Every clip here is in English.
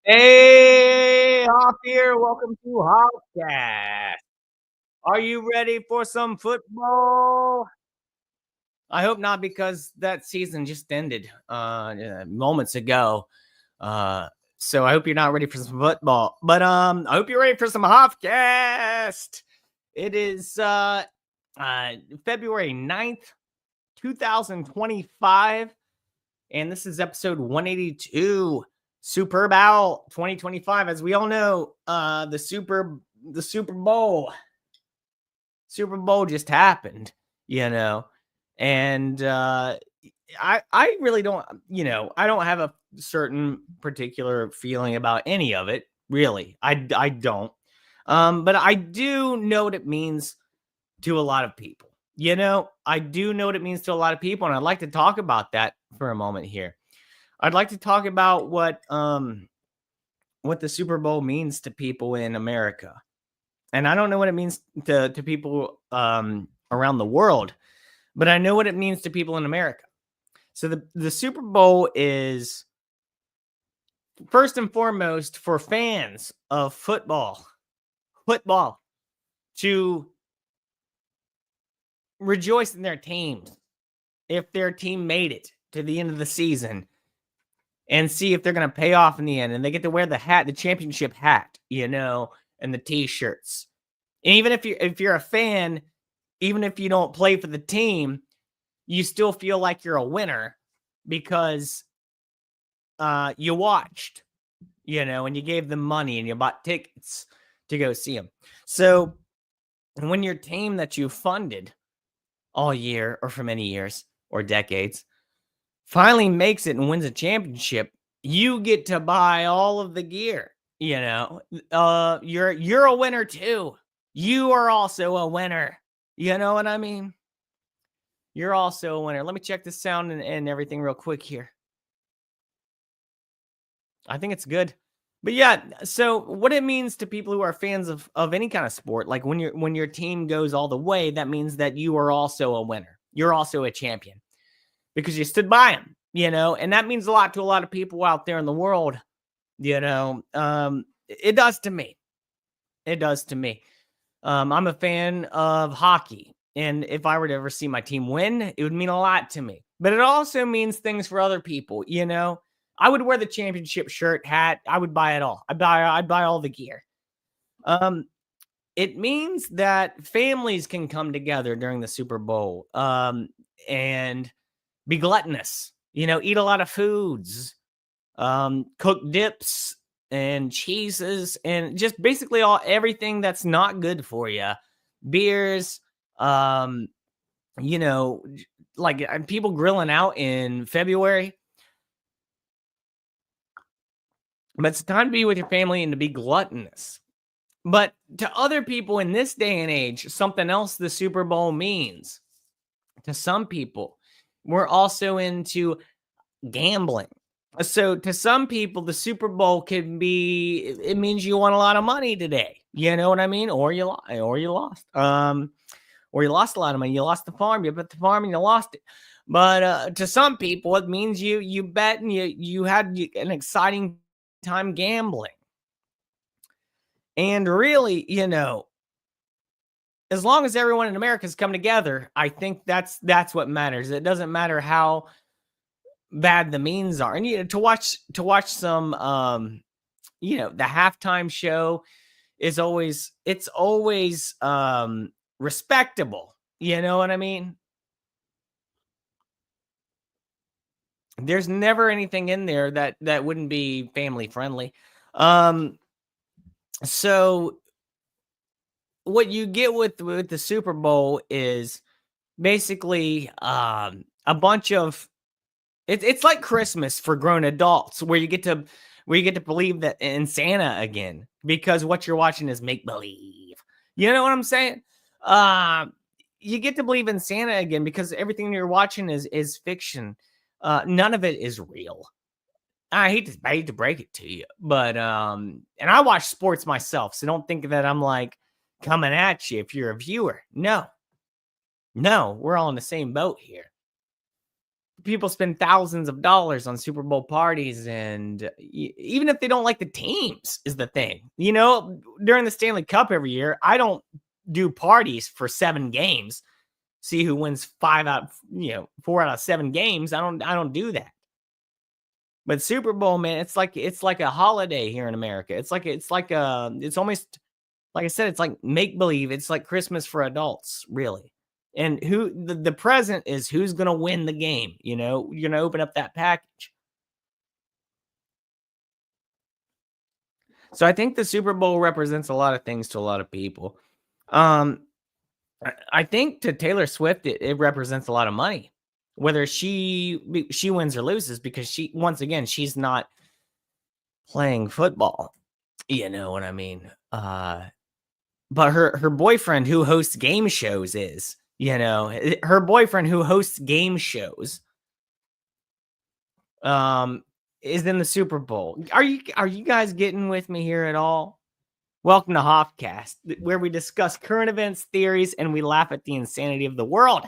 Hey, Hoff here. Welcome to Hoffcast. Are you ready for some football? I hope not, because that season just ended moments ago. Uh, so I hope you're not ready for some football. But I hope you're ready for some Hoffcast. It is uh February 9th, 2025, and this is episode 182. Super Bowl 2025. As we all know, the Super Bowl just happened, you know. And I really don't, I don't have a certain particular feeling about any of it, really. I don't. But I do know what it means to a lot of people. I do know what it means to a lot of people, and I'd like to talk about that for a moment here. I'd like to talk about what the Super Bowl means to people in America. And I don't know what it means to people around the world, but I know what it means to people in America. So the Super Bowl is first and foremost for fans of football to rejoice in their teams if their team made it to the end of the season and see if they're going to pay off in the end. And they get to wear the hat, the championship hat, and the t-shirts. And even if you're a fan, even if you don't play for the team, you still feel like you're a winner because you watched, and you gave them money and you bought tickets to go see them. So when your team that you funded all year or for many years or decades finally makes it and wins a championship, you get to buy all of the gear. You're a winner too. You are also a winner. You know what I mean? You're also a winner. Let me check the sound and everything real quick here. I think it's good. But yeah, so what it means to people who are fans of any kind of sport, like when your team goes all the way, that means that you are also a winner. You're also a champion because you stood by them, and that means a lot to a lot of people out there in the world. It does to me. It does to me. I'm a fan of hockey, and if I were to ever see my team win, it would mean a lot to me. But it also means things for other people. I would wear the championship shirt, hat. I would buy it all. I'd buy all the gear. It means that families can come together during the Super Bowl, and be gluttonous. Eat a lot of foods, cook dips and cheeses, and just basically everything that's not good for you. Beers, like people grilling out in February. But it's time to be with your family and to be gluttonous. But to other people in this day and age, something else the Super Bowl means. To some people, we're also into gambling. So to some people, the Super Bowl it means you won a lot of money today. You know what I mean? Or you lost. Or you lost a lot of money. You lost the farm. You bet the farm and you lost it. But to some people, it means you bet and you had an exciting time gambling. And really, as long as everyone in America's come together, I think that's what matters. It doesn't matter how bad the means are. And to watch some the halftime show is always respectable. You know what I mean? There's never anything in there that wouldn't be family friendly. So what you get with the Super Bowl is basically a bunch of it's like Christmas for grown adults, where you get to believe that in Santa again, because what you're watching is make believe. You know what I'm saying? You get to believe in Santa again because everything you're watching is fiction. None of it is real. I hate to break it to you, but and I watch sports myself, so don't think that I'm like coming at you if you're a viewer. No, we're all in the same boat here. people spend thousands of dollars on Super Bowl parties, and even if they don't like the teams, is the thing. During the Stanley Cup every year, I don't do parties for 7 games. See who wins 4 out of 7 games. I don't do that. But Super Bowl, man, it's like a holiday here in America. It's almost, like I said, it's like make believe. It's like Christmas for adults, really. And the present is who's going to win the game. You're going to open up that package. So I think the Super Bowl represents a lot of things to a lot of people. I think to Taylor Swift, it represents a lot of money, whether she wins or loses, because she's not playing football. You know what I mean? But her boyfriend who hosts game shows is, her boyfriend who hosts game shows, is in the Super Bowl. Are you guys getting with me here at all? Welcome to Hoffcast, where we discuss current events, theories, and we laugh at the insanity of the world.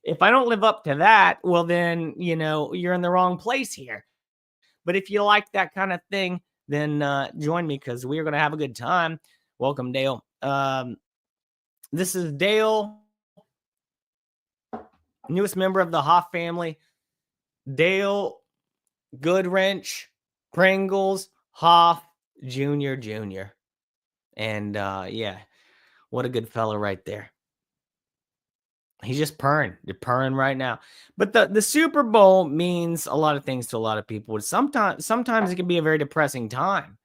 If I don't live up to that, well then, you're in the wrong place here. But if you like that kind of thing, then join me, because we're going to have a good time. Welcome, Dale. This is Dale, newest member of the Hoff family. Dale Goodwrench, Pringles, Hoff, Jr. And yeah, what a good fellow right there. He's just purring. You're purring right now. But the Super Bowl means a lot of things to a lot of people. Sometimes it can be a very depressing time.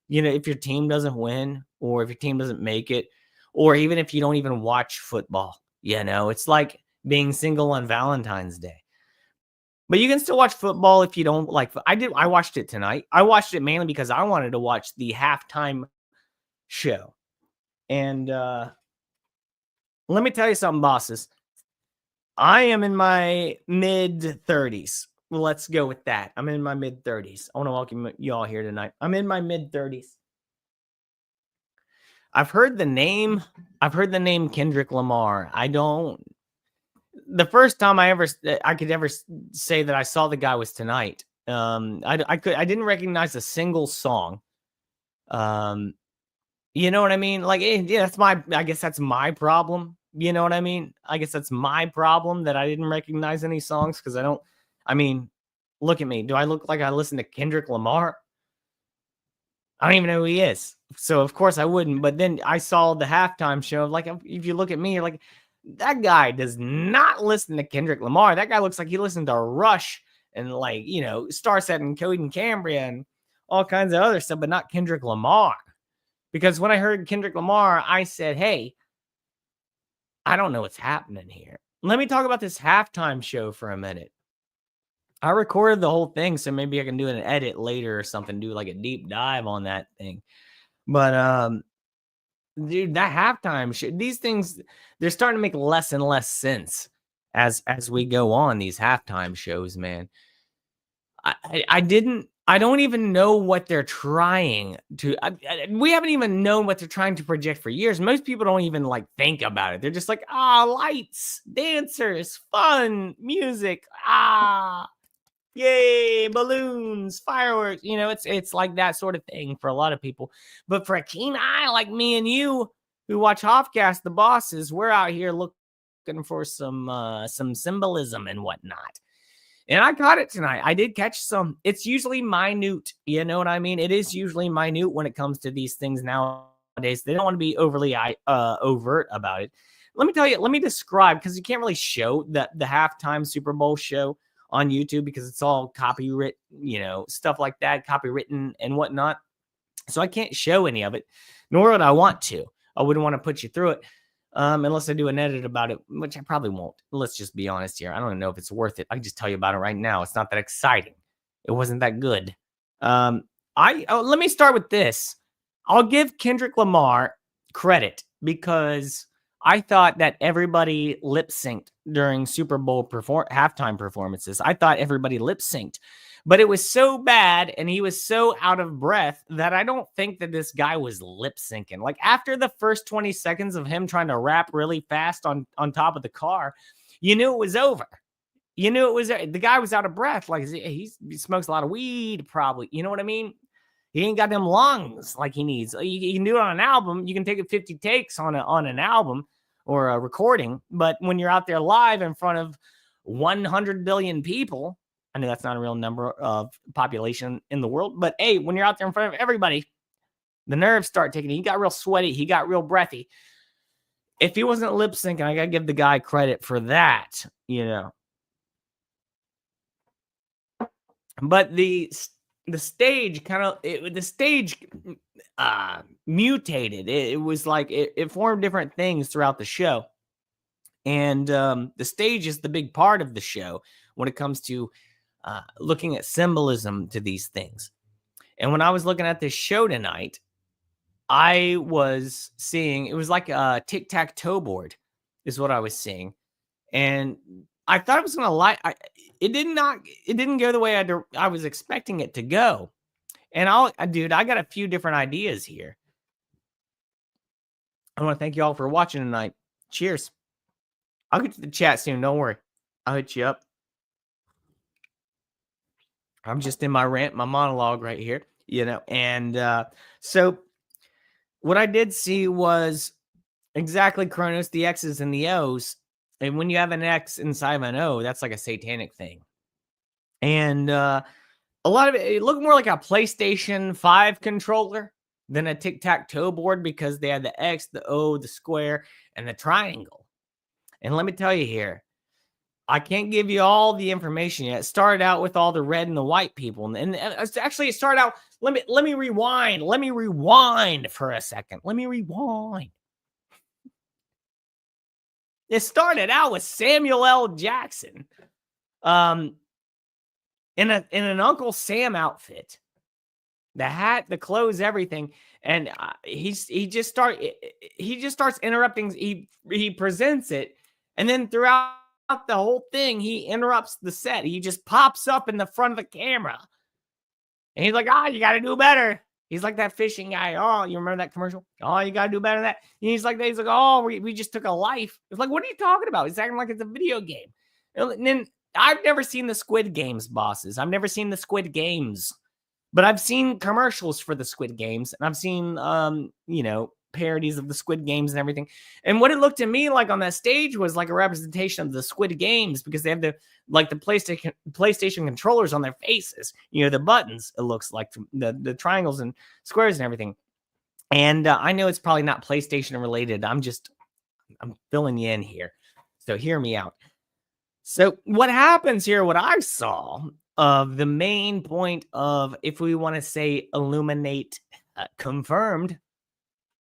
If your team doesn't win, or if your team doesn't make it, or even if you don't even watch football. It's like being single on Valentine's Day. But you can still watch football if you don't like. I watched it tonight. I watched it mainly because I wanted to watch the halftime show. And let me tell you something, bosses. I am in my mid-30s. Let's go with that. I'm in my mid-30s. I want to welcome you all here tonight. I'm in my mid-30s. I've heard the name Kendrick Lamar. The first time I could ever say that I saw the guy was tonight. I didn't recognize a single song. You know what I mean? Like, yeah, I guess that's my problem. You know what I mean? I guess that's my problem, that I didn't recognize any songs, because look at me. Do I look like I listen to Kendrick Lamar? I don't even know who he is. So of course I wouldn't. But then I saw the halftime show. Like, if you look at me, you're like, that guy does not listen to Kendrick Lamar. That guy looks like he listened to Rush and Starset and Code and Cambria and all kinds of other stuff, but not Kendrick Lamar. Because when I heard Kendrick Lamar, I said, hey, I don't know what's happening here. Let me talk about this halftime show for a minute. I recorded the whole thing, so maybe I can do an edit later or something, do like a deep dive on that thing. But dude, that halftime show, these things, they're starting to make less and less sense as we go on, these halftime shows, man. I don't even know what they're trying to. We haven't even known what they're trying to project for years. Most people don't even think about it. They're just like, lights, dancers, fun, music, yay, balloons, fireworks. It's like that sort of thing for a lot of people. But for a keen eye like me and you, who watch Hoffcast, the bosses, we're out here looking for some symbolism and whatnot. And I caught it tonight. I did catch some. It's usually minute. You know what I mean? It is usually minute when it comes to these things nowadays. They don't want to be overly overt about it. Let me tell you, let me describe, because you can't really show the halftime Super Bowl show on YouTube because it's all copyright, stuff like that, copywritten and whatnot. So I can't show any of it, nor would I want to. I wouldn't want to put you through it. Unless I do an edit about it, which I probably won't. Let's just be honest here. I don't even know if it's worth it. I can just tell you about it right now. It's not that exciting. It wasn't that good. Let me start with this. I'll give Kendrick Lamar credit, because I thought that everybody lip synced during Super Bowl halftime performances. I thought everybody lip synced. But it was so bad and he was so out of breath that I don't think that this guy was lip syncing. Like, after the first 20 seconds of him trying to rap really fast on top of the car, you knew it was over. You knew it was the guy was out of breath. Like he smokes a lot of weed, probably. You know what I mean? He ain't got them lungs like he needs. You can do it on an album. You can take it 50 takes on an album or a recording. But when you're out there live in front of 100 billion people, I know that's not a real number of population in the world. But hey, when you're out there in front of everybody, the nerves start taking it. He got real sweaty. He got real breathy. If he wasn't lip syncing, I got to give the guy credit for that, you know. But the stage mutated. It was like it formed different things throughout the show. And the stage is the big part of the show when it comes to looking at symbolism to these things. And when I was looking at this show tonight, I was seeing, it was like a tic-tac-toe board is what I was seeing. And I thought it was going to it didn't go the way I was expecting it to go. And I got a few different ideas here. I want to thank you all for watching tonight. Cheers. I'll get to the chat soon. Don't worry. I'll hit you up. I'm just in my rant, my monologue right here, you know. And so what I did see was exactly Kronos, the X's and the O's. And when you have an X inside of an O, that's like a satanic thing. And a lot of it looked more like a PlayStation 5 controller than a tic-tac-toe board because they had the X, the O, the square, and the triangle. And let me tell you here, I can't give you all the information yet. It started out with all the red and the white people. And actually, it started out, let me rewind. Let me rewind for a second. Let me rewind. It started out with Samuel L. Jackson in an Uncle Sam outfit. The hat, the clothes, everything. And he just starts interrupting. He presents it. And then throughout the whole thing, he interrupts the set. He just pops up in the front of the camera. And he's like, you got to do better. He's like that fishing guy. Oh, you remember that commercial? Oh, you got to do better than that. And he's like, oh, we just took a life. It's like, what are you talking about? He's acting like it's a video game. And then I've never seen the Squid Games, bosses. I've never seen the Squid Games. But I've seen commercials for the Squid Games. And I've seen, parodies of the Squid Games and everything. And what it looked to me like on that stage was like a representation of the Squid Games because they have the PlayStation controllers on their faces, the buttons, it looks like the triangles and squares and everything. And I know it's probably not PlayStation related. I'm filling you in here. So hear me out. So what happens here, what I saw of the main point of, if we want to say illuminate, confirmed,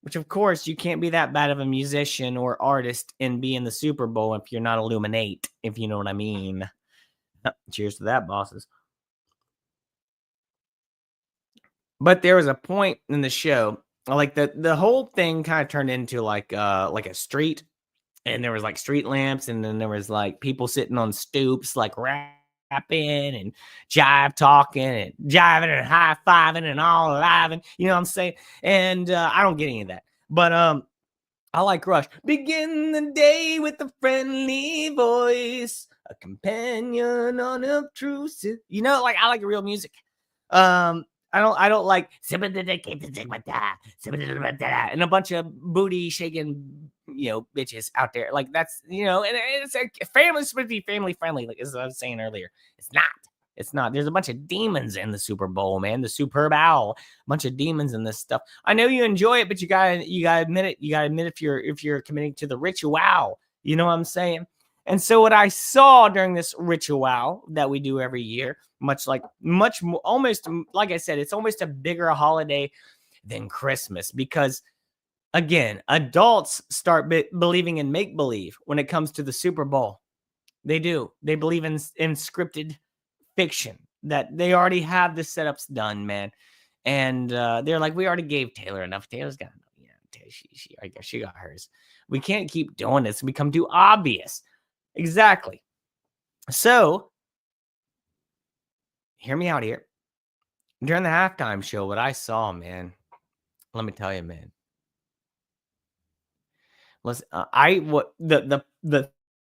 which, of course, you can't be that bad of a musician or artist and be in the Super Bowl if you're not illuminate, if you know what I mean. Cheers to that, bosses. But there was a point in the show, like the whole thing kind of turned into like a street, and there was like street lamps, and then there was like people sitting on stoops, like rapping and jive talking and jiving and high fiving and all living, you know what I'm saying? And I don't get any of that, but I like Rush. Begin the day with a friendly voice, a companion unobtrusive. Like I like real music. I don't like and a bunch of booty shaking, bitches out there. Like that's, and it's a family supposed to be family friendly, like as I was saying earlier. It's not. It's not. There's a bunch of demons in the Super Bowl, man. The Superb Owl, a bunch of demons in this stuff. I know you enjoy it, but you gotta admit it. You gotta admit if you're committing to the ritual. You know what I'm saying? And so what I saw during this ritual that we do every year, almost like I said, it's almost a bigger holiday than Christmas because, again, adults start believing in make-believe when it comes to the Super Bowl. They do. They believe in scripted fiction that they already have the setups done, man. And they're like, we already gave Taylor enough. Taylor's got enough. I guess she got hers. We can't keep doing this. It's become too obvious. Exactly. So, hear me out here. During the halftime show, what I saw, man, let me tell you, man. The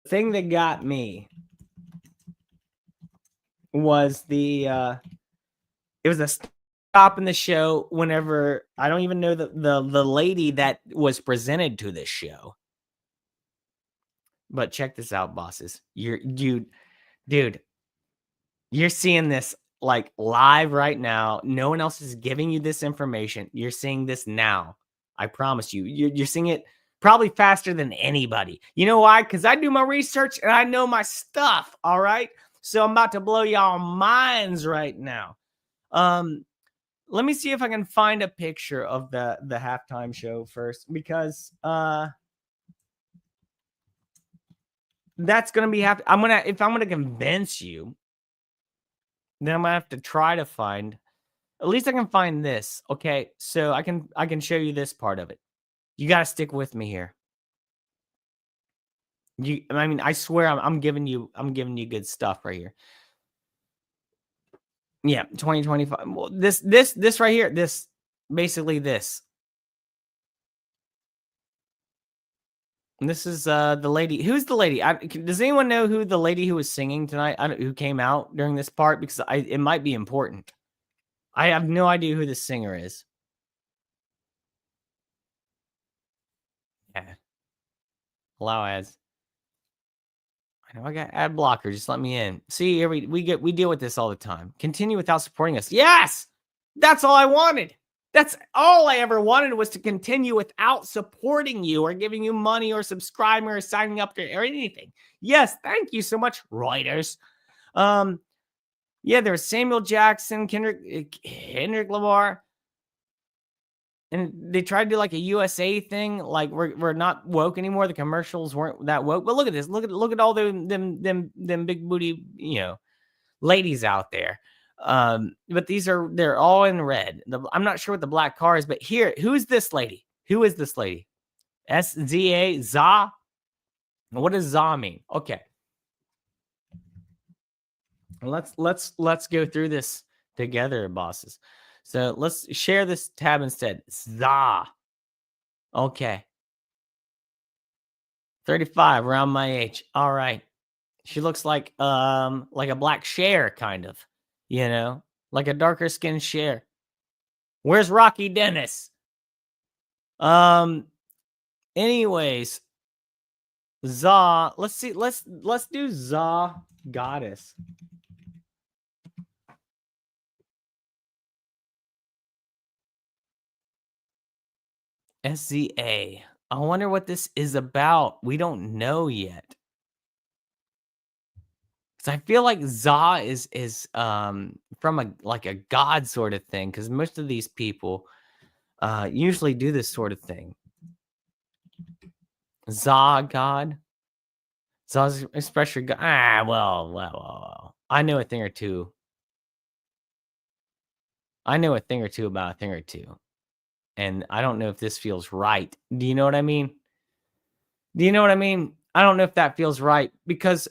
thing that got me was it was a stop in the show whenever I don't even know the lady that was presented to this show. But check this out, bosses. Dude, you're seeing this like live right now. No one else is giving you this information. You're seeing this now. I promise you. You're seeing it probably faster than anybody. You know why? Because I do my research and I know my stuff. All right. So I'm about to blow y'all minds right now. Let me see if I can find a picture of the halftime show first, because that's gonna be if I'm gonna convince you, then I'm gonna have to try to find. At least I can find this. Okay, so I can show you this part of it. You gotta stick with me here. I mean, I swear I'm giving you good stuff right here. Yeah, 2025. Well, this right here, this basically this. This is the lady. Who's the lady? Does anyone know who the lady who was singing tonight? Who came out during this part? Because it might be important. I have no idea who the singer is. Yeah. Allow ads. I know I got ad blocker. Just let me in. See, here we deal with this all the time. Continue without supporting us. Yes, that's all I wanted. That's all I ever wanted, was to continue without supporting you or giving you money or subscribing or signing up to or anything. Yes, thank you so much, Reuters. Yeah, there's Samuel Jackson, Kendrick Lamar, and they tried to do like a USA thing, like we're not woke anymore. The commercials weren't that woke. But look at this. Look at all them big booty, ladies out there. But they're all in red. I'm not sure what the black car is, but here, who's this lady? Who is this lady? SZA, Za? What does Za mean? Okay. Let's go through this together, bosses. So let's share this tab instead. Za. Okay. 35, around my age. All right. She looks like a black Cher, kind of, like a darker skinned Cher. Where's Rocky Dennis? Anyways, Za, let's see, let's do Za Goddess. SZA. I wonder what this is about. We don't know yet. I feel like Za is from a god sort of thing, because most of these people usually do this sort of thing. Za god. Za's especially god. Well. I know a thing or two. I know a thing or two about a thing or two. And I don't know if this feels right. Do you know what I mean? I don't know if that feels right, because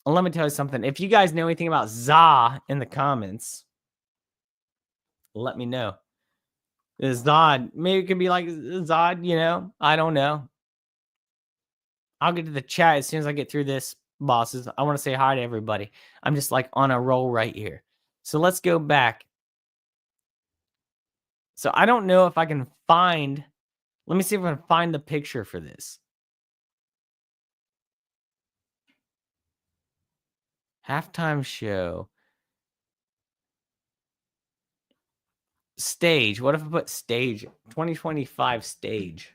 let me tell you something. If you guys know anything about Za in the comments, let me know. Zod. Maybe it could be like Zod, I don't know. I'll get to the chat as soon as I get through this, bosses. I want to say hi to everybody. I'm just like on a roll right here. So let's go back. So I don't know if I can find, let me see if I can find the picture for this. Halftime show. Stage. What if I put stage? 2025 stage.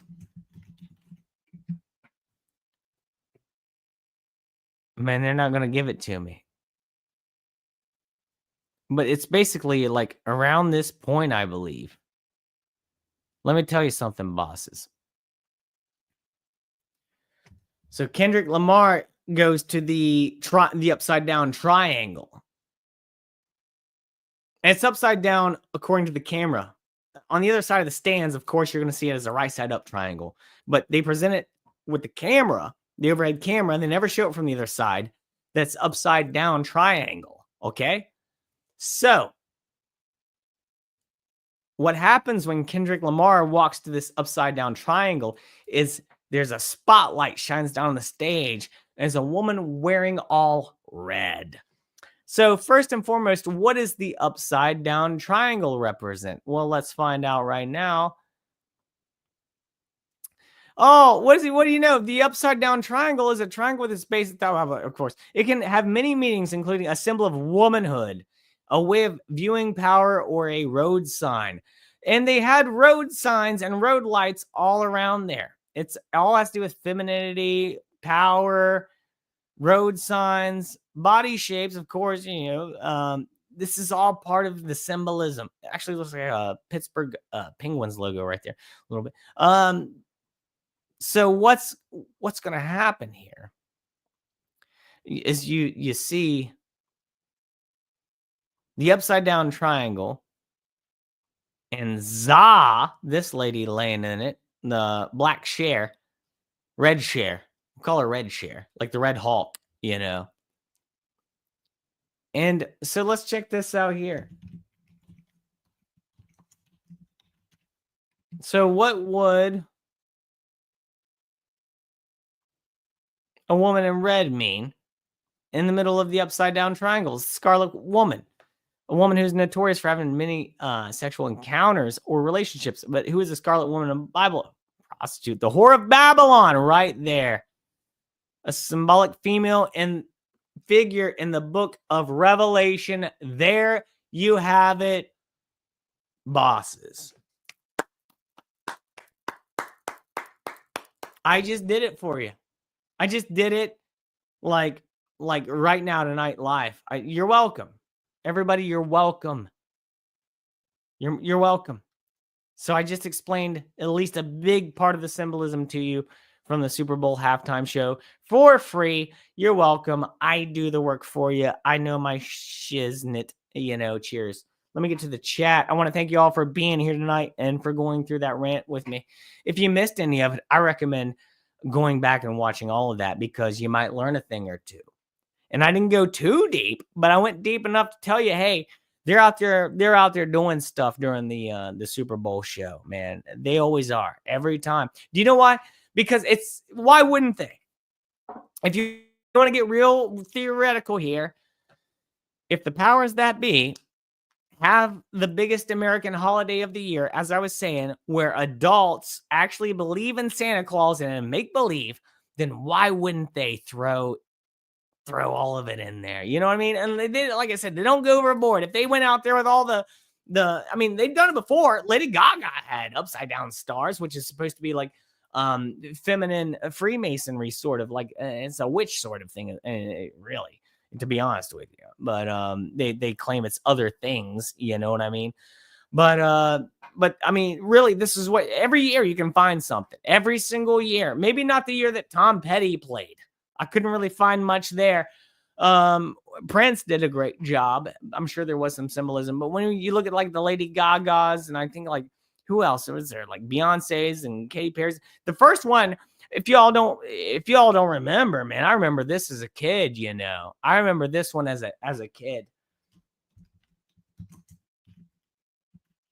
Man, they're not going to give it to me. But it's basically like around this point, I believe. Let me tell you something, bosses. So Kendrick Lamar goes to the upside down triangle. And it's upside down according to the camera. On the other side of the stands, of course, you're going to see it as a right side up triangle. But they present it with the camera, the overhead camera, and they never show it from the other side. That's upside down triangle. Okay? So what happens when Kendrick Lamar walks to this upside down triangle is there's a spotlight shines down on the stage. There's a woman wearing all red. So, first and foremost, what does the upside down triangle represent? Well, let's find out right now. Oh, what do you know? The upside down triangle is a triangle with a space at the top. Of course, it can have many meanings, including a symbol of womanhood, a way of viewing power, or a road sign. And they had road signs and road lights all around there. It's all has to do with femininity, power, road signs, body shapes. Of course, this is all part of the symbolism. It actually looks like a Pittsburgh Penguins logo right there, a little bit. So what's going to happen here is you see the upside down triangle and this lady laying in it, the black share, red share. We call her red share, like the Red Hulk, And so let's check this out here. So what would a woman in red mean in the middle of the upside down triangles? Scarlet woman. A woman who's notorious for having many sexual encounters or relationships, but who is a scarlet woman in the Bible? Prostitute, the whore of Babylon, right there. A symbolic female and figure in the book of Revelation. There you have it, bosses. I just did it for you. I just did it like right now tonight live. You're welcome. Everybody, you're welcome. You're welcome. So I just explained at least a big part of the symbolism to you from the Super Bowl halftime show for free. You're welcome. I do the work for you. I know my shiznit, cheers. Let me get to the chat. I want to thank you all for being here tonight and for going through that rant with me. If you missed any of it, I recommend going back and watching all of that because you might learn a thing or two. And I didn't go too deep, but I went deep enough to tell you, hey, they're out there doing stuff during the Super Bowl show, man. They always are, every time. Do you know why? Because why wouldn't they? If you want to get real theoretical here, if the powers that be have the biggest American holiday of the year, as I was saying, where adults actually believe in Santa Claus and make believe, then why wouldn't they throw all of it in there? You know what I mean? And they did, like I said, they don't go overboard. If they went out there with all they've done it before. Lady Gaga had upside down stars, which is supposed to be like feminine Freemasonry sort of, like it's a witch sort of thing, really, to be honest with you. But they claim it's other things, you know what I mean? But I mean, really, this is what every year you can find something. Every single year. Maybe not the year that Tom Petty played. I couldn't really find much there. Prince did a great job. I'm sure there was some symbolism, but when you look at like the Lady Gagas, and I think like who else was there? Like Beyonce's and Katy Perry's. The first one, if y'all don't remember, man, I remember this as a kid. I remember this one as a kid,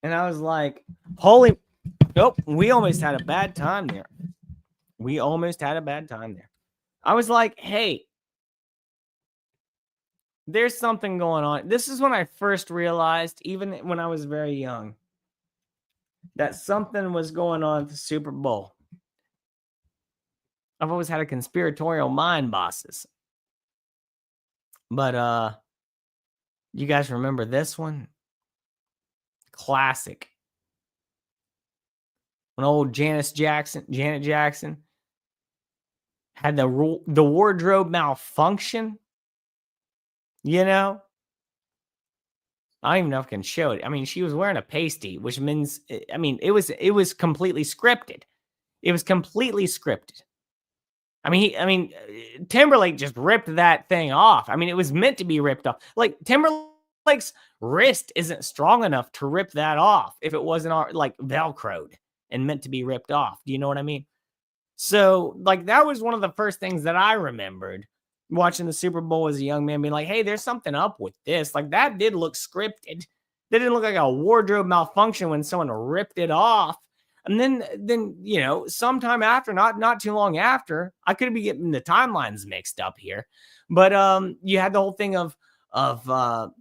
and I was like, holy, nope. We almost had a bad time there. I was like, hey, there's something going on. This is when I first realized, even when I was very young, that something was going on at the Super Bowl. I've always had a conspiratorial mind, bosses. But you guys remember this one? Classic. When old Janet Jackson had the wardrobe malfunction. I don't even know if I can show it. I mean, she was wearing a pasty, which means, I mean, it was completely scripted. It was completely scripted. I mean, Timberlake just ripped that thing off. I mean, it was meant to be ripped off. Like Timberlake's wrist isn't strong enough to rip that off if it wasn't like Velcroed and meant to be ripped off. Do you know what I mean? So, like, that was one of the first things that I remembered watching the Super Bowl as a young man, being like, hey, there's something up with this. Like, that did look scripted. That didn't look like a wardrobe malfunction when someone ripped it off. And then sometime after, not too long after, I could be getting the timelines mixed up here, but you had the whole thing of of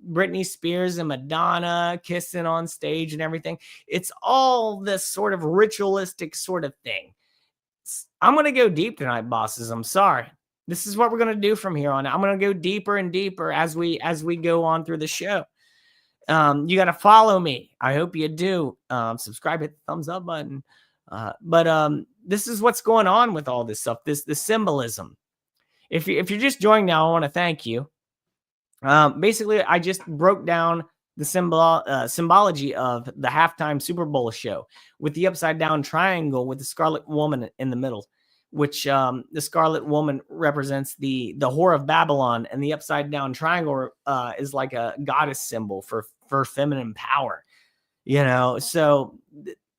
Britney Spears and Madonna kissing on stage and everything. It's all this sort of ritualistic sort of thing. I'm going to go deep tonight, bosses. I'm sorry. This is what we're going to do from here on. I'm going to go deeper and deeper as we go on through the show. You got to follow me. I hope you do. Subscribe, hit the thumbs up button. But this is what's going on with all this stuff. The symbolism. If you're just joining now, I want to thank you. Basically, I just broke down the symbology of the halftime Super Bowl show with the upside down triangle with the Scarlet Woman in the middle, which the Scarlet Woman represents the whore of Babylon, and the upside down triangle is like a goddess symbol for feminine power. So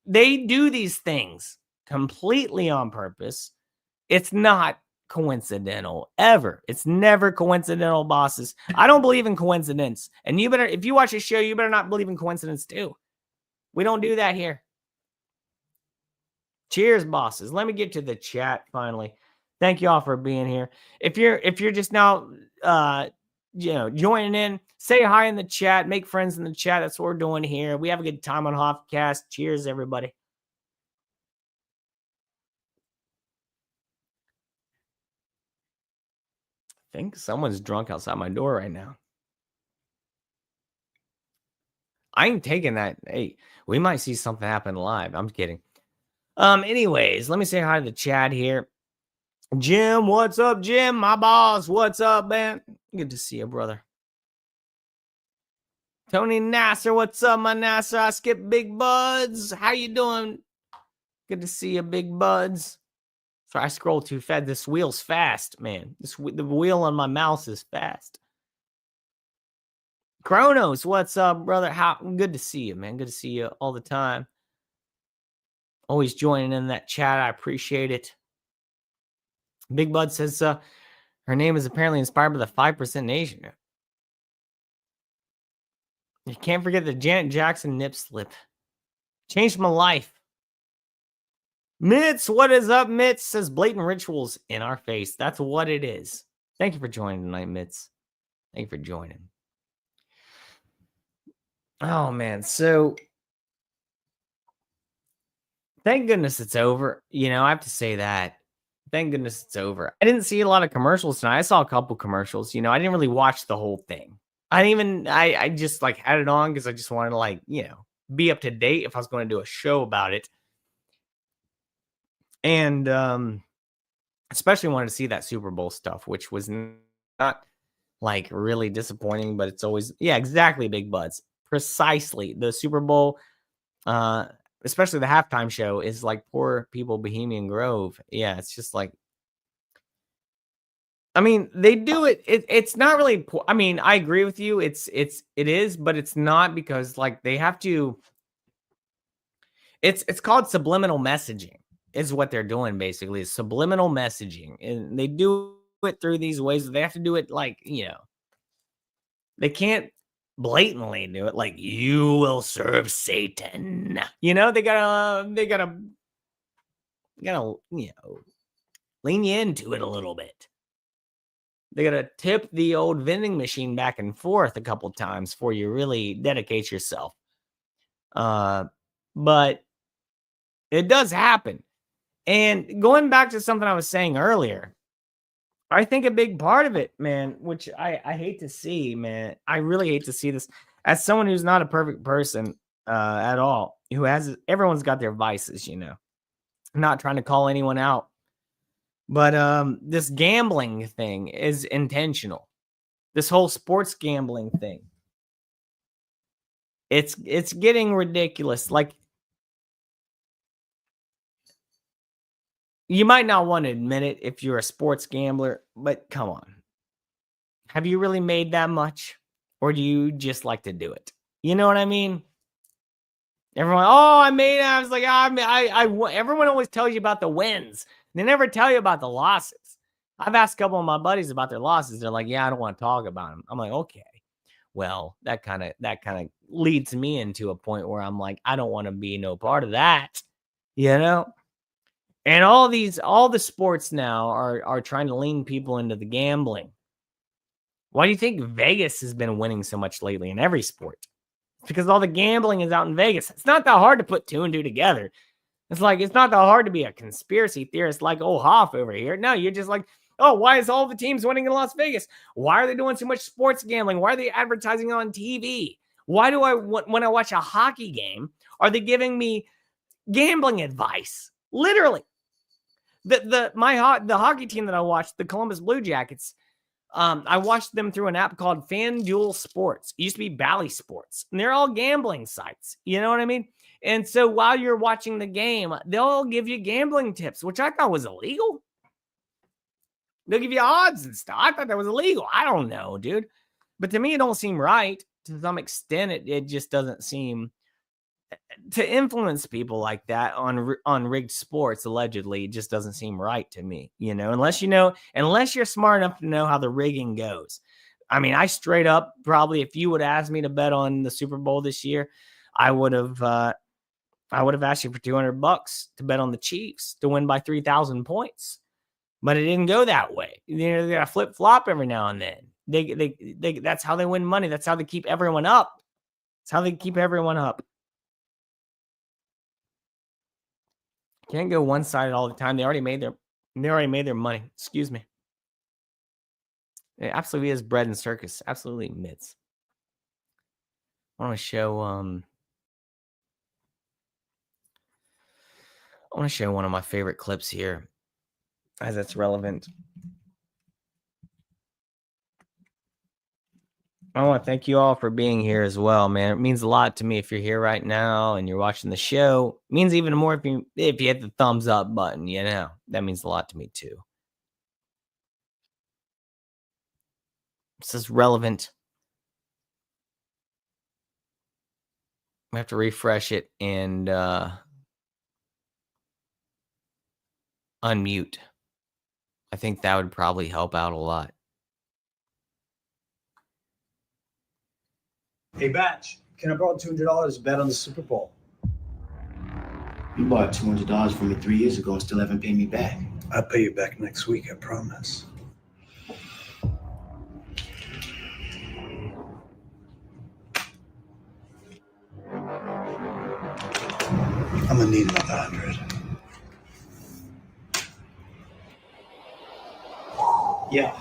they do these things completely on purpose. It's not coincidental ever. It's never coincidental, bosses. I don't believe in coincidence. And you better, if you watch a show, you better not believe in coincidence too. We don't do that here. Cheers, bosses. Let me get to the chat finally. Thank you all for being here. If you're just now joining in, say hi in the chat, make friends in the chat. That's what we're doing here. We have a good time on Hoffcast. Cheers, everybody. I think someone's drunk outside my door right now. I ain't taking that. Hey, we might see something happen live. I'm kidding. Anyways, let me say hi to the chat here. Jim, what's up, Jim? My boss, what's up, man? Good to see you, brother. Tony Nasser, what's up, my Nasser? I skip Big Buds. How you doing? Good to see you, Big Buds. Sorry, I scroll too fast. This wheel's fast, man. The wheel on my mouse is fast. Kronos, what's up, brother? How good to see you, man. Good to see you all the time. Always joining in that chat. I appreciate it. Big Bud says her name is apparently inspired by the 5% Nation. You can't forget the Janet Jackson nip slip. Changed my life. Mitz, what is up, Mitz? Says blatant rituals in our face. That's what it is. Thank you for joining tonight, Mitz. Thank you for joining. Oh, man. So, thank goodness it's over. I have to say that. Thank goodness it's over. I didn't see a lot of commercials tonight. I saw a couple commercials. I didn't really watch the whole thing. I just had it on because I just wanted to be up to date if I was going to do a show about it. And especially wanted to see that Super Bowl stuff, which was not really disappointing, but it's always, exactly, Big Buds. Precisely. The Super Bowl, especially the halftime show, is like Poor People Bohemian Grove. Yeah, it's just they do it. It's not really. I agree with you. It is, but it's not because they have to. It's called subliminal messaging. Is what they're doing basically. Is subliminal messaging, and they do it through these ways. They have to do it they can't blatantly do it you will serve Satan. They gotta lean you into it a little bit. They gotta tip the old vending machine back and forth a couple times before you really dedicate yourself. But it does happen. And going back to something I was saying earlier, I think a big part of it, man, which I hate to see, man. I really hate to see this as someone who's not a perfect person at all, everyone's got their vices, I'm not trying to call anyone out. But this gambling thing is intentional. This whole sports gambling thing. It's getting ridiculous. You might not want to admit it if you're a sports gambler, but come on. Have you really made that much? Or do you just like to do it? You know what I mean? Everyone, I made it. I was like, everyone always tells you about the wins. They never tell you about the losses. I've asked a couple of my buddies about their losses. They're like, yeah, I don't want to talk about them. I'm like, okay. Well, that kind of leads me into a point where I'm like, I don't want to be no part of that, And all the sports now are trying to lean people into the gambling. Why do you think Vegas has been winning so much lately in every sport? It's because all the gambling is out in Vegas. It's not that hard to put 2 and 2 together. It's not that hard to be a conspiracy theorist like old Hoff over here. No, you're just like, oh, why is all the teams winning in Las Vegas? Why are they doing so much sports gambling? Why are they advertising on TV? Why do when I watch a hockey game, are they giving me gambling advice? Literally. The hockey team that I watched, the Columbus Blue Jackets, I watched them through an app called FanDuel Sports. It used to be Bally Sports. And they're all gambling sites. You know what I mean? And so while you're watching the game, they'll give you gambling tips, which I thought was illegal. They'll give you odds and stuff. I thought that was illegal. I don't know, dude. But to me, it don't seem right. To some extent, it just doesn't seem to influence people like that on rigged sports. Allegedly, it just doesn't seem right to me. Unless you're smart enough to know how the rigging goes. I mean, I straight up probably, if you would ask me to bet on the Super Bowl this year, I would have asked you for $200 to bet on the Chiefs to win by 3,000 points. But it didn't go that way. They got to flip flop every now and then. They that's how they win money. That's how they keep everyone up. That's how they keep everyone up. Can't go one-sided all the time. They already made their money. Excuse me. It absolutely is bread and circus. Absolutely mitts. I want to show one of my favorite clips here, as it's relevant. I want to thank you all for being here as well, man. It means a lot to me if you're here right now and you're watching the show. It means even more if you hit the thumbs up button, That means a lot to me too. This is relevant. We have to refresh it and unmute. I think that would probably help out a lot. Hey, Batch, can I borrow $200 to bet on the Super Bowl? You bought $200 from me 3 years ago and still haven't paid me back. I'll pay you back next week, I promise. I'm gonna need another 100. Yeah.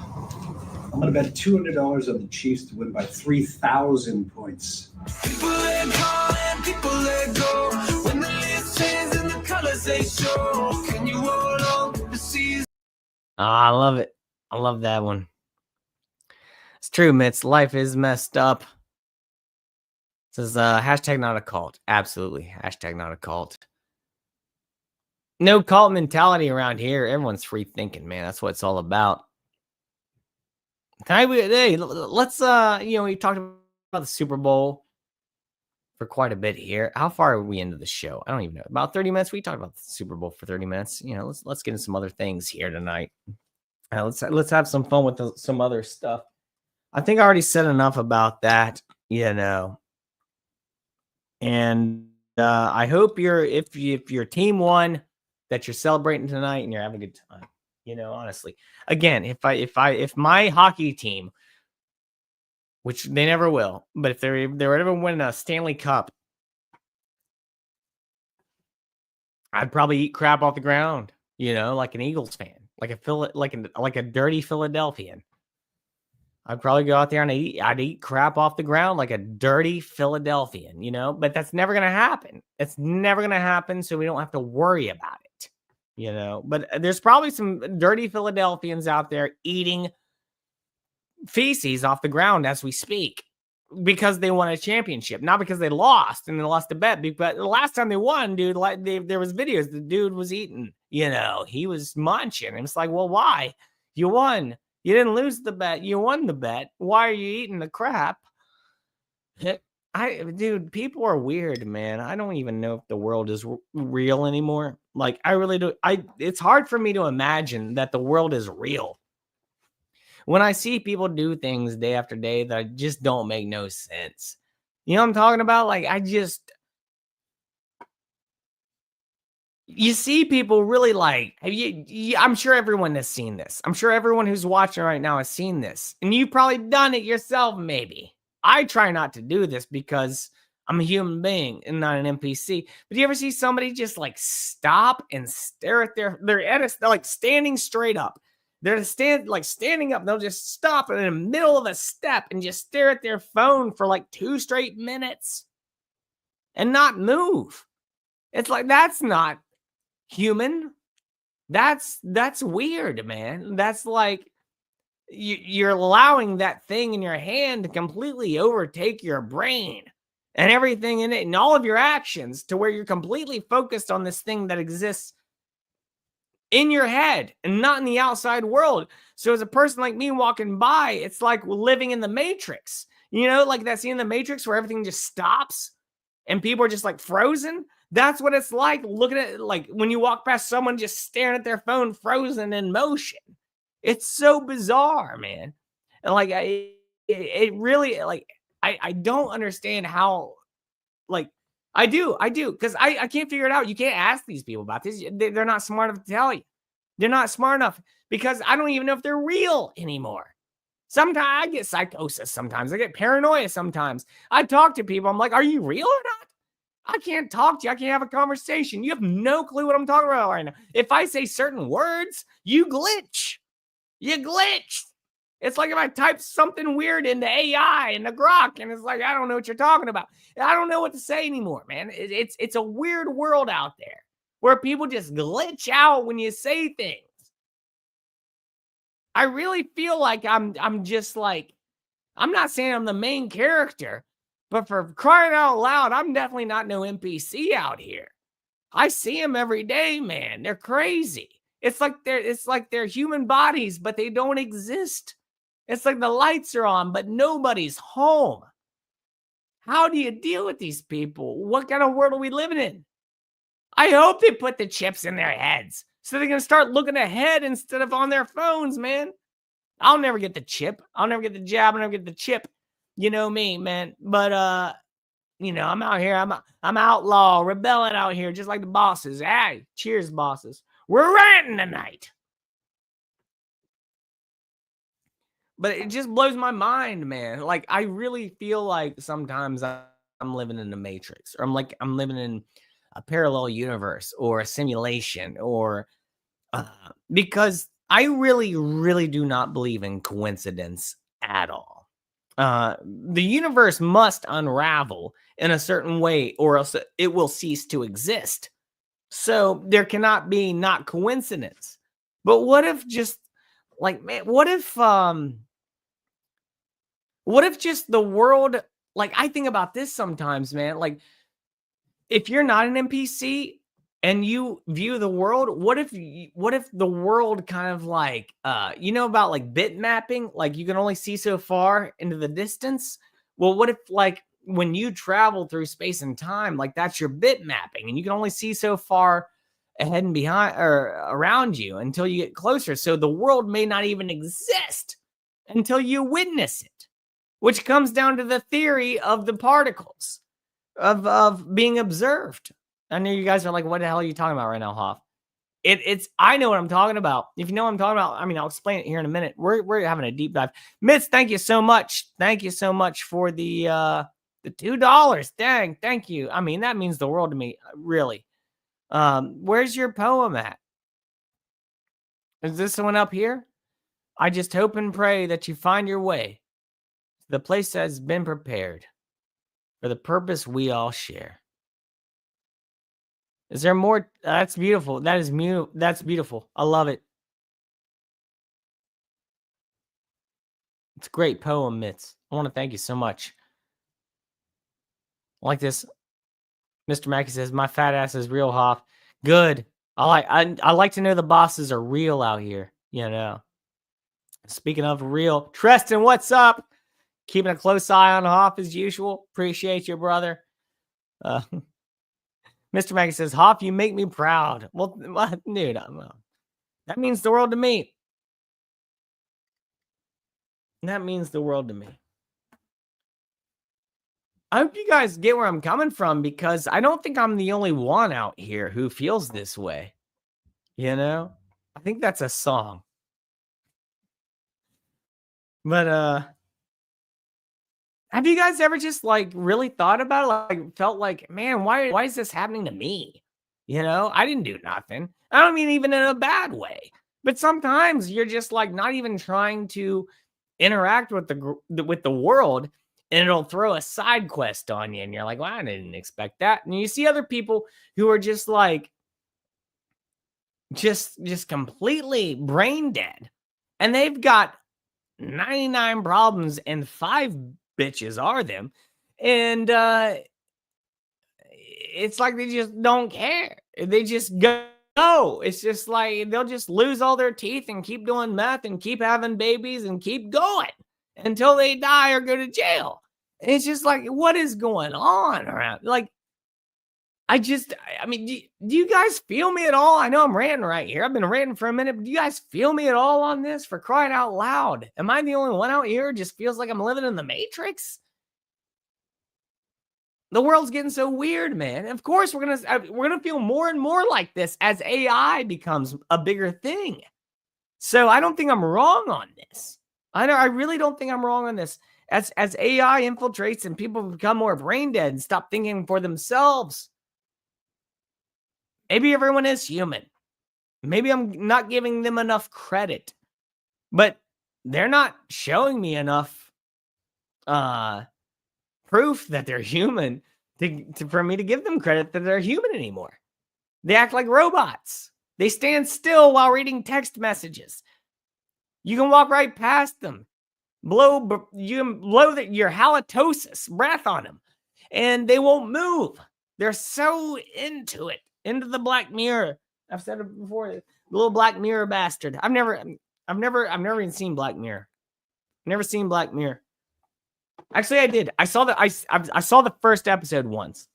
I'm going to bet $200 on the Chiefs to win by 3,000 points. People let go and people let go. When the leaves change and the colors they show. Can you hold on to the season? I love it. I love that one. It's true, Mitts. Life is messed up. This is hashtag not a cult. Absolutely. Hashtag not a cult. No cult mentality around here. Everyone's free thinking, man. That's what it's all about. Hey, let's we talked about the Super Bowl for quite a bit here. How far are we into the show? I don't even know. About 30 minutes. We talked about the Super Bowl for 30 minutes. Let's get into some other things here tonight. Let's have some fun with some other stuff. I think I already said enough about that, And I hope if your team won, that you're celebrating tonight and you're having a good time. Honestly, again, if my hockey team, which they never will, but if they're ever win a Stanley Cup, I'd probably eat crap off the ground, like an Eagles fan, like a dirty Philadelphian. I'd probably go out there and I'd eat crap off the ground like a dirty Philadelphian, but that's never going to happen. It's never going to happen. So we don't have to worry about it. But there's probably some dirty Philadelphians out there eating feces off the ground as we speak because they won a championship, not because they lost and they lost a bet. But the last time they won, dude, there was videos. The dude was eating, he was munching. And it's like, well, why? You won. You didn't lose the bet. You won the bet. Why are you eating the crap? Dude, people are weird, man. I don't even know if the world is real anymore. Like, I really do. It's hard for me to imagine that the world is real. When I see people do things day after day that just don't make no sense. You know what I'm talking about? Like, you see people really like, I'm sure everyone has seen this. I'm sure everyone who's watching right now has seen this. And you've probably done it yourself, maybe. I try not to do this because I'm a human being and not an NPC. But do you ever see somebody just like stop and stare at they're like standing straight up. They're standing up. They'll just stop in the middle of a step and just stare at their phone for like 2 straight minutes and not move. It's like, that's not human. That's weird, man. That's like you're allowing that thing in your hand to completely overtake your brain and everything in it and all of your actions, to where you're completely focused on this thing that exists in your head and not in the outside world. So as a person like me walking by, it's like living in the Matrix. You know, like that scene in the Matrix where everything just stops and people are just like frozen. That's what it's like looking at, like when you walk past someone just staring at their phone, frozen in motion. It's so bizarre, man. And like, it really, like, I don't understand how, like, I do, because I can't figure it out. You can't ask these people about this. They're not smart enough to tell you. They're not smart enough, because I don't even know if they're real anymore. Sometimes I get psychosis. Sometimes I get paranoia. Sometimes I talk to people. I'm like, are you real or not? I can't talk to you. I can't have a conversation. You have no clue what I'm talking about right now. If I say certain words, you glitch. You glitch. It's like if I type something weird into AI and the Grok, and it's like, I don't know what you're talking about. I don't know what to say anymore, man. It's a weird world out there where people just glitch out when you say things. I really feel like I'm just like, I'm not saying I'm the main character, but for crying out loud, I'm definitely not no NPC out here. I see them every day, man. They're crazy. It's like they're human bodies, but they don't exist. It's like the lights are on, but nobody's home. How do you deal with these people? What kind of world are we living in? I hope they put the chips in their heads so they can start looking ahead instead of on their phones, man. I'll never get the chip. I'll never get the jab. I'll never get the chip. You know me, man. But you know, I'm out here. I'm outlaw, rebelling out here, just like the bosses. Hey, cheers, bosses. We're ranting tonight. But it just blows my mind, man. Like, I really feel like sometimes I'm living in the Matrix, or I'm living in a parallel universe or a simulation, or because I really, really do not believe in coincidence at all. The universe must unravel in a certain way, or else it will cease to exist. So there cannot be not coincidence. But what if just like, man, what if just the world, like, I think about this sometimes, man, like, if you're not an NPC and you view the world, what if the world kind of like, you know about like bit mapping, like you can only see so far into the distance? Well, what if like when you travel through space and time, like that's your bit mapping and you can only see so far ahead and behind or around you until you get closer. So the world may not even exist until you witness it, which comes down to the theory of the particles of being observed. I know you guys are like, what the hell are you talking about right now, Hoff? It's I know what I'm talking about. If you know what I'm talking about, I mean, I'll explain it here in a minute. We're having a deep dive. Mitz, thank you so much. Thank you so much for the $2. Dang, thank you. I mean, that means the world to me, really. Where's your poem at? Is this one up here? I just hope and pray that you find your way to the place that has been prepared for the purpose we all share. Is there more? That's beautiful. That's beautiful. I love it. It's a great poem, Mitz. I want to thank you so much. I like this. Mr. Mackey says, my fat ass is real, Hoff. Good. I like to know the bosses are real out here, you know. Speaking of real, Tristan, what's up? Keeping a close eye on Hoff as usual. Appreciate you, brother. Mr. Mackey says, Hoff, you make me proud. Well, dude, that means the world to me. That means the world to me. I hope you guys get where I'm coming from, because I don't think I'm the only one out here who feels this way. You know? I think that's a song. But have you guys ever just like really thought about it? Like felt like, man, why is this happening to me? You know, I didn't do nothing. I don't mean even in a bad way. But sometimes you're just like not even trying to interact with with the world, and it'll throw a side quest on you, and you're like, well, I didn't expect that. And you see other people who are just like just completely brain dead, and they've got 99 problems and 5 bitches are them. And it's like they just don't care. They just go. It's just like they'll just lose all their teeth and keep doing meth and keep having babies and keep going until they die or go to jail. It's just like, what is going on around? Like, I mean, do you guys feel me at all? I know I'm ranting right here. I've been ranting for a minute, but do you guys feel me at all on this? For crying out loud. Am I the only one out here who just feels like I'm living in the Matrix? The world's getting so weird, man. Of course, we're gonna feel more and more like this as AI becomes a bigger thing. So I don't think I'm wrong on this. I really don't think I'm wrong on this. As AI infiltrates and people become more brain dead and stop thinking for themselves, maybe everyone is human. Maybe I'm not giving them enough credit, but they're not showing me enough proof that they're human for me to give them credit that they're human anymore. They act like robots. They stand still while reading text messages. You can walk right past them, blow your halitosis breath on them, and they won't move. They're so into it, into the Black Mirror. I've said it before. The little Black Mirror bastard. I've never even seen Black Mirror. Never seen Black Mirror. Actually, I did. I saw the first episode once.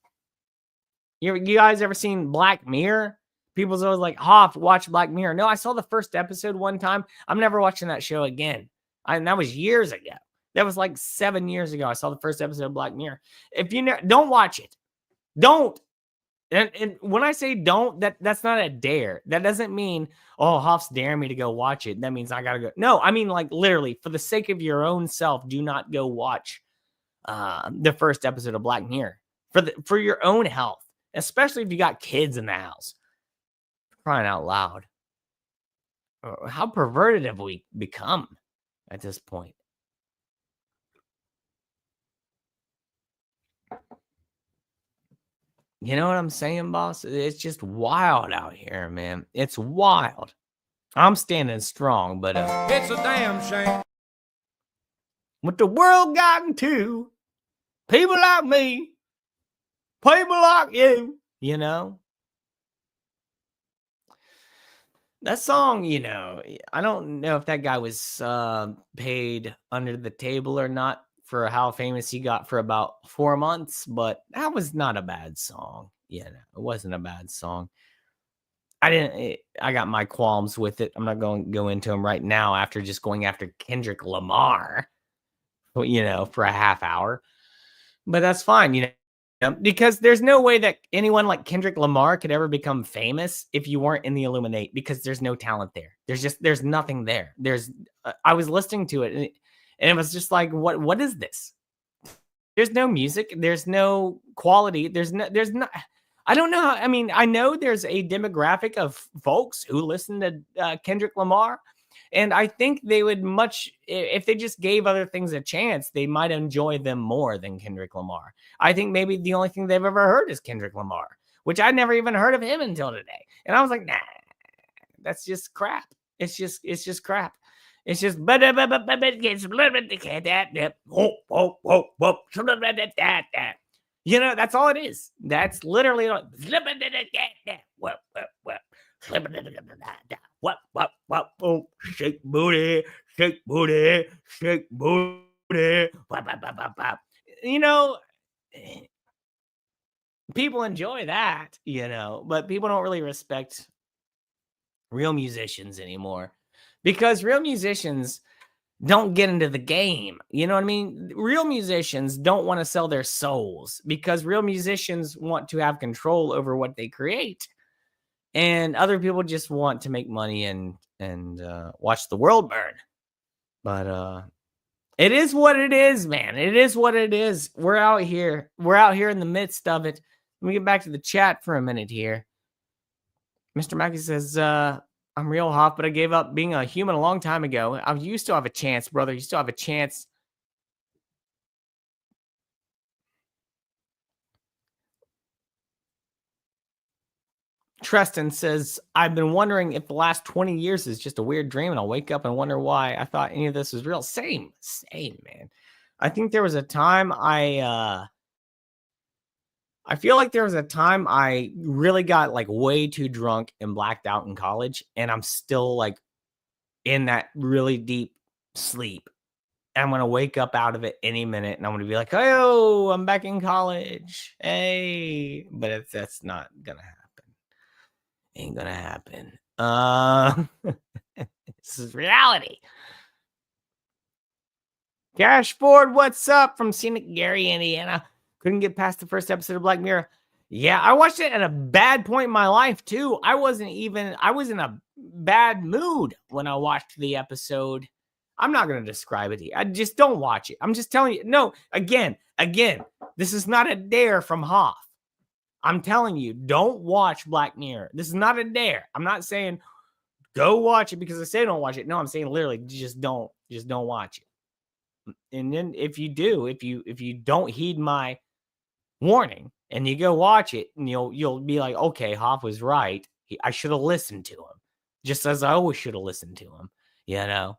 You guys ever seen Black Mirror? People's always like, Hoff, watch Black Mirror. No, I saw the first episode one time. I'm never watching that show again. And that was years ago. That was like 7 years ago. I saw the first episode of Black Mirror. If you don't watch it. Don't. And when I say don't, that's not a dare. That doesn't mean, oh, Hoff's daring me to go watch it. That means I got to go. No, I mean, like, literally, for the sake of your own self, do not go watch the first episode of Black Mirror. For your own health, especially if you got kids in the house. Crying out loud. How perverted have we become at this point? You know what I'm saying, boss? It's just wild out here, man. It's wild. I'm standing strong, but It's a damn shame. what the world got into, people like me, people like you know? That song, I don't know if that guy was paid under the table or not for how famous he got for about 4 months, but that was not a bad song. It wasn't a bad song. I got my qualms with it. I'm not going to go into them right now after just going after Kendrick Lamar, for a half hour. But that's fine, because there's no way that anyone like Kendrick Lamar could ever become famous if you weren't in the Illuminate, because there's no talent there. There's nothing there. I was listening to it and it was just like, what is this? There's no music. There's no quality. There's not. I don't know. I mean, I know there's a demographic of folks who listen to Kendrick Lamar, and I think they would if they just gave other things a chance, they might enjoy them more than Kendrick Lamar. I think maybe the only thing they've ever heard is Kendrick Lamar, which I never even heard of him until today. And I was like, nah, that's just crap. It's just crap. It's just that's all it is. That's literally shake booty, shake booty, shake booty. People enjoy that, but people don't really respect real musicians anymore, because real musicians don't get into the game. You know what I mean? Real musicians don't want to sell their souls because real musicians want to have control over what they create. And other people just want to make money and watch the world burn. But it is what it is, man. It is what it is. We're out here. We're out here in the midst of it. Let me get back to the chat for a minute here. Mr. Mackey says, I'm real Hoff, but I gave up being a human a long time ago. You still have a chance, brother. You still have a chance. Treston says, I've been wondering if the last 20 years is just a weird dream and I'll wake up and wonder why I thought any of this was real. Same, man. I think there was a time I feel like there was a time I really got like way too drunk and blacked out in college, and I'm still like in that really deep sleep. I'm going to wake up out of it any minute, and I'm going to be like, oh, I'm back in college. Hey, but that's not going to happen. Ain't going to happen. This is reality. Cash Ford, what's up from scenic Gary, Indiana? Couldn't get past the first episode of Black Mirror. Yeah, I watched it at a bad point in my life, too. I was in a bad mood when I watched the episode. I'm not going to describe it to you. I just don't watch it. I'm just telling you. No, again, this is not a dare from Hoff. I'm telling you, don't watch Black Mirror. This is not a dare. I'm not saying go watch it because I say don't watch it. No, I'm saying literally just don't watch it. And then if you don't heed my warning and you go watch it, and you'll be like, okay, Hoff was right. I should have listened to him, just as I always should have listened to him. You know.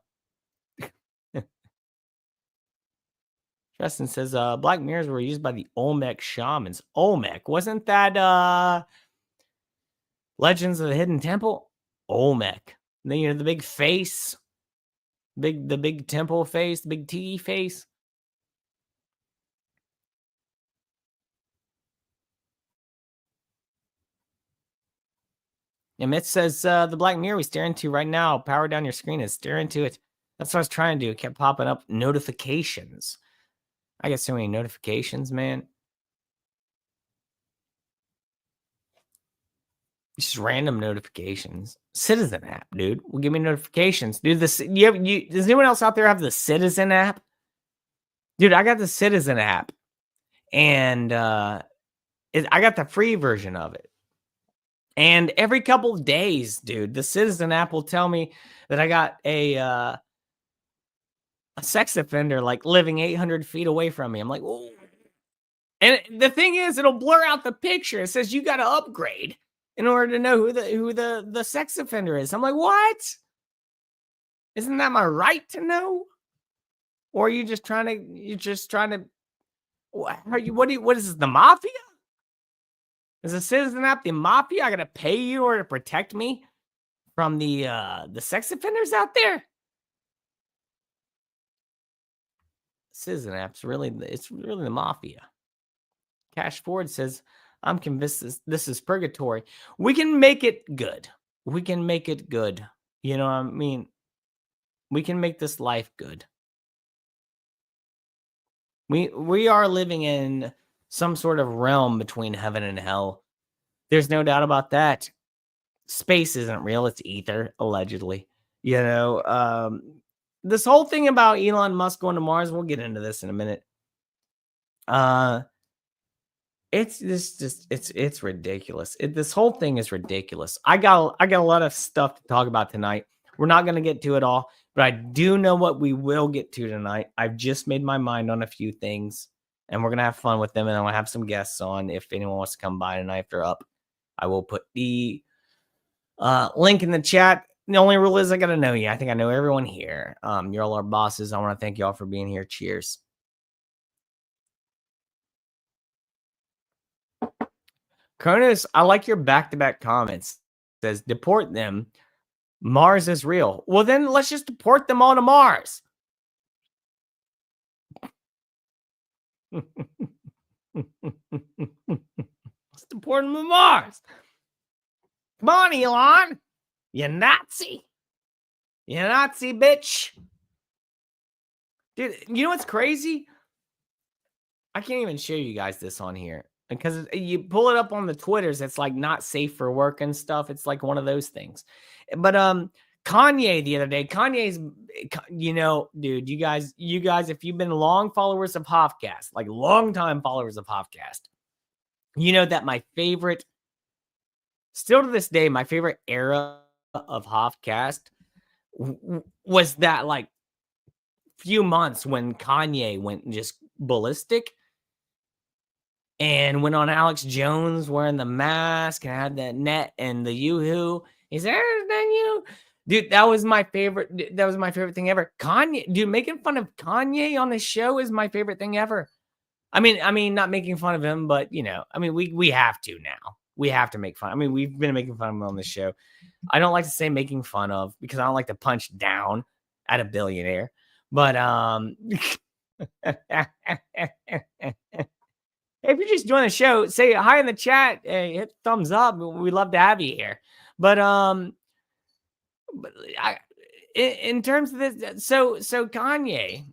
Justin says, Black Mirrors were used by the Olmec shamans. Olmec, wasn't that Legends of the Hidden Temple? Olmec. Then the big face, the big temple face, the big T face. And it says the Black Mirror we stare into right now. Power down your screen and stare into it. That's what I was trying to do. It kept popping up notifications. I get so many notifications, man. Just random notifications. Citizen app, dude. Will give me notifications. Dude, does anyone else out there have the Citizen app? Dude, I got the Citizen app. And I got the free version of it. And every couple of days, dude, the Citizen app will tell me that I got a sex offender like living 800 feet away from me. I'm like, whoa. And the thing is, it'll blur out the picture. It says you got to upgrade in order to know who the sex offender is. I'm like, what? Isn't that my right to know? Or are you just trying to? What is this? The mafia? Is a Citizen app the mafia? I gotta pay you in order to protect me from the sex offenders out there. Citizen app's really the mafia. Cash Ford says, I'm convinced this is purgatory. We can make it good. We can make it good. You know what I mean? We can make this life good. We are living in some sort of realm between heaven and hell. There's no doubt about that. Space isn't real. It's ether, allegedly. You know, this whole thing about Elon Musk going to Mars, we'll get into this in a minute. It's ridiculous. This whole thing is ridiculous. I got a lot of stuff to talk about tonight. We're not going to get to it all, but I do know what we will get to tonight. I've just made my mind on a few things, and we're going to have fun with them, and I'm going to have some guests on if anyone wants to come by tonight if they're up. I will put the link in the chat. The only rule is I got to know you. I think I know everyone here. You're all our bosses. I want to thank you all for being here. Cheers. Cronus, I like your back-to-back comments. It says, deport them. Mars is real. Well, then let's just deport them all to Mars. Let's deport them to Mars. Come on, Elon. You Nazi. You Nazi bitch. Dude, you know what's crazy? I can't even show you guys this on here because you pull it up on the Twitters. It's like not safe for work and stuff. It's like one of those things. But Kanye the other day, Kanye's, dude, you guys, if you've been long followers of Hoffcast, like long time followers of Hoffcast, you know that my favorite, still to this day, my favorite era of Hoffcast was that like few months when Kanye went just ballistic and went on Alex Jones wearing the mask and had that net and the yoo-hoo. Is there then you? Dude, that was my favorite. That was my favorite thing ever. Kanye, dude, making fun of Kanye on the show is my favorite thing ever. I mean, not making fun of him, but we have to now. We have to make fun. I mean, we've been making fun of him on this show. I don't like to say making fun of because I don't like to punch down at a billionaire. But if you're just joining the show, say hi in the chat, hit thumbs up. We'd love to have you here. But in terms of this, so Kanye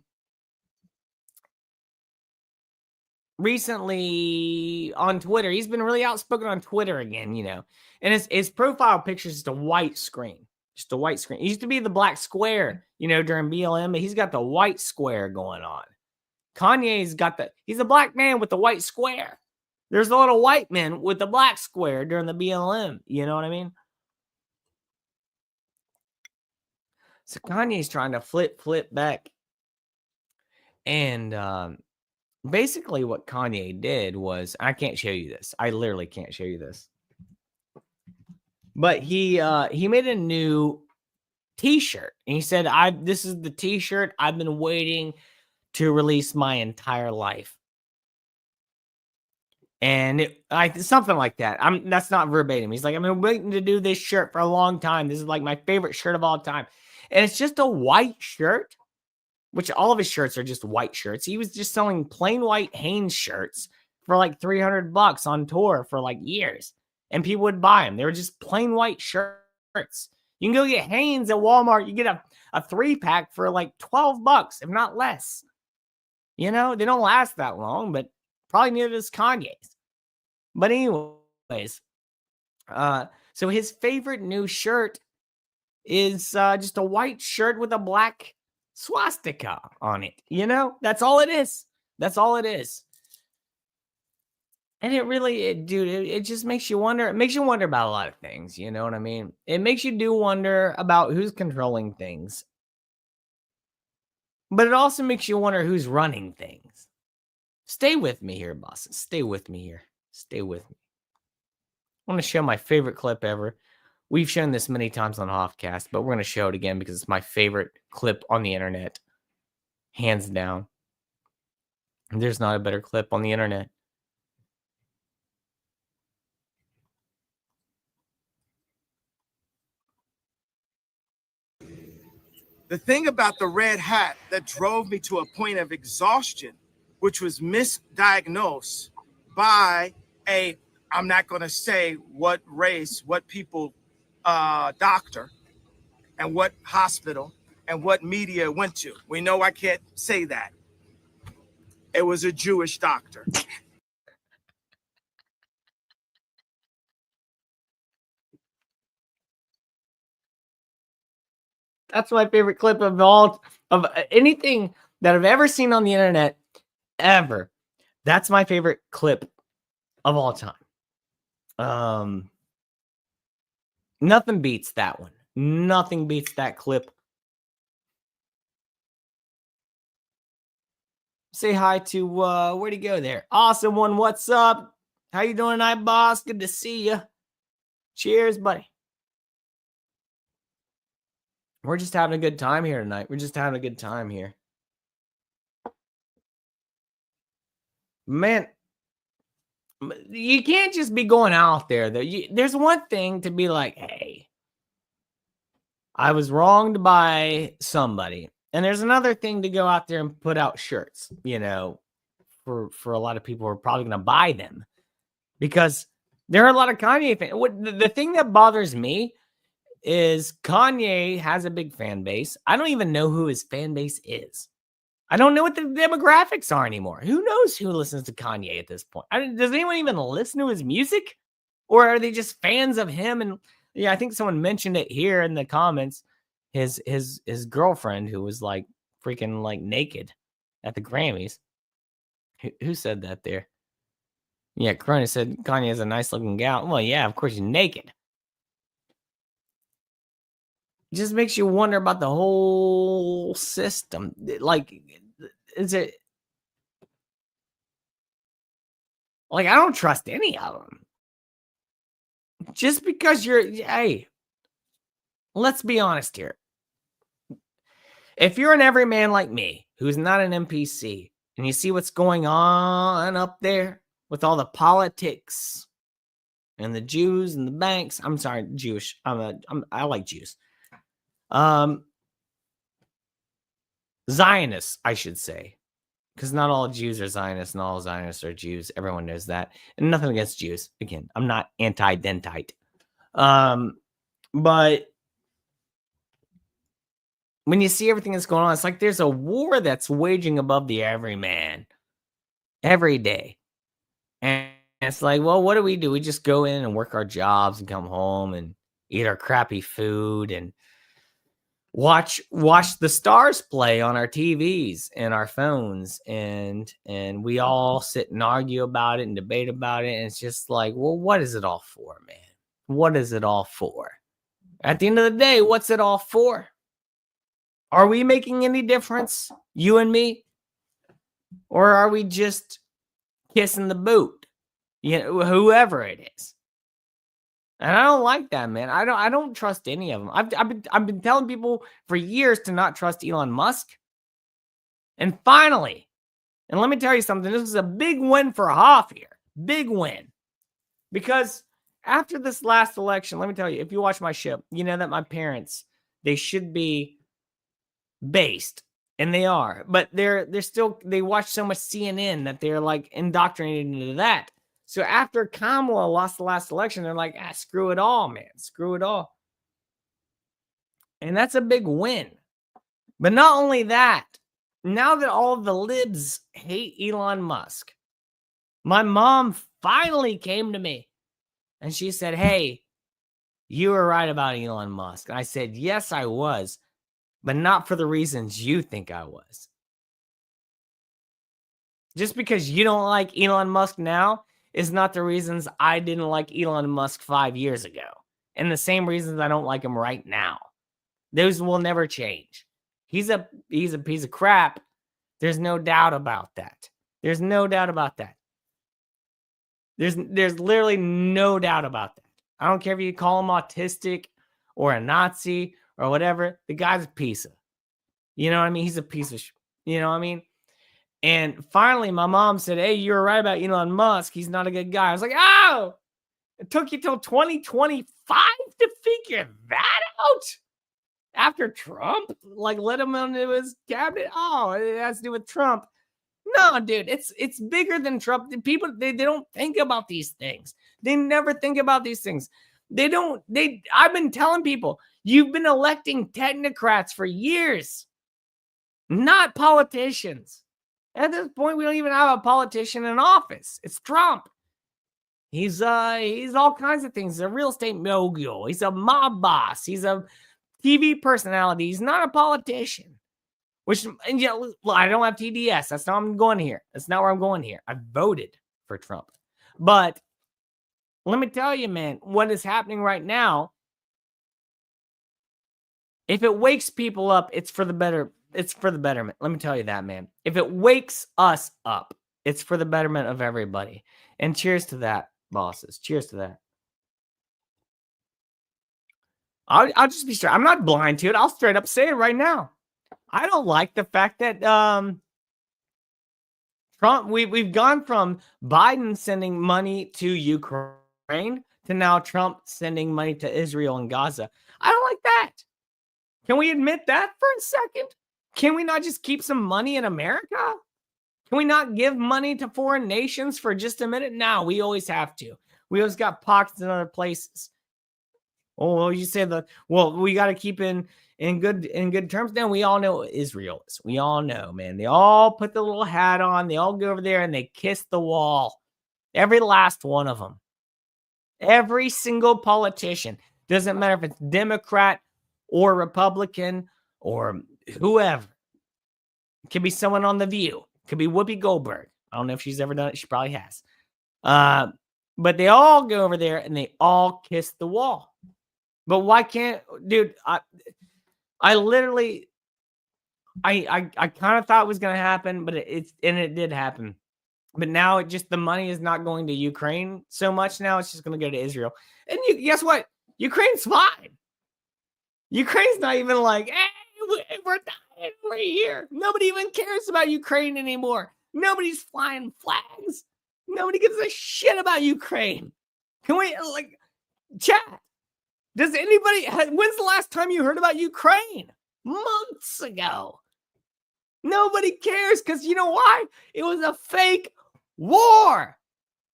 recently on Twitter, he's been really outspoken on Twitter again, and his profile picture is just a white screen. Just a white screen. It used to be the black square, during BLM, but he's got the white square going on. Kanye's got he's a black man with the white square. There's a lot of white men with the black square during the BLM. You know what I mean? So Kanye's trying to flip back. And basically what Kanye did was, I can't show you this. I literally can't show you this. But he made a new t-shirt. And he said, this is the t-shirt I've been waiting to release my entire life. And something like that. That's not verbatim. He's like, I've been waiting to do this shirt for a long time. This is like my favorite shirt of all time. And it's just a white shirt, which all of his shirts are just white shirts. He was just selling plain white Hanes shirts for like $300 on tour for like years. And people would buy them. They were just plain white shirts. You can go get Hanes at Walmart. You get a 3-pack for like $12, if not less. They don't last that long, but probably neither does Kanye's. But anyways, so his favorite new shirt is just a white shirt with a black swastika on it. That's all it is. That's all it is. And it just makes you wonder. It makes you wonder about a lot of things. You know what I mean? It makes you wonder about who's controlling things. But it also makes you wonder who's running things. Stay with me here, bosses. Stay with me here. Stay with me. I want to show my favorite clip ever. We've shown this many times on Hoffcast, but we're going to show it again because it's my favorite clip on the internet. Hands down. There's not a better clip on the internet. The thing about the red hat that drove me to a point of exhaustion, which was misdiagnosed by I'm not going to say what race, what people, doctor, and what hospital, and what media it went to. We know I can't say that. It was a Jewish doctor. That's my favorite clip of anything that I've ever seen on the internet ever. That's my favorite clip of all time. Nothing beats that one. Nothing beats that clip. Say hi to where'd he go there? Awesome one. What's up? How you doing tonight, boss? Good to see you. Cheers, buddy. We're just having a good time here tonight. We're just having a good time here. Man, you can't just be going out there, though. There's one thing to be like, hey, I was wronged by somebody. And there's another thing to go out there and put out shirts, for a lot of people who are probably going to buy them. Because there are a lot of Kanye fans. The thing that bothers me is Kanye has a big fan base. I don't even know who his fan base is. I don't know what the demographics are anymore. Who knows who listens to Kanye at this point? Does anyone even listen to his music? Or are they just fans of him? And yeah, I think someone mentioned it here in the comments. His girlfriend, who was like freaking like naked at the Grammys. Who said that there? Yeah, Corona said Kanye has a nice looking gal. Well, yeah, of course he's naked. It just makes you wonder about the whole system. Like, is it like I don't trust any of them. Just because hey, let's be honest here. If you're an everyman like me, who's not an NPC, and you see what's going on up there with all the politics and the Jews and the banks, I'm sorry, Jewish. I like Jews. Zionists, I should say, because not all Jews are Zionists, and all Zionists are Jews. Everyone knows that, and nothing against Jews. Again, I'm not anti-dentite. But when you see everything that's going on, it's like there's a war that's waging above the everyman every day. And it's like, well, what do? We just go in and work our jobs and come home and eat our crappy food and watch the stars play on our TVs and our phones. And we all sit and argue about it and debate about it. And it's just like, well, what is it all for, man? What is it all for? At the end of the day, what's it all for? Are we making any difference, you and me? Or are we just kissing the boot? You know, whoever it is. And I don't like that, man. I don't trust any of them. I've been telling people for years to not trust Elon Musk. And finally, and let me tell you something, this is a big win for Hoff here. Big win. Because after this last election, let me tell you, if you watch my show, you know that my parents, they should be based, and they are, but they're still, they watch so much CNN that they're like indoctrinated into that. So after Kamala lost the last election, they're like, screw it all, man, screw it all. And that's a big win. But not only that, now that all of the libs hate Elon Musk, my mom finally came to me and she said, hey, you were right about Elon Musk. And I said, yes, I was, but not for the reasons you think I was. Just because you don't like Elon Musk now is not the reasons I didn't like Elon Musk 5 years ago. And the same reasons I don't like him right now. Those will never change. He's a piece of crap. There's no doubt about that. There's no doubt about that. There's literally no doubt about that. I don't care if you call him autistic or a Nazi or whatever. The guy's a piece of, you know what I mean? He's a piece of, you know what I mean? And finally, my mom said, hey, you were right about Elon Musk. He's not a good guy. I was like, oh, it took you till 2025 to figure that out? After Trump, like, let him into his cabinet? Oh, it has to do with Trump. No, dude, it's bigger than Trump. People, they don't think about these things. They never think about these things. I've been telling people, you've been electing technocrats for years, not politicians. At this point, we don't even have a politician in office. It's Trump. He's all kinds of things. He's a real estate mogul. He's a mob boss. He's a TV personality. He's not a politician. And yeah, well, I don't have TDS. That's not where I'm going here. That's not where I'm going here. I voted for Trump. But let me tell you, man, what is happening right now, if it wakes people up, it's for the better. It's for the betterment. Let me tell you that, man. If it wakes us up, it's for the betterment of everybody. And cheers to that, bosses. Cheers to that. I'll just be straight. I'm not blind to it. I'll straight up say it right now. I don't like the fact that Trump, we've gone from Biden sending money to Ukraine to now Trump sending money to Israel and Gaza. I don't like that. Can we admit that for a second? Can we not just keep some money in America? Can we not give money to foreign nations for just a minute? No, we always have to. We always got pockets in other places. Oh, well, you say we got to keep in good terms. Now we all know Israel is. We all know, man. They all put the little hat on. They all go over there and they kiss the wall. Every last one of them. Every single politician. Doesn't matter if it's Democrat or Republican or whoever. It could be someone on The View. It could be Whoopi Goldberg. I don't know if she's ever done it. She probably has. But they all go over there and they all kiss the wall. But why can't, dude? I literally, I kind of thought it was going to happen, but it did happen. But now the money is not going to Ukraine so much. Now it's just going to go to Israel. And guess what? Ukraine's fine. Ukraine's not even like, hey, we're here. Nobody even cares about Ukraine anymore. Nobody's flying flags. Nobody gives a shit about Ukraine. Can we, chat? Does anybody, when's the last time you heard about Ukraine? Months ago. Nobody cares because you know why? It was a fake war,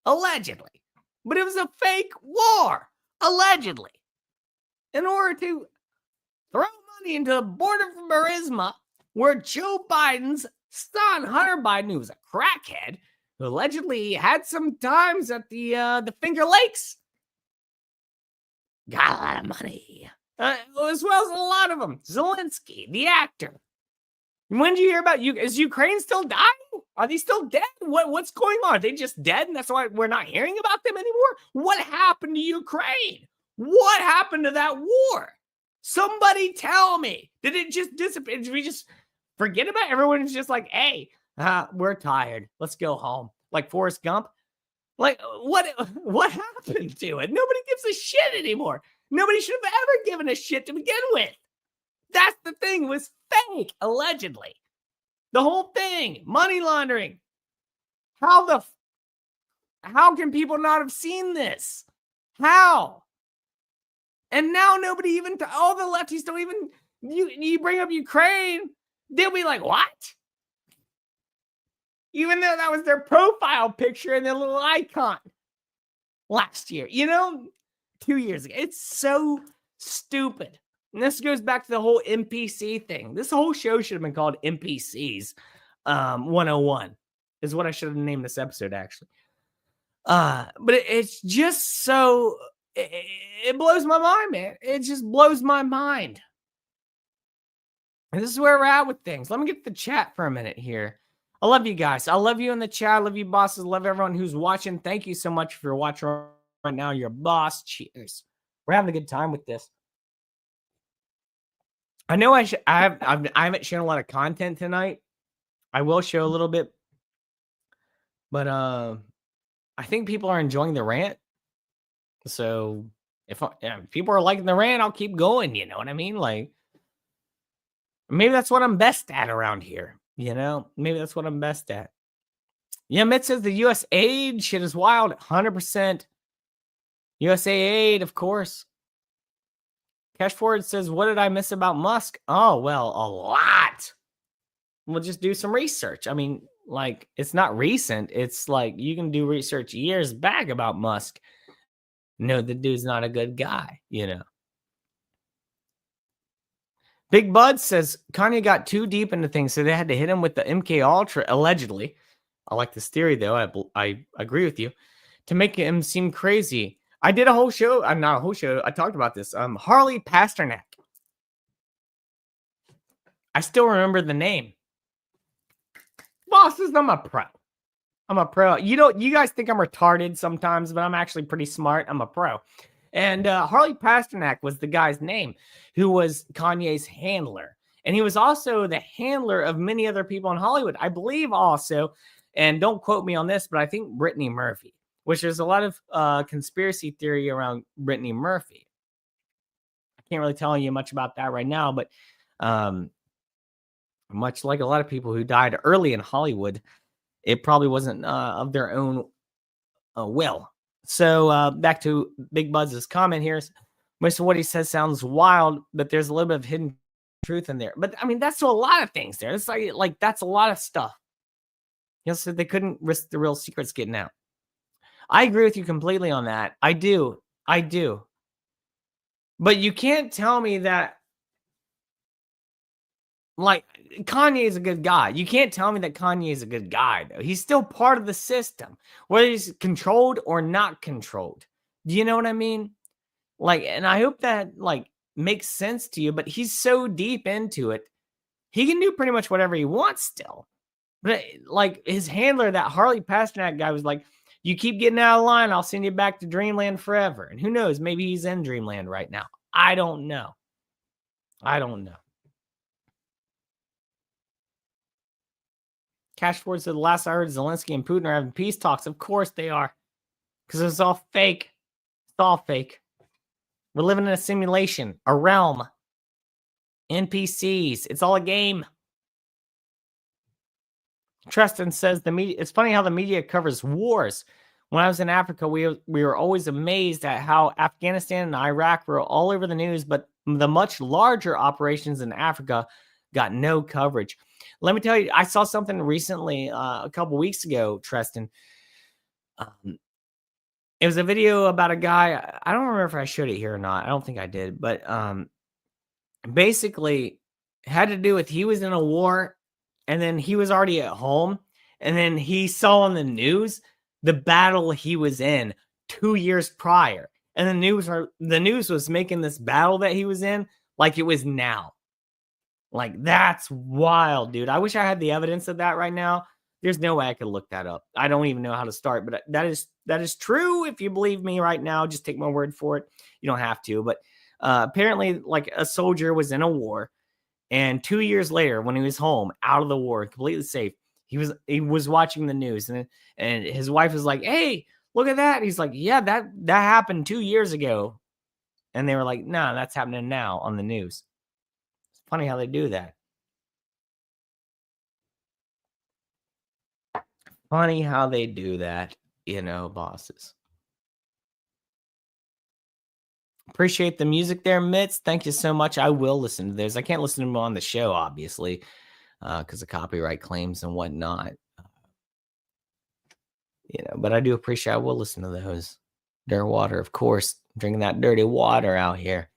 allegedly. But it was a fake war, allegedly. In order to throw money into the border from Burisma, where Joe Biden's son, Hunter Biden, who was a crackhead, who allegedly had some times at the Finger Lakes, got a lot of money, as well as a lot of them. Zelensky, the actor. When did you hear about you? Is Ukraine still dying? Are they still dead? What's going on? Are they just dead, and that's why we're not hearing about them anymore? What happened to Ukraine? What happened to that war? Somebody tell me. Did it just disappear? Did we just forget about it? Everyone's just like, hey, we're tired. Let's go home. Like Forrest Gump. Like, what happened to it? Nobody gives a shit anymore. Nobody should have ever given a shit to begin with. That's the thing. It was fake, allegedly. The whole thing. Money laundering. How can people not have seen this? How? And now nobody even, all the lefties don't even, you bring up Ukraine, they'll be like, what? Even though that was their profile picture and their little icon last year, 2 years ago. It's so stupid. And this goes back to the whole NPC thing. This whole show should have been called NPCs 101 is what I should have named this episode, actually. But it's just so, it blows my mind, man. It just blows my mind. And this is where we're at with things. Let me get to the chat for a minute here. I love you guys. I love you in the chat. I love you, bosses. I love everyone who's watching. Thank you so much for watching right now. You're a boss. Cheers. We're having a good time with this. I know I haven't shown a lot of content tonight. I will show a little bit. But I think people are enjoying the rant. So if people are liking the rant, I'll keep going. You know what I mean? Like, maybe that's what I'm best at around here. Maybe that's what I'm best at. Yeah, Mitt says the U.S. aid shit is wild. 100%. USA aid, of course. Cash Forward says, what did I miss about Musk? Oh, well, a lot. We'll just do some research. I mean, like, it's not recent. It's like you can do research years back about Musk. No, the dude's not a good guy, Big Bud says Kanye got too deep into things, so they had to hit him with the MK Ultra, allegedly. I like this theory, though. I agree with you. To make him seem crazy. I did a whole show. I'm not a whole show. I talked about this. Harley Pasternak. I still remember the name. Bosses, I'm a pro. I'm a pro. You guys think I'm retarded sometimes, but I'm actually pretty smart. I'm a pro. And Harley Pasternak was the guy's name who was Kanye's handler. And he was also the handler of many other people in Hollywood. I believe also, and don't quote me on this, but I think Brittany Murphy, which there's a lot of conspiracy theory around Brittany Murphy. I can't really tell you much about that right now, but much like a lot of people who died early in Hollywood, it probably wasn't of their own will. So back to Big Buzz's comment here. Most of what he says sounds wild, but there's a little bit of hidden truth in there. But I mean, that's a lot of things there. It's like that's a lot of stuff. So they couldn't risk the real secrets getting out. I agree with you completely on that. I do. But you can't tell me that, like, Kanye is a good guy. You can't tell me that Kanye is a good guy, though. He's still part of the system, whether he's controlled or not controlled. Do you know what I mean? Like, and I hope that, like, makes sense to you, but he's so deep into it. He can do pretty much whatever he wants still. But, like, his handler, that Harley Pasternak guy, was like, you keep getting out of line, I'll send you back to Dreamland forever. And who knows? Maybe he's in Dreamland right now. I don't know. Cash Ford said, the last I heard, Zelensky and Putin are having peace talks. Of course they are. Because it's all fake. It's all fake. We're living in a simulation, a realm. NPCs. It's all a game. Tristan says the media. It's funny how the media covers wars. When I was in Africa, we were always amazed at how Afghanistan and Iraq were all over the news, but the much larger operations in Africa got no coverage. Let me tell you, I saw something recently, a couple weeks ago, Tristan. It was a video about a guy. I don't remember if I showed it here or not. I don't think I did, but basically had to do with he was in a war and then he was already at home and then he saw on the news the battle he was in 2 years prior, and the news was making this battle that he was in like it was now. Like, that's wild, dude. I wish I had the evidence of that right now. There's no way I could look that up. I don't even know how to start, but that is true. If you believe me right now, just take my word for it. You don't have to, but apparently, like, a soldier was in a war, and 2 years later, when he was home, out of the war, completely safe, he was watching the news, and his wife was like, "Hey, look at that." He's like, "Yeah, that happened 2 years ago," and they were like, "No, that's happening now on the news." It's funny how they do that. Funny how they do that, bosses. Appreciate the music there, Mitz. Thank you so much. I will listen to those. I can't listen to them on the show, obviously, because of copyright claims and whatnot. But I do appreciate. I will listen to those. Dirty water, of course. Drinking that dirty water out here.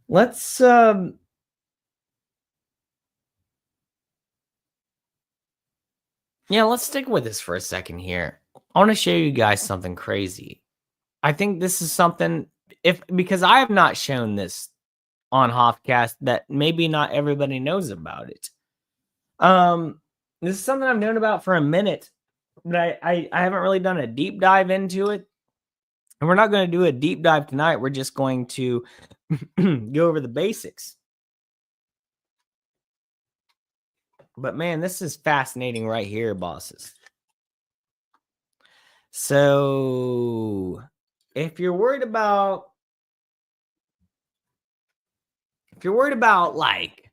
Let's stick with this for a second here. I want to show you guys something crazy. I think this is something, because I have not shown this on Hoffcast, that maybe not everybody knows about it. This is something I've known about for a minute, but I haven't really done a deep dive into it. And we're not going to do a deep dive tonight. We're just going to go over the basics. But man, this is fascinating right here, bosses. So if you're worried about like,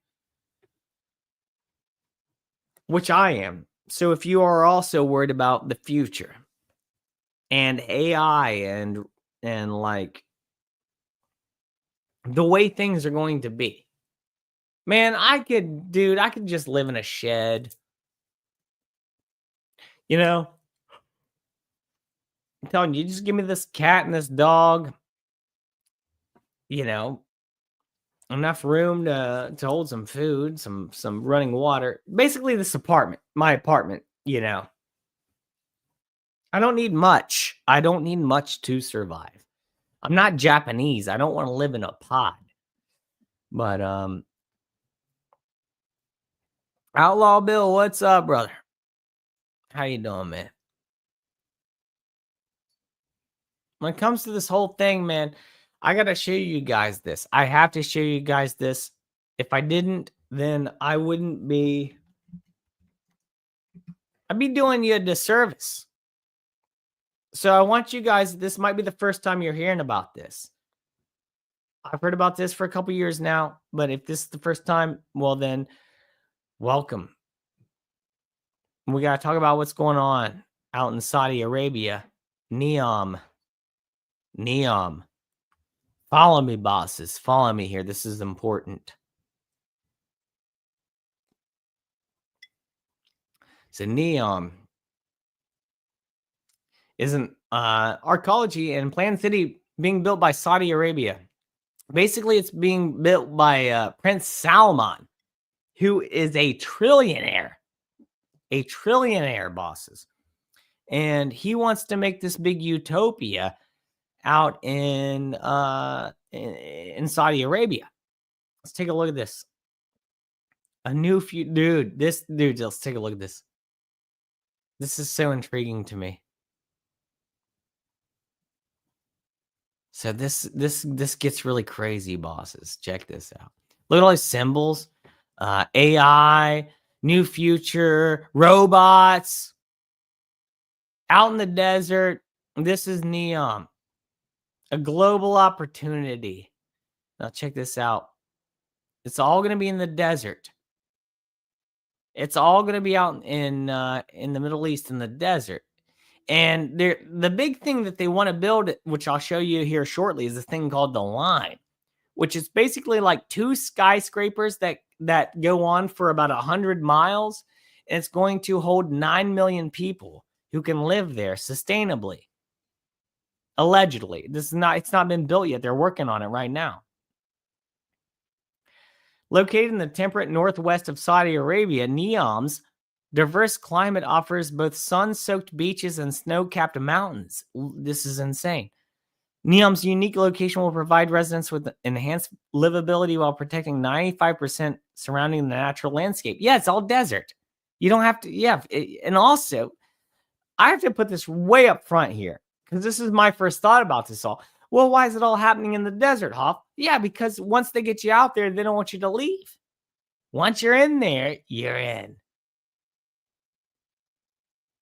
which I am. So if you are also worried about the future and AI and like the way things are going to be, man, I could just live in a shed. I'm telling you, just give me this cat and this dog, enough room to hold some food, some running water. Basically, this apartment, my apartment, I don't need much. I don't need much to survive. I'm not Japanese. I don't want to live in a pod. But Outlaw Bill, what's up, brother? How you doing, man? When it comes to this whole thing, man, I got to show you guys this. I have to show you guys this. If I didn't, then I'd be doing you a disservice. So I want you guys, this might be the first time you're hearing about this. I've heard about this for a couple years now, but if this is the first time, well then, welcome. We got to talk about what's going on out in Saudi Arabia. Neom. Follow me, bosses. Follow me here. This is important. So Neom isn't Arcology and Plan City being built by Saudi Arabia. Basically, it's being built by Prince Salman, who is a trillionaire. A trillionaire, bosses. And he wants to make this big utopia out in Saudi Arabia. Let's take a look at this. A new dude. Let's take a look at this. This is so intriguing to me. So this gets really crazy, bosses. Check this out. Look at all these symbols. AI, new future, robots. Out in the desert. This is Neom. A global opportunity. Now check this out. It's all going to be in the desert. It's all going to be out in the Middle East in the desert. And the big thing that they want to build, which I'll show you here shortly, is this thing called the line, which is basically like 2 skyscrapers that go on for about 100 miles. And it's going to hold 9 million people who can live there sustainably. Allegedly. It's not been built yet. They're working on it right now. Located in the temperate northwest of Saudi Arabia, Neom's diverse climate offers both sun-soaked beaches and snow-capped mountains. This is insane. Neom's unique location will provide residents with enhanced livability while protecting 95% surrounding the natural landscape. Yeah, it's all desert. You don't have to, and also, I have to put this way up front here, because this is my first thought about this all. Well, why is it all happening in the desert, Hoff? Yeah, because once they get you out there, they don't want you to leave. Once you're in there, you're in.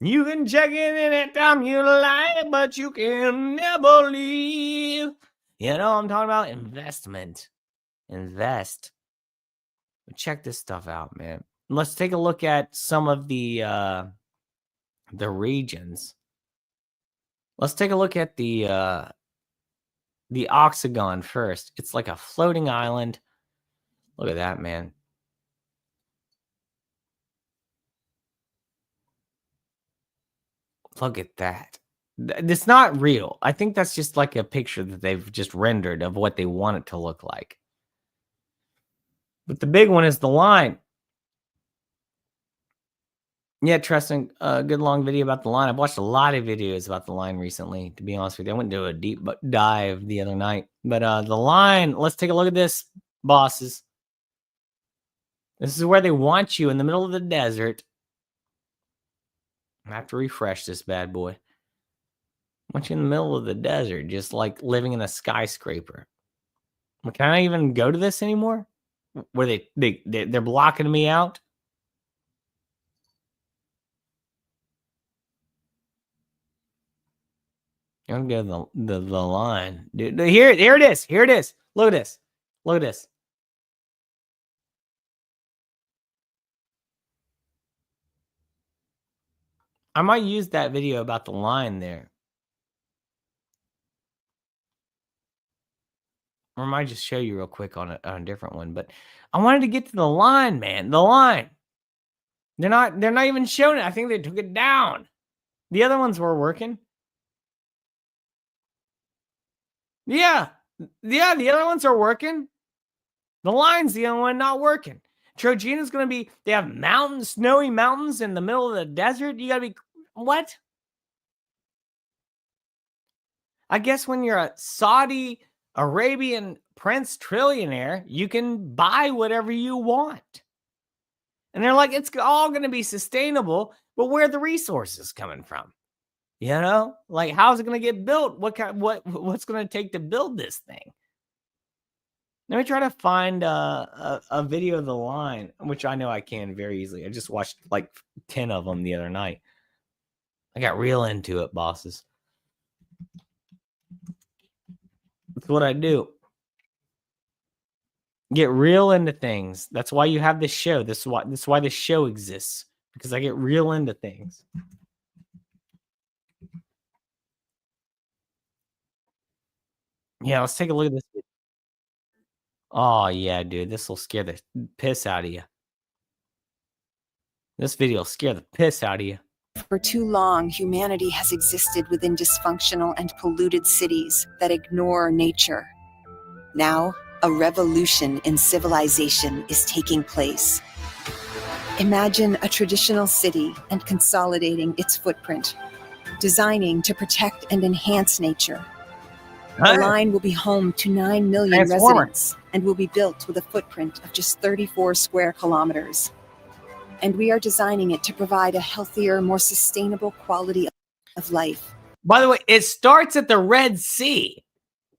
You can check in anytime you like, but you can never leave. You know what I'm talking about? Investment. Invest. Check this stuff out, man. Let's take a look at some of the regions. Let's take a look at the Octagon first. It's like a floating island. Look at that, man. Look at that. It's not real. I think that's just like a picture that they've just rendered of what they want it to look like. But the big one is the line. Yeah, Tristan, a good long video about the line. I've watched a lot of videos about the line recently, to be honest with you. I went to a deep dive the other night. But the line, let's take a look at this, bosses. This is where they want you in the middle of the desert. I have to refresh this bad boy. I want you in the middle of the desert, just like living in a skyscraper. Can I even go to this anymore? Where they're blocking me out? I'm gonna go to the line. Dude, here it is. Here it is. Look at this. Look at this. I might use that video about the line there. Or I might just show you real quick on a different one. But I wanted to get to the line, man. The line. They're not even showing it. I think they took it down. The other ones were working. Yeah. Yeah, the other ones are working. The line's the only one not working. Trojana's going to be, they have mountains, snowy mountains in the middle of the desert. You got to be, what? I guess when you're a Saudi Arabian prince trillionaire, you can buy whatever you want. And they're like, it's all going to be sustainable, but where are the resources coming from? You know, like, how's it going to get built? What's going to take to build this thing? Let me try to find a video of the line, which I know I can very easily. I just watched like 10 of them the other night. I got real into it, bosses. That's what I do. Get real into things. That's why you have this show. This is why this show exists, because I get real into things. Yeah, let's take a look at this. Oh, yeah, dude. This will scare the piss out of you. This video will scare the piss out of you. For too long, humanity has existed within dysfunctional and polluted cities that ignore nature. Now, a revolution in civilization is taking place. Imagine a traditional city and consolidating its footprint, designing to protect and enhance nature. The line will be home to 9 million residents and will be built with a footprint of just 34 square kilometers. And we are designing it to provide a healthier, more sustainable quality of life. By the way, it starts at the Red Sea.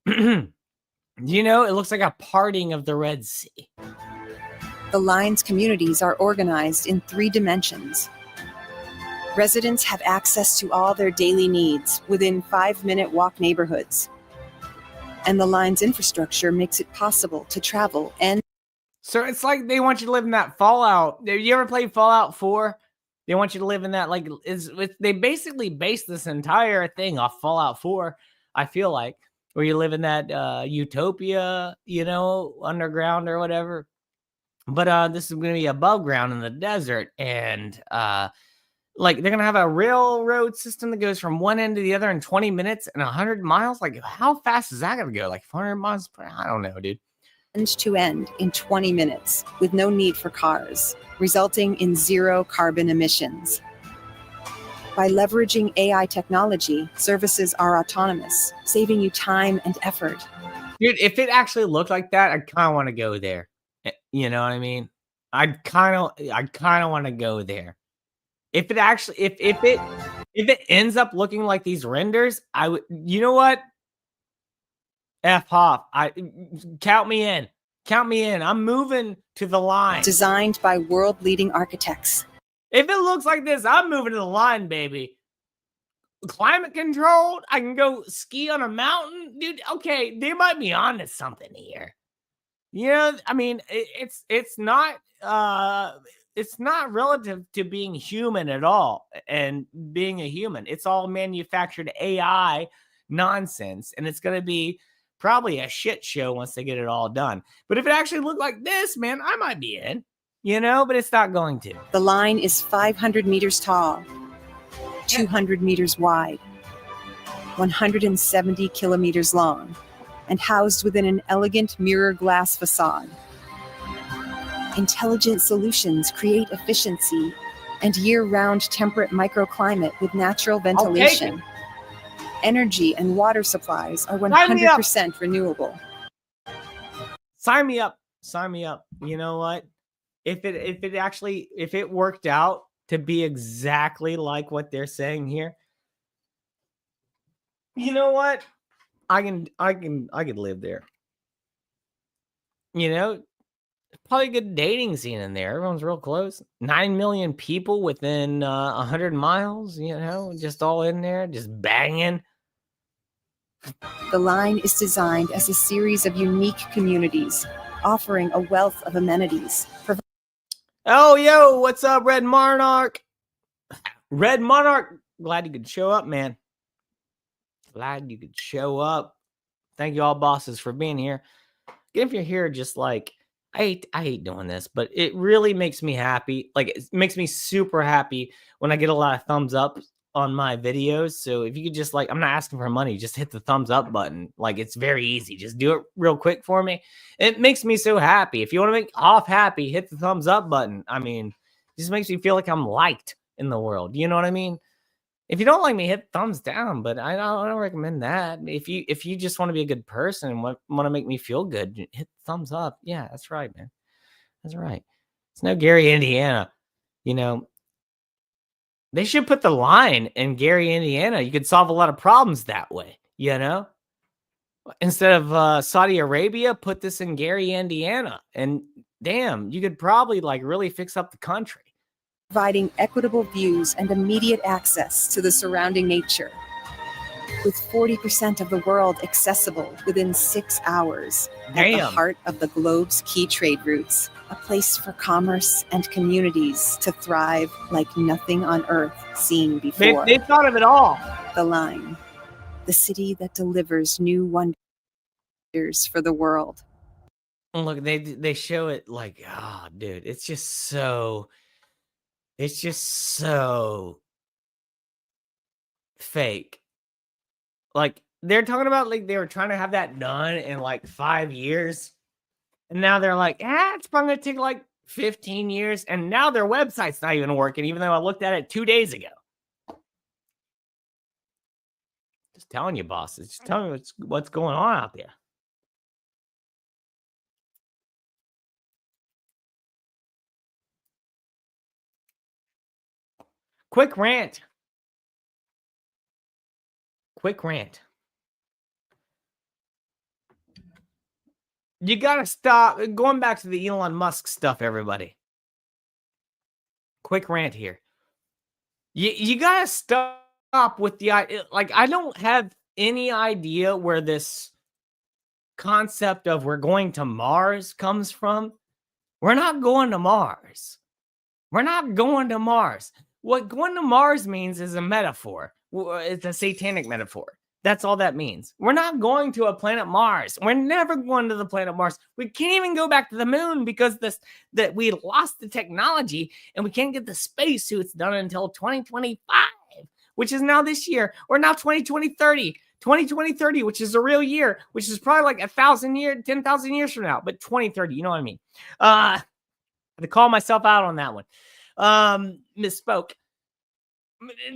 You know, it looks like a parting of the Red Sea. The line's communities are organized in 3 dimensions. Residents have access to all their daily needs within 5-minute walk neighborhoods. And the line's infrastructure makes it possible to travel and So it's like they want you to live in that Fallout. Have you ever played Fallout 4? They want you to live in that, like, they basically base this entire thing off Fallout 4, I feel like, where you live in that utopia, you know, underground or whatever. But this is going to be above ground in the desert. And like, they're going to have a railroad system that goes from one end to the other in 20 minutes and 100 miles. Like, how fast is that going to go? Like 400 miles per hour? I don't know, dude. end to end in 20 minutes with no need for cars, resulting in 0 carbon emissions. By leveraging AI technology, services are autonomous, saving you time and effort. Dude, if it actually looked like that, I kind of want to go there. You know what I mean? I kind of want to go there. If it actually, if it ends up looking like these renders, I would. You know what? Hoff, count me in. Count me in. I'm moving to the line. Designed by world-leading architects. If it looks like this, I'm moving to the line, baby. Climate controlled. I can go ski on a mountain, dude. Okay, they might be onto something here. You know, I mean, it's not relative to being human at all and being a human. It's all manufactured AI nonsense, and it's going to be probably a shit show once they get it all done. But if it actually looked like this, man, I might be in, you know, but it's not going to. The line is 500 meters tall, 200 meters wide, 170 kilometers long, and housed within an elegant mirror glass facade. Intelligent solutions create efficiency and year-round temperate microclimate with natural ventilation. Energy and water supplies are 100% renewable. Sign me up. Sign me up. You know what? If it worked out to be exactly like what they're saying here, you know what? I could live there. You know, probably a good dating scene in there. Everyone's real close. 9 million people within 100 miles, you know, just all in there, just banging. The line is designed as a series of unique communities, offering a wealth of amenities. Oh, yo, what's up, Red Monarch? Red Monarch, glad you could show up, man. Glad you could show up. Thank you all bosses for being here. If you're here, just like, I hate doing this, but it really makes me happy. Like, it makes me super happy when I get a lot of thumbs up on my videos. So if you could just, like, I'm not asking for money, just hit the thumbs up button. Like, it's very easy. Just do it real quick for me. It makes me so happy. If you want to make Hoff happy, hit the thumbs up button. I mean, it just makes me feel like I'm liked in the world. You know what I mean? If you don't like me, hit thumbs down, but I don't recommend that. If you just want to be a good person and want to make me feel good, hit thumbs up. Yeah, that's right, man. That's right. It's no Gary, Indiana. You know, they should put the line in Gary, Indiana. You could solve a lot of problems that way, you know? Instead of Saudi Arabia, put this in Gary, Indiana. And damn, you could probably, like, really fix up the country. Providing equitable views and immediate access to the surrounding nature. With 40% of the world accessible within 6 hours. At the heart of the globe's key trade routes, a place for commerce and communities to thrive like nothing on earth seen before. They thought of it all. The line, the city that delivers new wonders for the world. Look, they show it like, oh, dude, it's just so fake. Like, they're talking about, like, they were trying to have that done in, like, 5 years. And now they're like, it's probably going to take, like, 15 years. And now their website's not even working, even though I looked at it 2 days ago. Just telling you, bosses. Just telling you what's going on out there. Quick rant. You gotta stop going back to the Elon Musk stuff, everybody. Quick rant here. You gotta stop with the, like, I don't have any idea where this concept of we're going to Mars comes from. We're not going to Mars. We're not going to Mars. What going to Mars means is a metaphor. It's a satanic metaphor. That's all that means. We're not going to a planet Mars. We're never going to the planet Mars. We can't even go back to the moon because that we lost the technology and we can't get the spacesuits done until 2025, which is now this year, or now 2030, which is a real year, which is probably like 1,000 years, 10,000 years from now, but 2030, you know what I mean? I had to call myself out on that one. Misspoke.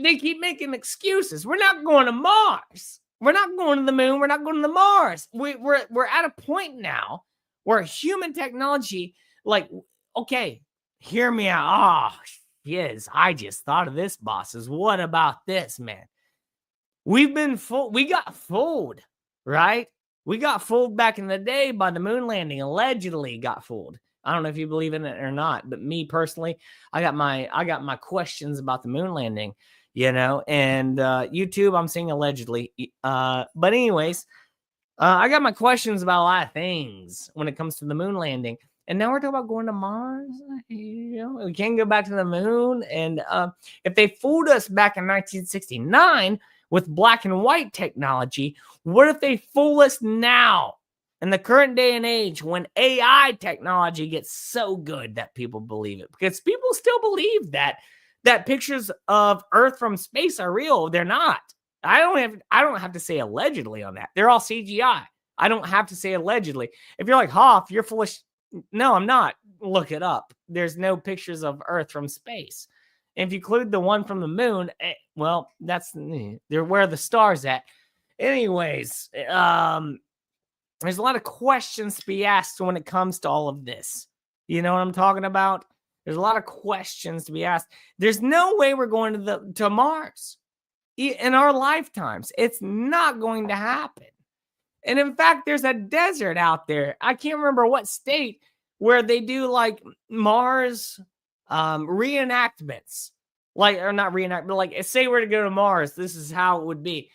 They keep making excuses. We're not going to Mars. We're not going to the moon. We're not going to the Mars. We're at a point now where human technology, like, okay, hear me out. Oh, yes, I just thought of this, bosses. What about this, man? We've been fooled. We got fooled, right? We got fooled back in the day by the moon landing. Allegedly got fooled. I don't know if you believe in it or not, but me personally, I got my questions about the moon landing, and YouTube, I'm saying allegedly. But anyways, I got my questions about a lot of things when it comes to the moon landing. And now we're talking about going to Mars. We can't go back to the moon. And if they fooled us back in 1969 with black and white technology, what if they fool us now? In the current day and age, when AI technology gets so good that people believe it, because people still believe that pictures of Earth from space are real. They're not. I don't have to say allegedly on that. They're all CGI. I don't have to say allegedly. If you're like, Hoff, you're foolish. No, I'm not. Look it up. There's no pictures of Earth from space. If you include the one from the moon, well, they're where the stars at. Anyways, there's a lot of questions to be asked when it comes to all of this. You know what I'm talking about? There's a lot of questions to be asked. There's no way we're going to Mars in our lifetimes. It's not going to happen. And in fact, there's a desert out there. I can't remember what state where they do like Mars reenactments. Or not reenact, but like, say we're to go to Mars, this is how it would be.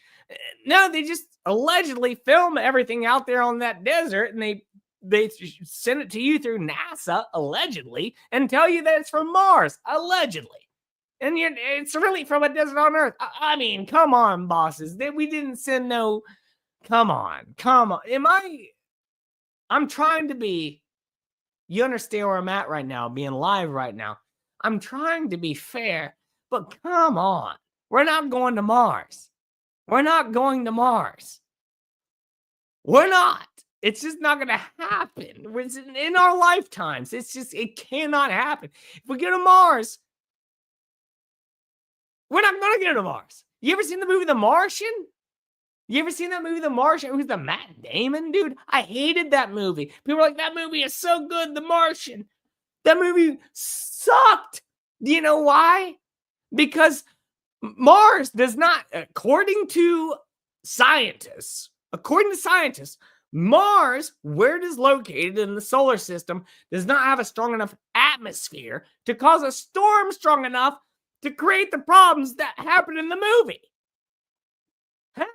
No, they just allegedly film everything out there on that desert, and they send it to you through NASA, allegedly, and tell you that it's from Mars, allegedly. And it's really from a desert on Earth. I mean, come on, bosses. We didn't send no... Come on. I'm trying to be... You understand where I'm at right now, being live right now. I'm trying to be fair, but come on. We're not going to Mars. We're not going to Mars. We're not. It's just not going to happen. It's in our lifetimes. It cannot happen. If we go to Mars, we're not going to go to Mars. You ever seen the movie The Martian? You ever seen that movie The Martian? It was the Matt Damon, dude. I hated that movie. People were like, that movie is so good, The Martian. That movie sucked. Do you know why? Because Mars does not, according to scientists, Mars, where it is located in the solar system, does not have a strong enough atmosphere to cause a storm strong enough to create the problems that happen in the movie. Huh.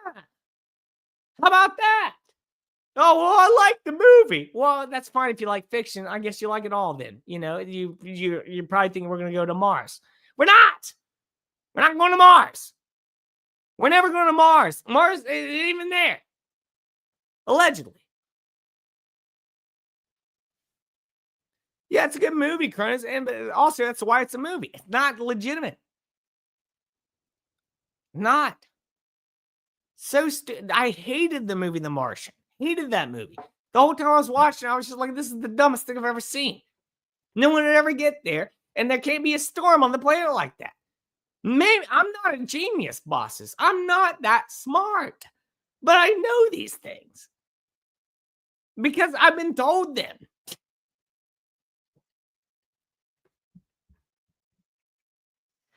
How about that? Oh, well, I like the movie. Well, that's fine if you like fiction. I guess you like it all then. You're probably thinking we're going to go to Mars. We're not. We're not going to Mars. We're never going to Mars. Mars isn't even there. Allegedly. Yeah, it's a good movie, Cronus. And also, that's why it's a movie. It's not legitimate. Not. So I hated the movie The Martian. Hated that movie. The whole time I was watching, I was just like, this is the dumbest thing I've ever seen. No one would ever get there, and there can't be a storm on the planet like that. Maybe I'm not a genius, bosses. I'm not that smart. But I know these things because I've been told them.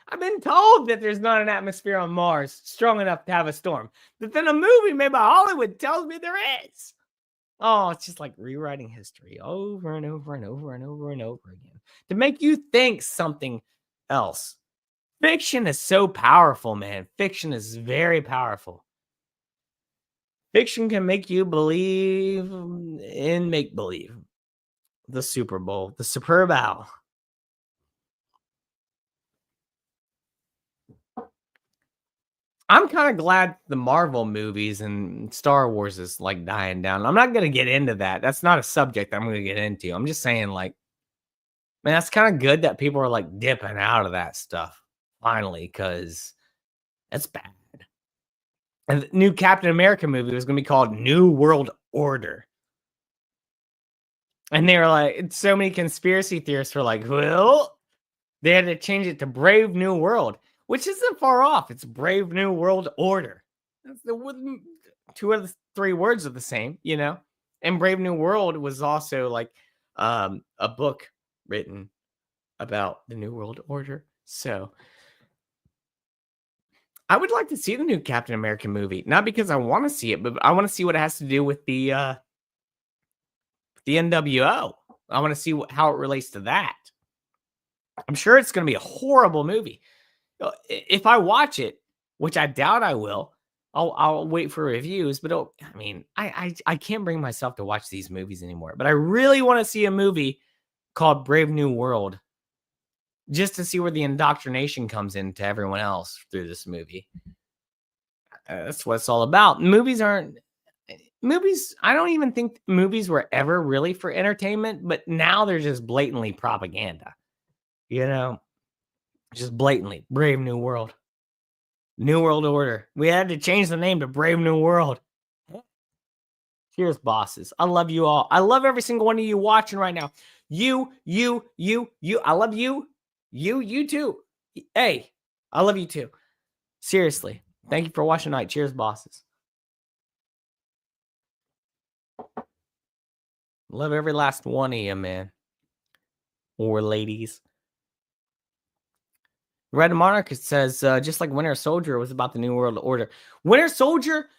I've been told that there's not an atmosphere on Mars strong enough to have a storm. But then a movie made by Hollywood tells me there is. Oh, it's just like rewriting history over and over and over and over and over again to make you think something else. Fiction is so powerful, man. Fiction is very powerful. Fiction can make you believe in make-believe. The Super Bowl, the Superb Owl. I'm kind of glad the Marvel movies and Star Wars is like dying down. I'm not going to get into that. That's not a subject I'm going to get into. I'm just saying, like, man, that's kind of good that people are like dipping out of that stuff finally, because that's bad. And the new Captain America movie was going to be called New World Order. And they were like, so many conspiracy theorists were like, well, they had to change it to Brave New World, which isn't far off. It's Brave New World Order. That's two of the three words are the same, you know? And Brave New World was also like a book written about the New World Order. So I would like to see the new Captain America movie. Not because I want to see it, but I want to see what it has to do with the NWO. I want to see how it relates to that. I'm sure it's going to be a horrible movie. If I watch it, which I doubt I will, I'll wait for reviews. But I mean, I can't bring myself to watch these movies anymore. But I really want to see a movie called Brave New World, just to see where the indoctrination comes into everyone else through this movie. That's what it's all about. Movies. I don't even think movies were ever really for entertainment, but now they're just blatantly propaganda. You know, just blatantly. Brave New World. New World Order. We had to change the name to Brave New World. Cheers, bosses. I love you all. I love every single one of you watching right now. You. I love you. You too. Hey, I love you too. Seriously. Thank you for watching tonight. Cheers, bosses. Love every last one of you, man. Or ladies. Red Monarch says, just like Winter Soldier was about the New World Order. Winter Soldier,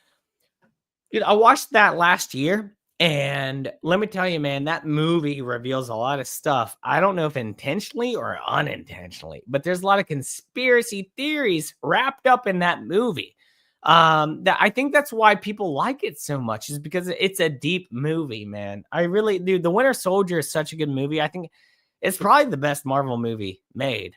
dude, I watched that last year. And let me tell you, man, that movie reveals a lot of stuff. I don't know if intentionally or unintentionally, but there's a lot of conspiracy theories wrapped up in that movie. That I think that's why people like it so much, is because it's a deep movie, man. I really do. The Winter Soldier is such a good movie. I think it's probably the best Marvel movie made.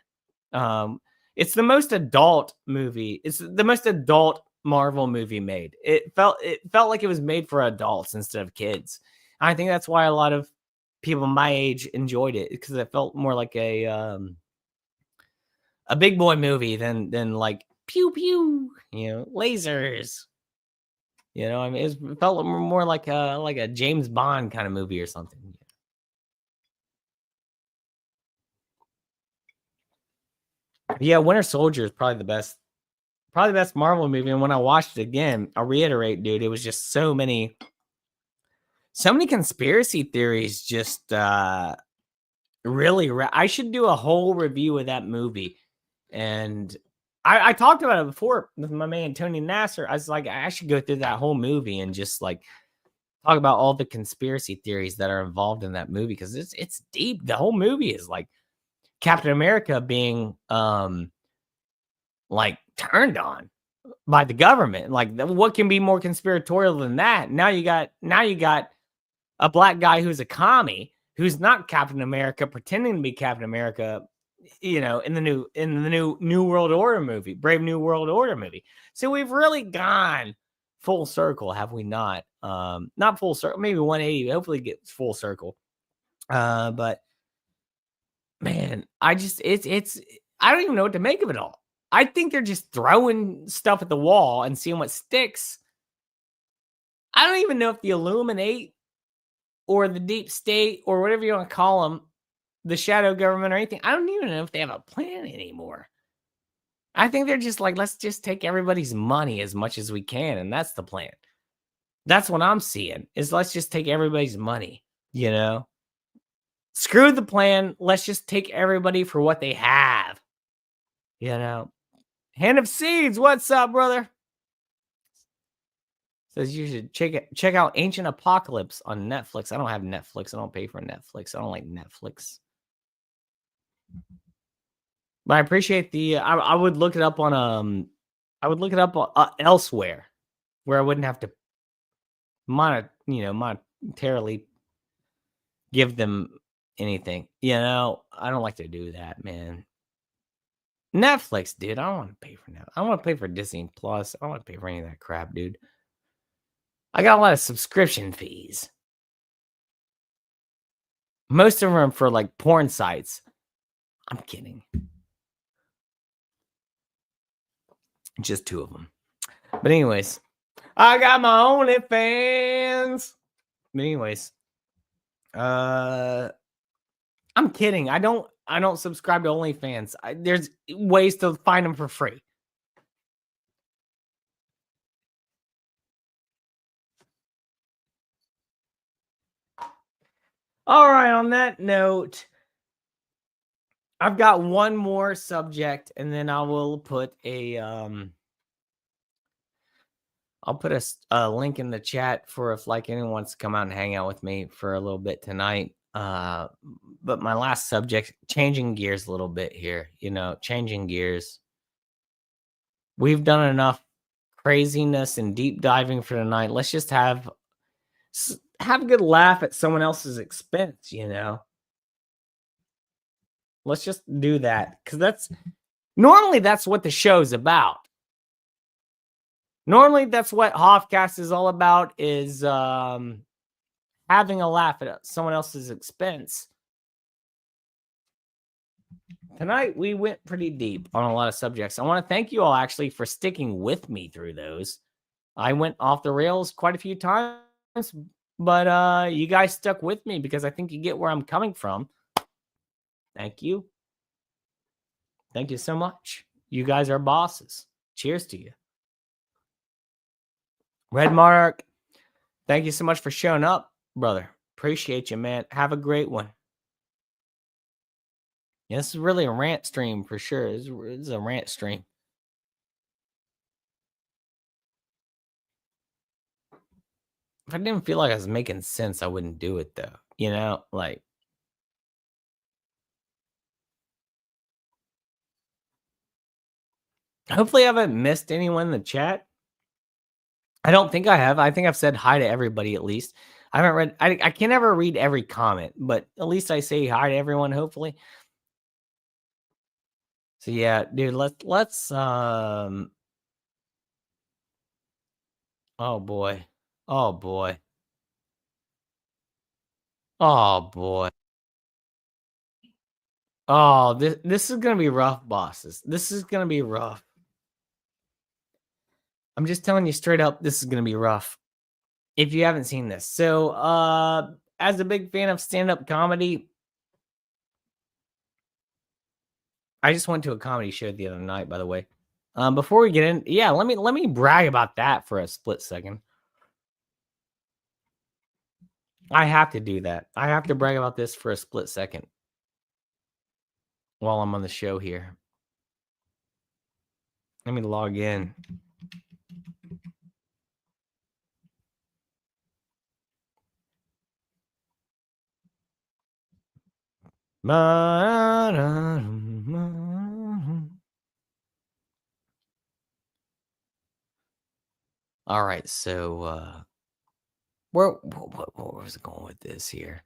It's the most adult movie. It's the most adult Marvel movie made. It felt like it was made for adults instead of kids. I think that's why a lot of people my age enjoyed it, because it felt more like a big boy movie than like pew pew, you know, lasers. You know, I mean, it felt more like a James Bond kind of movie or something. Yeah, Winter Soldier is probably the best Marvel movie. And when I watched it again, I'll reiterate, dude, it was just so many conspiracy theories. Just really, I should do a whole review of that movie. And I talked about it before with my man Tony Nasser. I was like, I should go through that whole movie and just like talk about all the conspiracy theories that are involved in that movie, because it's deep. The whole movie is like Captain America being like turned on by the government. Like, what can be more conspiratorial than that? Now you got a black guy who's a commie, who's not Captain America, pretending to be Captain America, you know, in the new World Order movie, Brave New World Order movie. So we've really gone full circle, have we not? Not full circle, maybe 180. Hopefully get full circle. But man, I don't even know what to make of it all. I think they're just throwing stuff at the wall and seeing what sticks. I don't even know if the Illuminate or the Deep State or whatever you want to call them, the shadow government or anything, I don't even know if they have a plan anymore. I think they're just like, let's just take everybody's money as much as we can, and that's the plan. That's what I'm seeing, is let's just take everybody's money, you know? Screw the plan. Let's just take everybody for what they have, you know? Hand of Seeds, what's up, brother? Says you should check out Ancient Apocalypse on Netflix. I don't have Netflix. I don't pay for Netflix. I don't like Netflix. But I appreciate the. I would look it up on I would look it up elsewhere, where I wouldn't have to monetarily give them anything. You know, I don't like to do that, man. Netflix, dude. I don't want to pay for that. I don't want to pay for Disney Plus. I don't want to pay for any of that crap, dude. I got a lot of subscription fees. Most of them are for like porn sites. I'm kidding. Just 2 of them. But anyways, I got my OnlyFans. But anyways, I'm kidding. I don't subscribe to OnlyFans. There's ways to find them for free. All right, on that note, I've got one more subject, and then I will put a I'll put a link in the chat for if like anyone wants to come out and hang out with me for a little bit tonight. But my last subject, changing gears a little bit here, changing gears. We've done enough craziness and deep diving for tonight. Let's just have a good laugh at someone else's expense, Let's just do that, because normally that's what the show's about. Normally that's what Hoffcast is all about, is having a laugh at someone else's expense. Tonight we went pretty deep on a lot of subjects. I want to thank you all actually for sticking with me through those. I went off the rails quite a few times, but you guys stuck with me because I think you get where I'm coming from. Thank you. Thank you so much. You guys are bosses. Cheers to you. Red Monarch, thank you so much for showing up, brother. Appreciate you, man. Have a great one. Yeah, this is really a rant stream for sure. This is a rant stream. If I didn't feel like I was making sense, I wouldn't do it, though. Like, hopefully I haven't missed anyone in the chat. I don't think I have. I think I've said hi to everybody at least. I haven't read. I can never read every comment, but at least I say hi to everyone, hopefully. So yeah, dude, let's oh boy. Oh boy. Oh boy. Oh, this is gonna be rough, bosses. This is gonna be rough. I'm just telling you straight up, this is gonna be rough. If you haven't seen this. So as a big fan of stand-up comedy, I just went to a comedy show the other night, by the way. Before we get in, yeah, let me brag about that for a split second. I have to do that. I have to brag about this for a split second while I'm on the show here. Let me log in. All right, so where was it going with this here?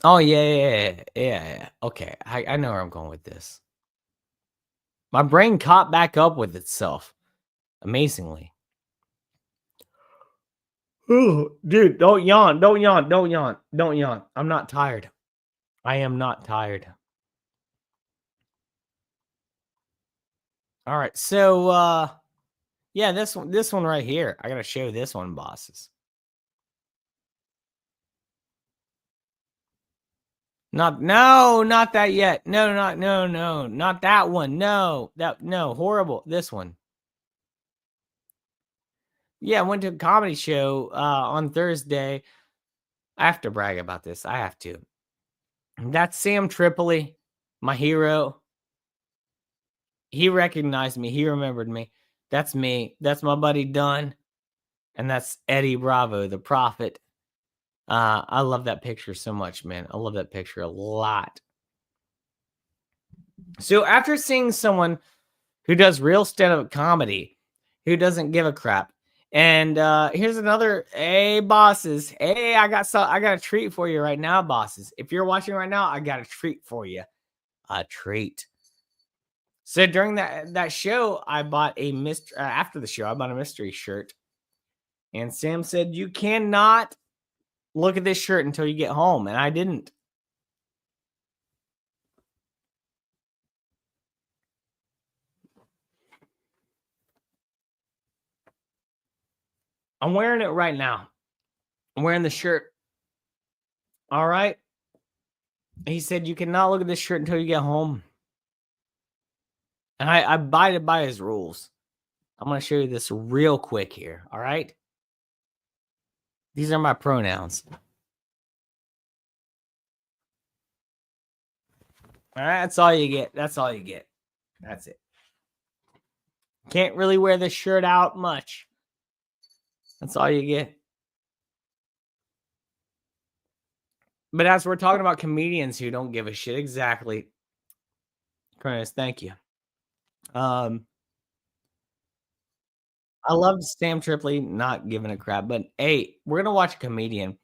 Oh yeah. Okay, I know where I'm going with this. My brain caught back up with itself, amazingly. Oh, dude, don't yawn. I'm not tired. I am not tired. All right. So yeah, this one right here. I gotta show this one, bosses. Not that yet. No, not that one. No, horrible. This one. Yeah, I went to a comedy show on Thursday. I have to brag about this. I have to. That's Sam Tripoli, my hero. He recognized me. He remembered me. That's me. That's my buddy Dunn. And that's Eddie Bravo, the prophet. I love that picture so much, man. I love that picture a lot. So after seeing someone who does real stand-up comedy, who doesn't give a crap, and here's another, hey bosses, hey, I got a treat for you right now, bosses. If you're watching right now, I got a treat for you, a treat. So during that show, I bought a after the show, I bought a mystery shirt, and Sam said you cannot look at this shirt until you get home, and I didn't. I'm wearing it right now. I'm wearing the shirt. All right. He said you cannot look at this shirt until you get home. And I abided by his rules. I'm going to show you this real quick here. All right. These are my pronouns. All right. That's all you get. That's all you get. That's it. Can't really wear this shirt out much. That's all you get. But as we're talking about comedians who don't give a shit, exactly. Chris, thank you. I love Sam Tripoli not giving a crap, but hey, we're gonna watch a comedian.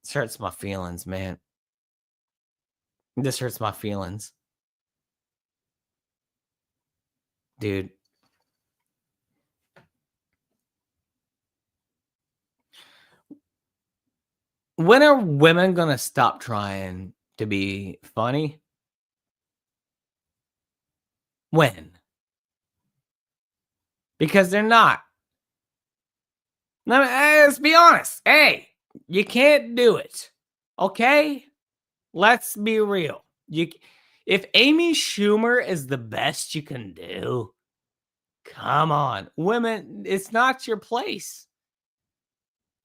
This hurts my feelings, man. This hurts my feelings, dude. When are women gonna stop trying to be funny? When? Because they're not. Let's be honest. Hey, you can't do it. Okay? Let's be real. If Amy Schumer is the best you can do, come on. Women, it's not your place.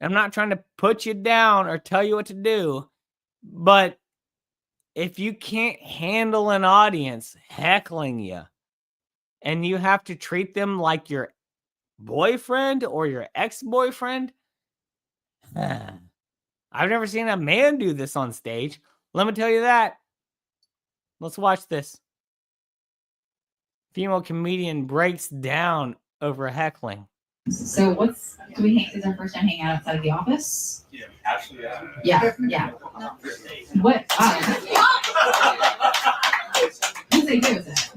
I'm not trying to put you down or tell you what to do, but if you can't handle an audience heckling you and you have to treat them like your boyfriend or your ex-boyfriend, I've never seen a man do this on stage. Let me tell you that. Let's watch this. Female comedian breaks down over heckling. So is our first time hanging out outside of the office? Yeah, actually, Yeah. What? What do they do with it?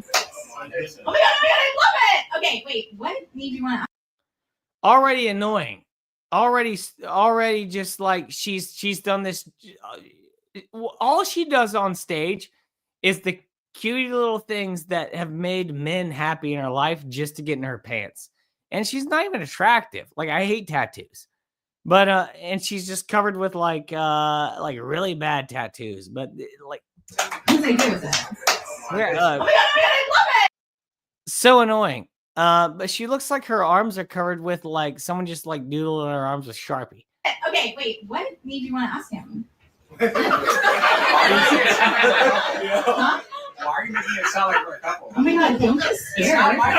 Oh my god, I love it! Okay, wait, what made you want to? Already annoying. Already just like she's done this. All she does on stage is the cutie little things that have made men happy in her life just to get in her pants. And she's not even attractive. Like, I hate tattoos. But and she's just covered with like really bad tattoos. But like, What do they do with it? oh my god, I love it! so annoying. But she looks like her arms are covered with like someone just like doodled her arms with Sharpie. Okay, wait, what made you want to ask him? Huh? Why are you making it sound like we're a couple? Oh my god, don't get It's scared. not my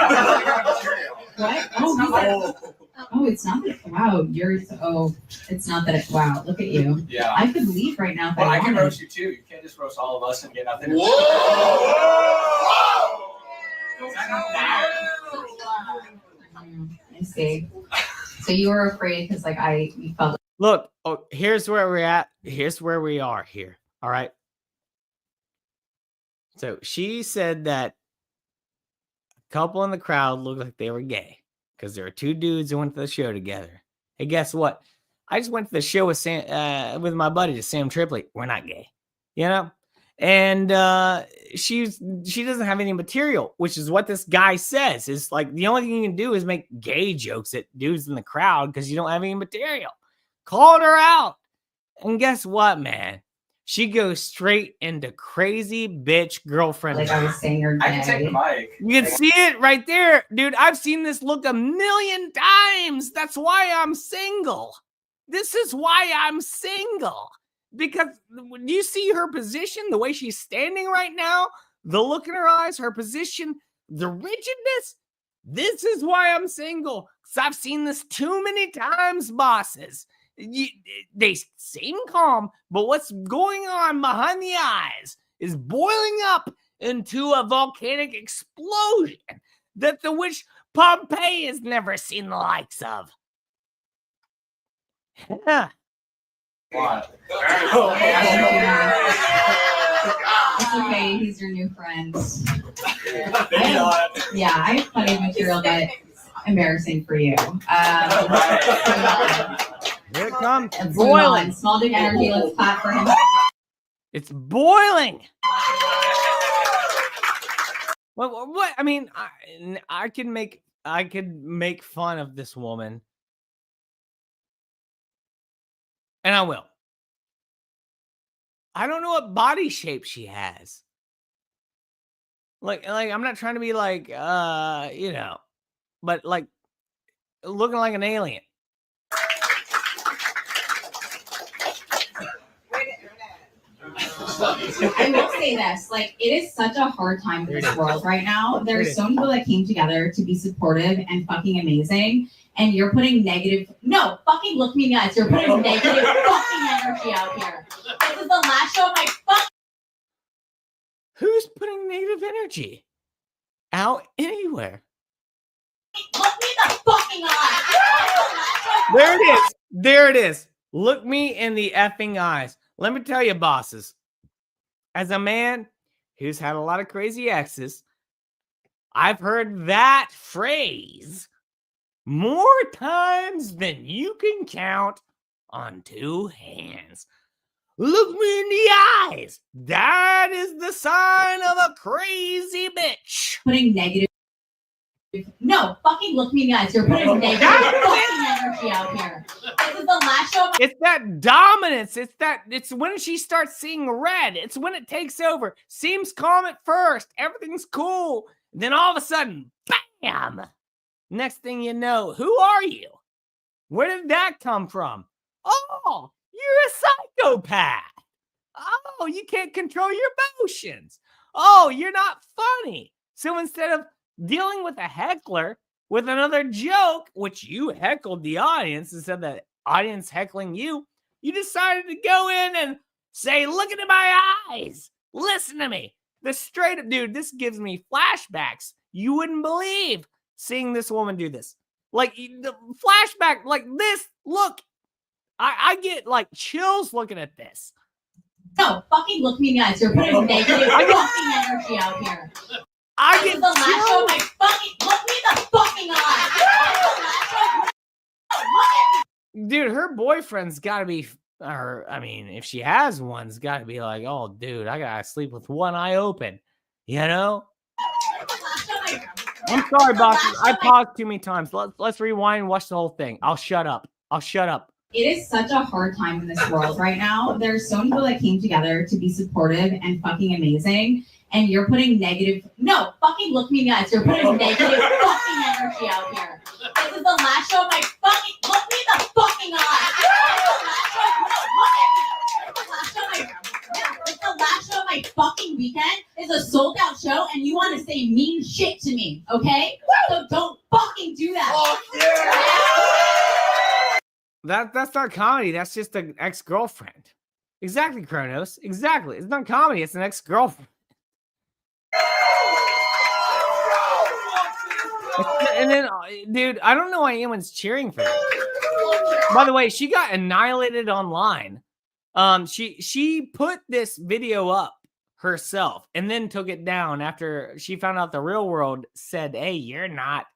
material. What? Oh, it's not that. Wow, it's not that. Wow, look at you. Yeah. I could leave right now if Well, I I can wanted. roast you too. You can't just roast all of us and get nothing. I see. So you were afraid because you felt. Look, here's where we're at. Here's where we are here. All right. So she said that a couple in the crowd looked like they were gay because there were two dudes who went to the show together. Hey, guess what? I just went to the show with my buddy, Sam Tripoli. We're not gay, you know? And she doesn't have any material, which is what this guy says. Is like the only thing you can do is make gay jokes at dudes in the crowd because you don't have any material. Called her out. And guess what, man? She goes straight into crazy bitch girlfriend. Like I was saying, you're I can take the mic. You can see it right there. Dude, I've seen this look a million times. That's why I'm single. This is why I'm single. Because do you see her position, the way she's standing right now, the look in her eyes, her position, the rigidness? This is why I'm single. Because I've seen this too many times, bosses. They seem calm, but what's going on behind the eyes is boiling up into a volcanic explosion that the witch Pompeii has never seen the likes of. Yeah. What? It's okay. He's your new friend. Yeah, I have plenty of material, but embarrassing for you. Here it comes. Let's Boiling. move on. Small dick energy. Let's clap for him. It's boiling. What? I mean, I could make fun of this woman, and I will. I don't know what body shape she has. Like I'm not trying to be like, but like looking like an alien. I will say this, like, it is such a hard time in this world right now. There's so many people that came together to be supportive and fucking amazing, and you're putting negative, no, fucking look me in the eyes, you're putting negative fucking energy out here. This is the last show of my fucking... Who's putting negative energy out anywhere? Look me in the fucking eyes. There it is. There it is. Look me in the effing eyes. Let me tell you, bosses, as a man who's had a lot of crazy exes, I've heard that phrase more times than you can count on two hands. Look me in the eyes. That is the sign of a crazy bitch. Putting negative... No, fucking look me in the eyes. You're putting negative fucking energy out here. This is the last show. It's that dominance. It's when she starts seeing red. It's when it takes over. Seems calm at first. Everything's cool. Then all of a sudden, bam! Next thing you know, who are you? Where did that come from? Oh, you're a psychopath. Oh, you can't control your emotions. Oh, you're not funny. So instead of dealing with a heckler with another joke, which you heckled the audience instead of the audience heckling you, you decided to go in and say, look into my eyes. Listen to me. The straight up dude, this gives me flashbacks. You wouldn't believe seeing this woman do this. Like the flashback, like this. Look, I get like chills looking at this. No, fucking look me in the eyes. You're putting negative fucking energy out here. I This get is the last show of my fucking... Look me in the fucking eyes. Dude, her boyfriend's got to be, or I mean, if she has one's got to be like, oh, dude, I got to sleep with one eye open, you know? I'm sorry, bosses. I paused too many times. Let's rewind and watch the whole thing. I'll shut up. It is such a hard time in this world right now. There's so many people that came together to be supportive and fucking amazing, and you're putting negative... No, fucking look me in the eyes. You're putting negative fucking energy out here. This is the last show of my fucking... Look me in the fucking eyes. It's the last show of my fucking weekend. It's a sold out show, and you want to say mean shit to me, okay? So don't fucking do that. Oh, yeah. That's not comedy. That's just an ex-girlfriend. Exactly, Kronos. Exactly. It's not comedy. It's an ex-girlfriend. And then, dude, I don't know why anyone's cheering for her. By the way, she got annihilated online. She put this video up herself and then took it down after she found out the real world said, hey, you're not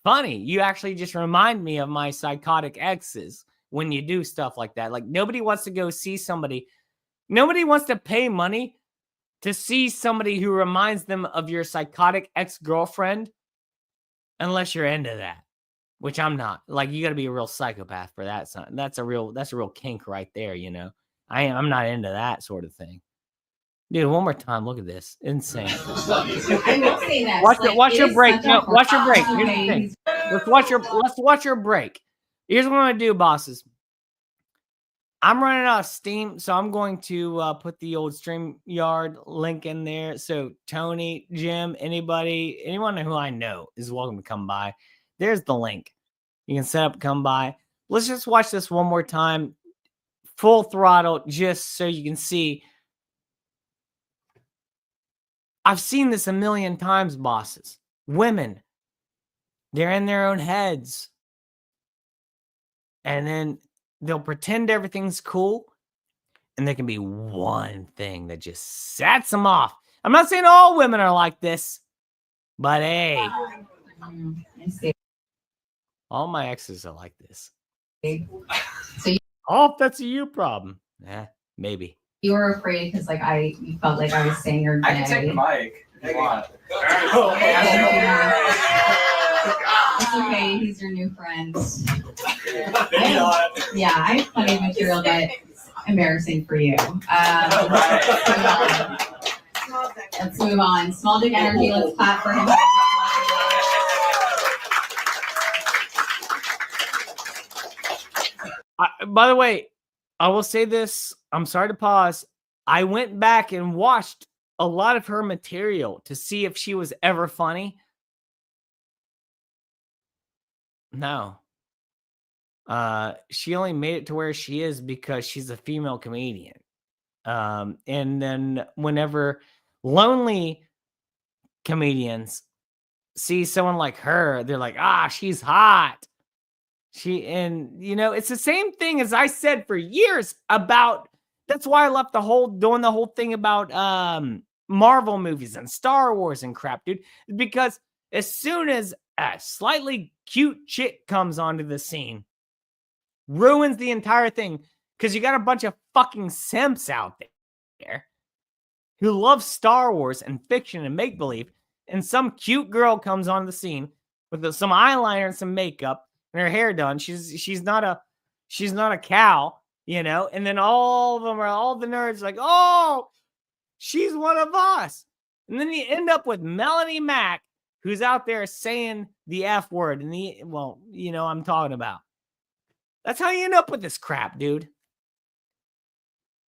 funny. You actually just remind me of my psychotic exes when you do stuff like that. Like, nobody wants to go see somebody Nobody wants to pay money to see somebody who reminds them of your psychotic ex-girlfriend unless you're into that, which I'm not. Like, you got to be a real psychopath for that. That's a real kink right there, you know. I'm not into that sort of thing. Dude, one more time. Look at this. Insane. I will say this. Watch your break. No, watch your break. Here's the Okay, thing. Let's watch your break. Here's what I'm gonna do, bosses. I'm running out of steam, so I'm going to put the old StreamYard link in there. So Tony, Jim, anyone who I know is welcome to come by. There's the link. You can set up, come by. Let's just watch this one more time, full throttle, just so you can see. I've seen this a million times, bosses. Women, they're in their own heads. And then they'll pretend everything's cool. And there can be one thing that just sets them off. I'm not saying all women are like this. But hey. I see. All my exes are like this. So Oh, that's a you problem. Maybe. you were afraid because you felt like I was saying your I can take the name. mic if you want. It's okay. He's your new friend. Yeah, I have plenty of material that's embarrassing for you. Let's move on. Small dick energy. Let's clap for him. By the way, I will say this. I'm sorry to pause. I went back and watched a lot of her material to see if she was ever funny. No. She only made it to where she is because she's a female comedian. And then whenever lonely comedians see someone like her, they're like, she's hot. It's the same thing as I said for years about, that's why I left doing the whole thing about Marvel movies and Star Wars and crap, dude. Because as soon as a slightly cute chick comes onto the scene, ruins the entire thing. Because you got a bunch of fucking simps out there who love Star Wars and fiction and make-believe, and some cute girl comes on the scene with some eyeliner and some makeup and her hair done. She's not a cow, and then all the nerds like, oh, she's one of us. And then you end up with Melanie Mack, who's out there saying the F word and I'm talking about. That's how you end up with this crap, dude.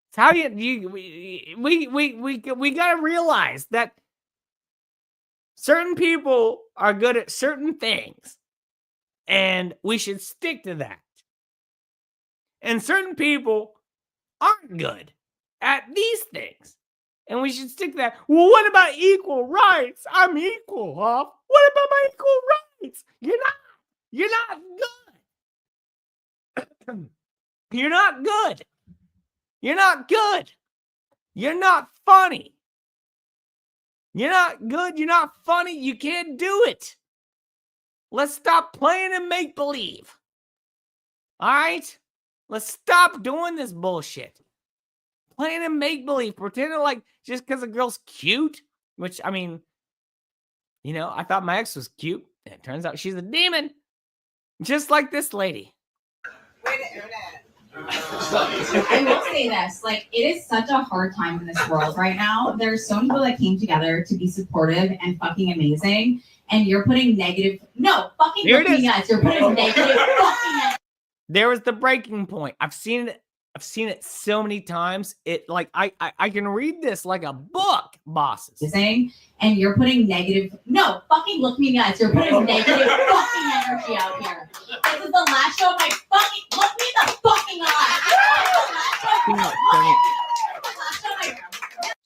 It's how we got to realize that certain people are good at certain things, and we should stick to that. And certain people aren't good at these things, and we should stick to that. Well, what about equal rights? I'm equal, huh? What about my equal rights? You're not good. You're not good. You're not good. You're not funny. You're not good. You're not funny. You can't do it. Let's stop playing and make believe. All right? Let's stop doing this bullshit. Playing and make believe. Pretending like just because a girl's cute, which, I thought my ex was cute. And it turns out she's a demon. Just like this lady. I will say this, it is such a hard time in this world right now. There's so many people that came together to be supportive and fucking amazing, and you're putting negative. No, fucking Here it looking is. at us. You're putting negative fucking. There was the breaking point. I've seen it so many times. I can read this like a book, bosses. Amazing, and you're putting negative. No, fucking look me in the eyes. You're putting negative fucking energy out here. This is the last show of my fucking. Look me in the fucking eyes.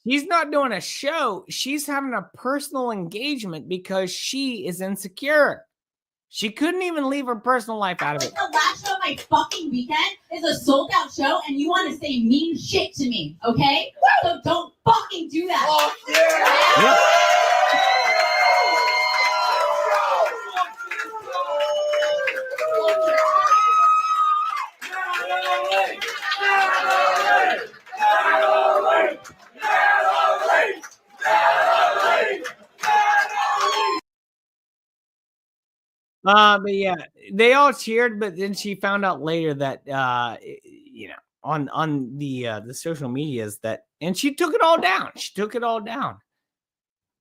She's not doing a show. She's having a personal engagement because she is insecure. She couldn't even leave her personal life out of it. The last show of my fucking weekend is a sold out show, and you want to say mean shit to me, okay? So don't fucking do that. Oh, yeah. Yep. But yeah, they all cheered, but then she found out later that on the social medias and she took it all down. She took it all down.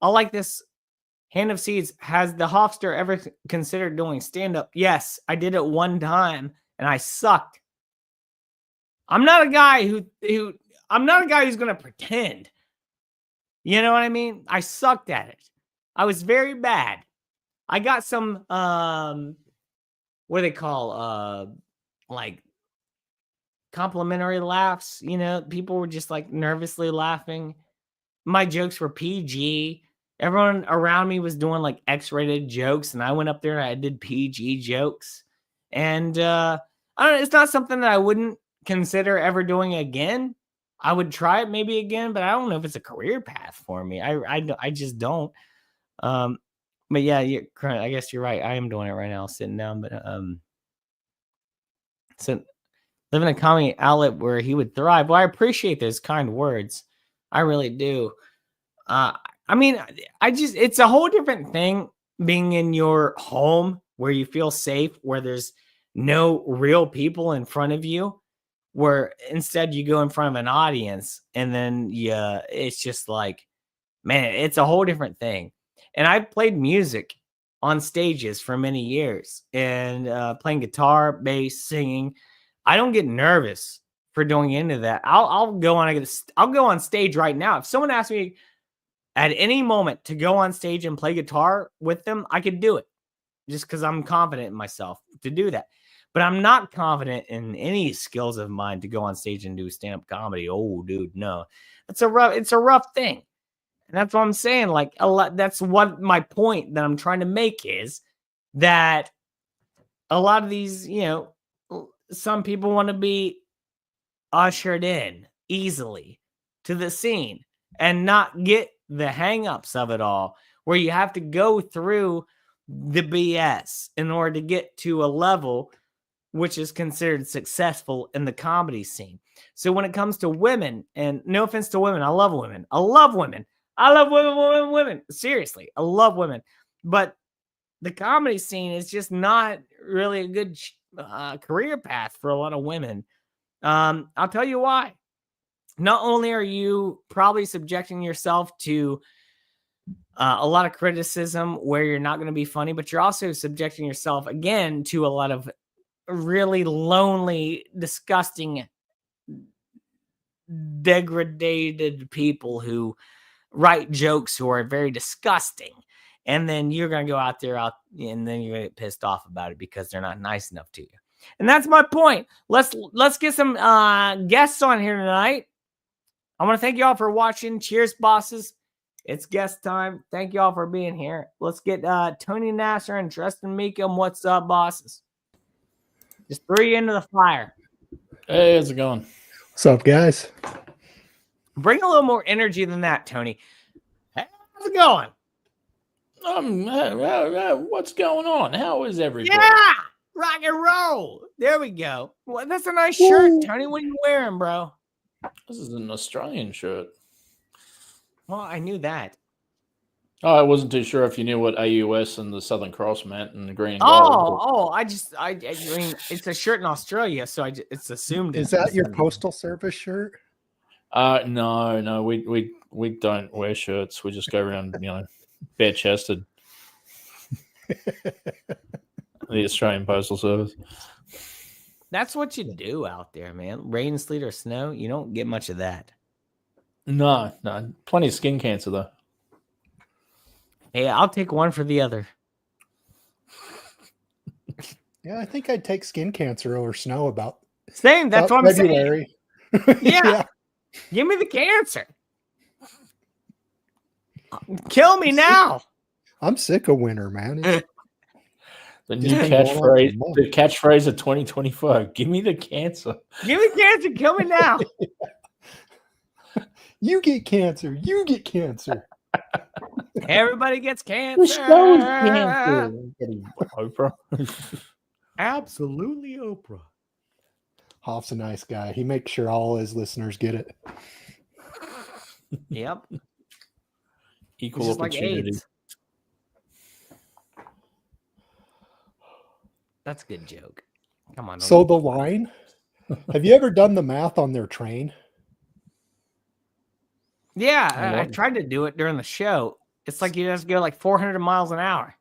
I like this. Hand of Seeds, has the Hofster ever considered doing stand-up? Yes, I did it one time and I sucked. I'm not a guy who's going to pretend. You know what I mean? I sucked at it. I was very bad. I got some what do they call like complimentary laughs, people were just like nervously laughing. My jokes were PG. Everyone around me was doing like X-rated jokes, and I went up there and I did PG jokes. And I don't know, it's not something that I wouldn't consider ever doing again. I would try it maybe again, but I don't know if it's a career path for me. I just don't. But yeah, I guess you're right. I am doing it right now, sitting down. But so live in a comedy outlet where he would thrive. Well, I appreciate those kind words. I really do. I mean, it's a whole different thing being in your home where you feel safe, where there's no real people in front of you, where instead you go in front of an audience and then it's just like, man, it's a whole different thing. And I've played music on stages for many years and playing guitar, bass, singing. I don't get nervous for doing into that. I'll go on stage right now. If someone asks me at any moment to go on stage and play guitar with them, I could do it just because I'm confident in myself to do that. But I'm not confident in any skills of mine to go on stage and do stand-up comedy. Oh, dude, no. It's a rough thing. And that's what I'm saying. Like, that's what my point that I'm trying to make is that a lot of these, some people want to be ushered in easily to the scene and not get the hang-ups of it all, where you have to go through the BS in order to get to a level which is considered successful in the comedy scene. So when it comes to women, and no offense to women, I love women. Seriously, I love women. But the comedy scene is just not really a good career path for a lot of women. I'll tell you why. Not only are you probably subjecting yourself to a lot of criticism where you're not going to be funny, but you're also subjecting yourself again to a lot of really lonely, disgusting, degraded people who write jokes who are very disgusting. And then you're going to go out there and then you're going to get pissed off about it because they're not nice enough to you. And that's my point. Let's get some guests on here tonight. I want to thank you all for watching. Cheers, bosses. It's guest time. Thank you all for being here. Let's get Tony Nasser and Tristan Meekum. What's up, bosses? Just throw you into the fire. Hey, how's it going? What's up, guys? Bring a little more energy than that, Tony. Hey, how's it going? What's going on? How is everybody? Yeah, rock and roll. There we go. Well, that's a nice shirt, Tony. What are you wearing, bro? This is an Australian shirt. Well, I knew that. Oh, I wasn't too sure if you knew what AUS and the Southern Cross meant and the green and gold. I mean, it's a shirt in Australia, so it's assumed. Is that your postal service shirt? No, we don't wear shirts. We just go around, bare chested. The Australian Postal Service. That's what you do out there, man. Rain, sleet, or snow. You don't get much of that. No. Plenty of skin cancer, though. Hey, I'll take one for the other. Yeah, I think I'd take skin cancer over snow about. Same. That's what I'm February. saying. Yeah. Give me the cancer. Kill me now. I'm sick of winter, man. The new catchphrase of 2025. Give me the cancer. Give me cancer. Kill me now. You get cancer. You get cancer. Everybody gets cancer. Oprah. Absolutely Oprah. Hoff's a nice guy. He makes sure all his listeners get it. Yep. Equal opportunity. Like That's a good joke. Come on. So the line, have you ever done the math on their train? Yeah, I tried to do it during the show. It's like you just go like 400 miles an hour.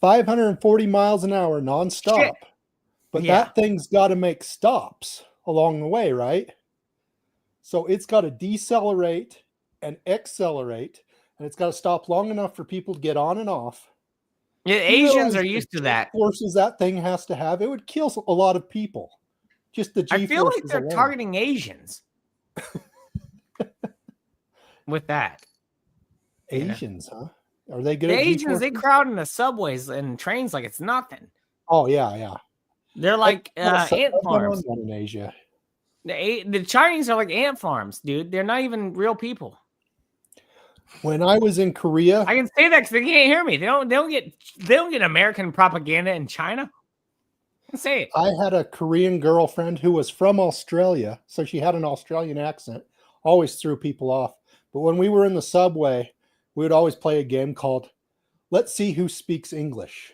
540 miles an hour nonstop. Shit. But Yeah. that thing's got to make stops along the way, right? So it's got to decelerate and accelerate, and it's got to stop long enough for people to get on and off. Yeah, You Asians realize are the used to that. Forces that thing has to have, it would kill a lot of people. Just the G I feel like forces they're alone. targeting Asians with that. Asians, huh? Are they good The at Asians, they G-forces? crowd in the subways and trains like it's nothing. Oh yeah. They're like ant I've been farms. on one in Asia. The Chinese are like ant farms, dude. They're not even real people. When I was in Korea, I can say that because they can't hear me. They don't get American propaganda in China. I can say it. I had a Korean girlfriend who was from Australia, so she had an Australian accent, always threw people off. But when we were in the subway, we would always play a game called Let's See Who Speaks English.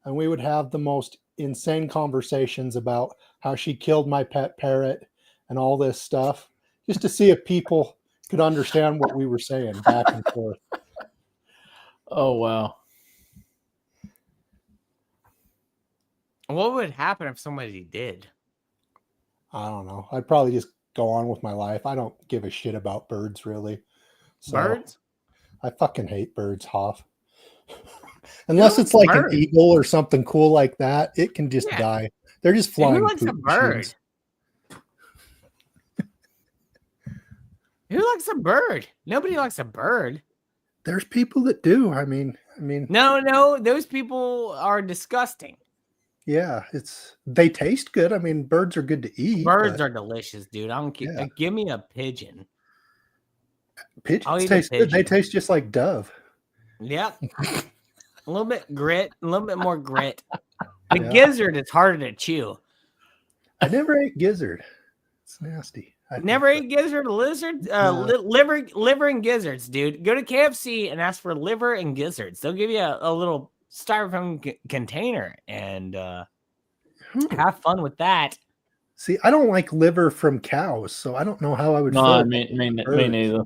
And we would have the most insane conversations about how she killed my pet parrot and all this stuff, just to see if people could understand what we were saying back and forth. Oh, wow. What would happen if somebody did? I don't know. I'd probably just go on with my life. I don't give a shit about birds, really. So, Birds? I fucking hate birds, Hoff. Unless it's like bird? an eagle or something cool like that, it can just die. They're just flying. Who likes a poop bird? machines. Who likes a bird? Nobody likes a bird. There's people that do. I mean, No, those people are disgusting. yeah, they taste good. I mean, birds are good to eat. Birds are delicious, dude. I don't care. Yeah. Give me a pigeon. I'll Pigeons eat a taste good. They pigeon. taste just like dove. Yep. A little bit grit, a little bit more grit. The Yeah. gizzard is harder to chew. I never ate gizzard. It's nasty. Never ate gizzard, lizard, No. liver and gizzards, dude. Go to KFC and ask for liver and gizzards. They'll give you a little styrofoam container and have fun with that. See, I don't like liver from cows, so I don't know how I would. No, feel me about birds. neither.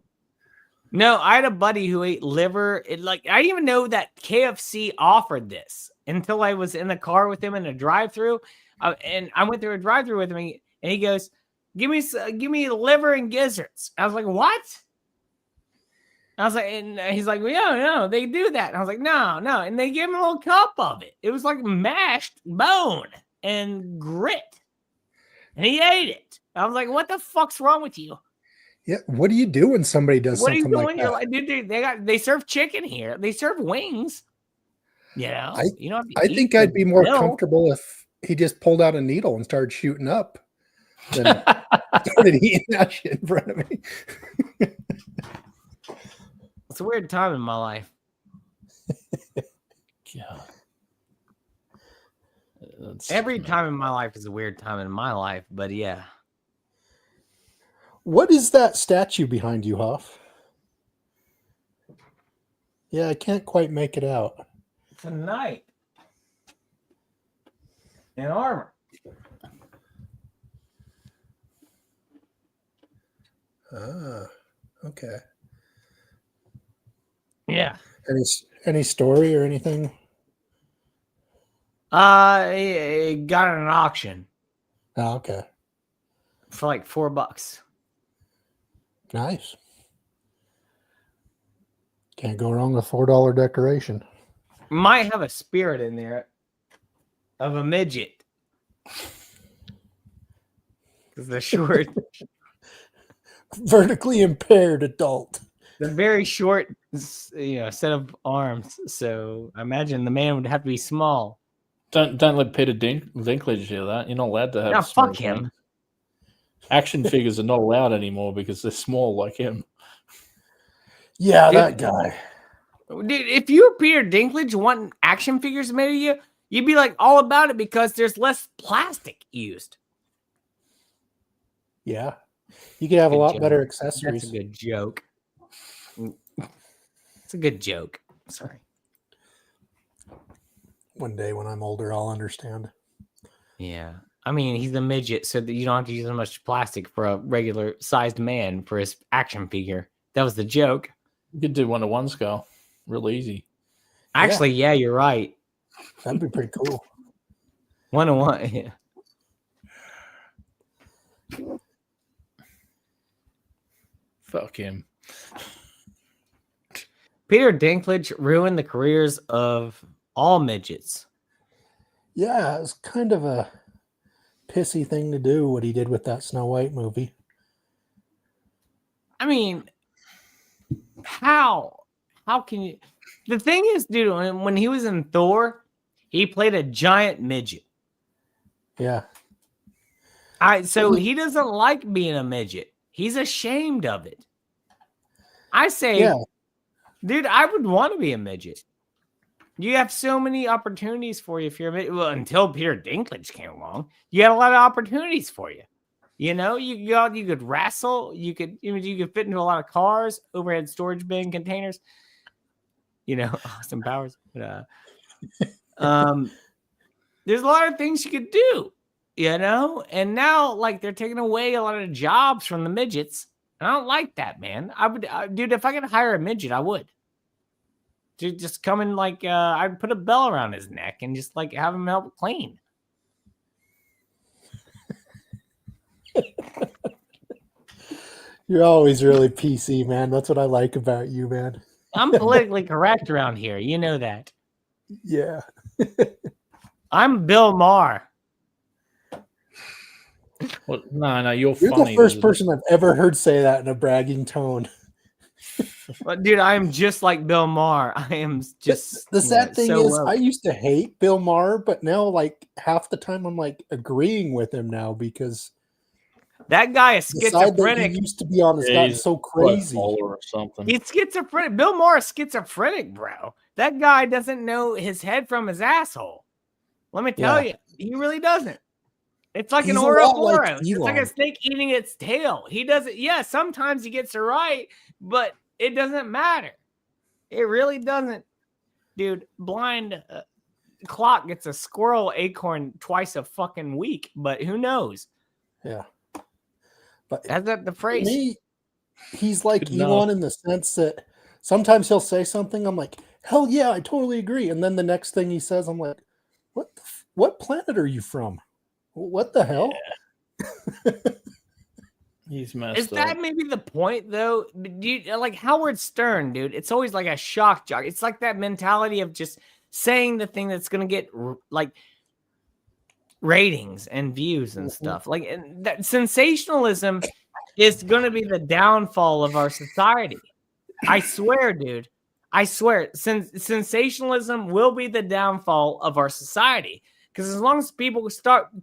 No, I had a buddy who ate liver. I didn't even know that KFC offered this until I was in the car with him in a drive-through, and I went through a drive-through with him, and he goes, "Give me liver and gizzards." I was like, "What?" I was like, and he's like, "Well, no, they do that." And I was like, "No," and they gave him a little cup of it. It was like mashed bone and grit, and he ate it. I was like, "What the fuck's wrong with you? Yeah, what do you do when somebody does What are you something doing? like You're that? like, dude, they serve chicken here. They serve wings. You know, you don't have to I eat think the I'd be more milk. comfortable if he just pulled out a needle and started shooting up than started eating that shit in front of me. It's a weird time in my life. Yeah. Every time in my life is a weird time in my life, but yeah. What is that statue behind you, Hoff? Yeah, I can't quite make it out. It's a knight in armor. Ah, okay. Yeah. Any story or anything? It got at an auction Oh, okay. for like $4. Nice. Can't go wrong with $4 decoration. Might have a spirit in there of a midget. Because they're short. Vertically impaired adult. They're very short, set of arms. So I imagine the man would have to be small. Don't let Peter Dinklage hear that. You're not allowed to have. No, small fuck him. things. Action figures are not allowed anymore because they're small like him. Yeah, Dude, that guy. Dude, if you were Peter Dinklage wanting action figures made of you, you'd be like all about it because there's less plastic used. Yeah. You could have a Good lot joke. better That's accessories. a good joke. It's a good joke. Sorry. One day when I'm older, I'll understand. Yeah. I mean, he's a midget, so that you don't have to use as much plastic for a regular sized man for his action figure. That was the joke. You could do 1-to-1 scale. Real easy. Actually, yeah, you're right. That'd be pretty cool. 1-to-1. Yeah. Fuck him. Peter Dinklage ruined the careers of all midgets. Yeah, it's kind of a pissy thing to do what he did with that Snow White movie. I mean, how can you? The thing is, dude, when he was in Thor, he played a giant midget. Yeah. So he doesn't like being a midget. He's ashamed of it. I say, Yeah. dude, I would want to be a midget. You have so many opportunities for you if you're a midget. Well, until Peter Dinklage came along, you had a lot of opportunities for you. You know, you could wrestle, you could fit into a lot of cars, overhead storage bin containers. You know, Austin Powers. But, there's a lot of things you could do, you know, and now like they're taking away a lot of jobs from the midgets. And I don't like that, man. Dude, if I could hire a midget, I would. Dude, just come in like I'd put a bell around his neck and just like have him help clean. You're always really PC, man. That's what I like about you, man. I'm politically correct around here. You know that. Yeah. I'm Bill Maher. Well, no, you're You're funny. the first person I've ever heard say that in a bragging tone. But dude, I am just like Bill Maher. I am just the sad thing so is woke. I used to hate Bill Maher, but now like half the time I'm like agreeing with him now because that guy is the side that schizophrenic. he used to be on has gotten so crazy. Or something. He's schizophrenic. Bill Maher is schizophrenic, bro. That guy doesn't know his head from his asshole. Let me tell you, he really doesn't. It's like He's an a lot like Ouroboros. It's like a Elon. snake eating its tail. He doesn't. Yeah, sometimes he gets it right, but it doesn't matter. It really doesn't, dude. Blind clock gets a squirrel acorn twice a fucking week, but who knows? Yeah. But That's not the phrase. me, he's like Good Elon enough. in the sense that sometimes he'll say something, I'm like, hell yeah, I totally agree. And then the next thing he says, I'm like, what planet are you from? What the hell? He's messed Is up. that maybe the point, though? Like Howard Stern, dude, it's always like a shock jock. It's like that mentality of just saying the thing that's going to get like ratings and views and stuff. Like and that sensationalism is going to be the downfall of our society. I swear, dude. I swear, sensationalism will be the downfall of our society. Because as long as people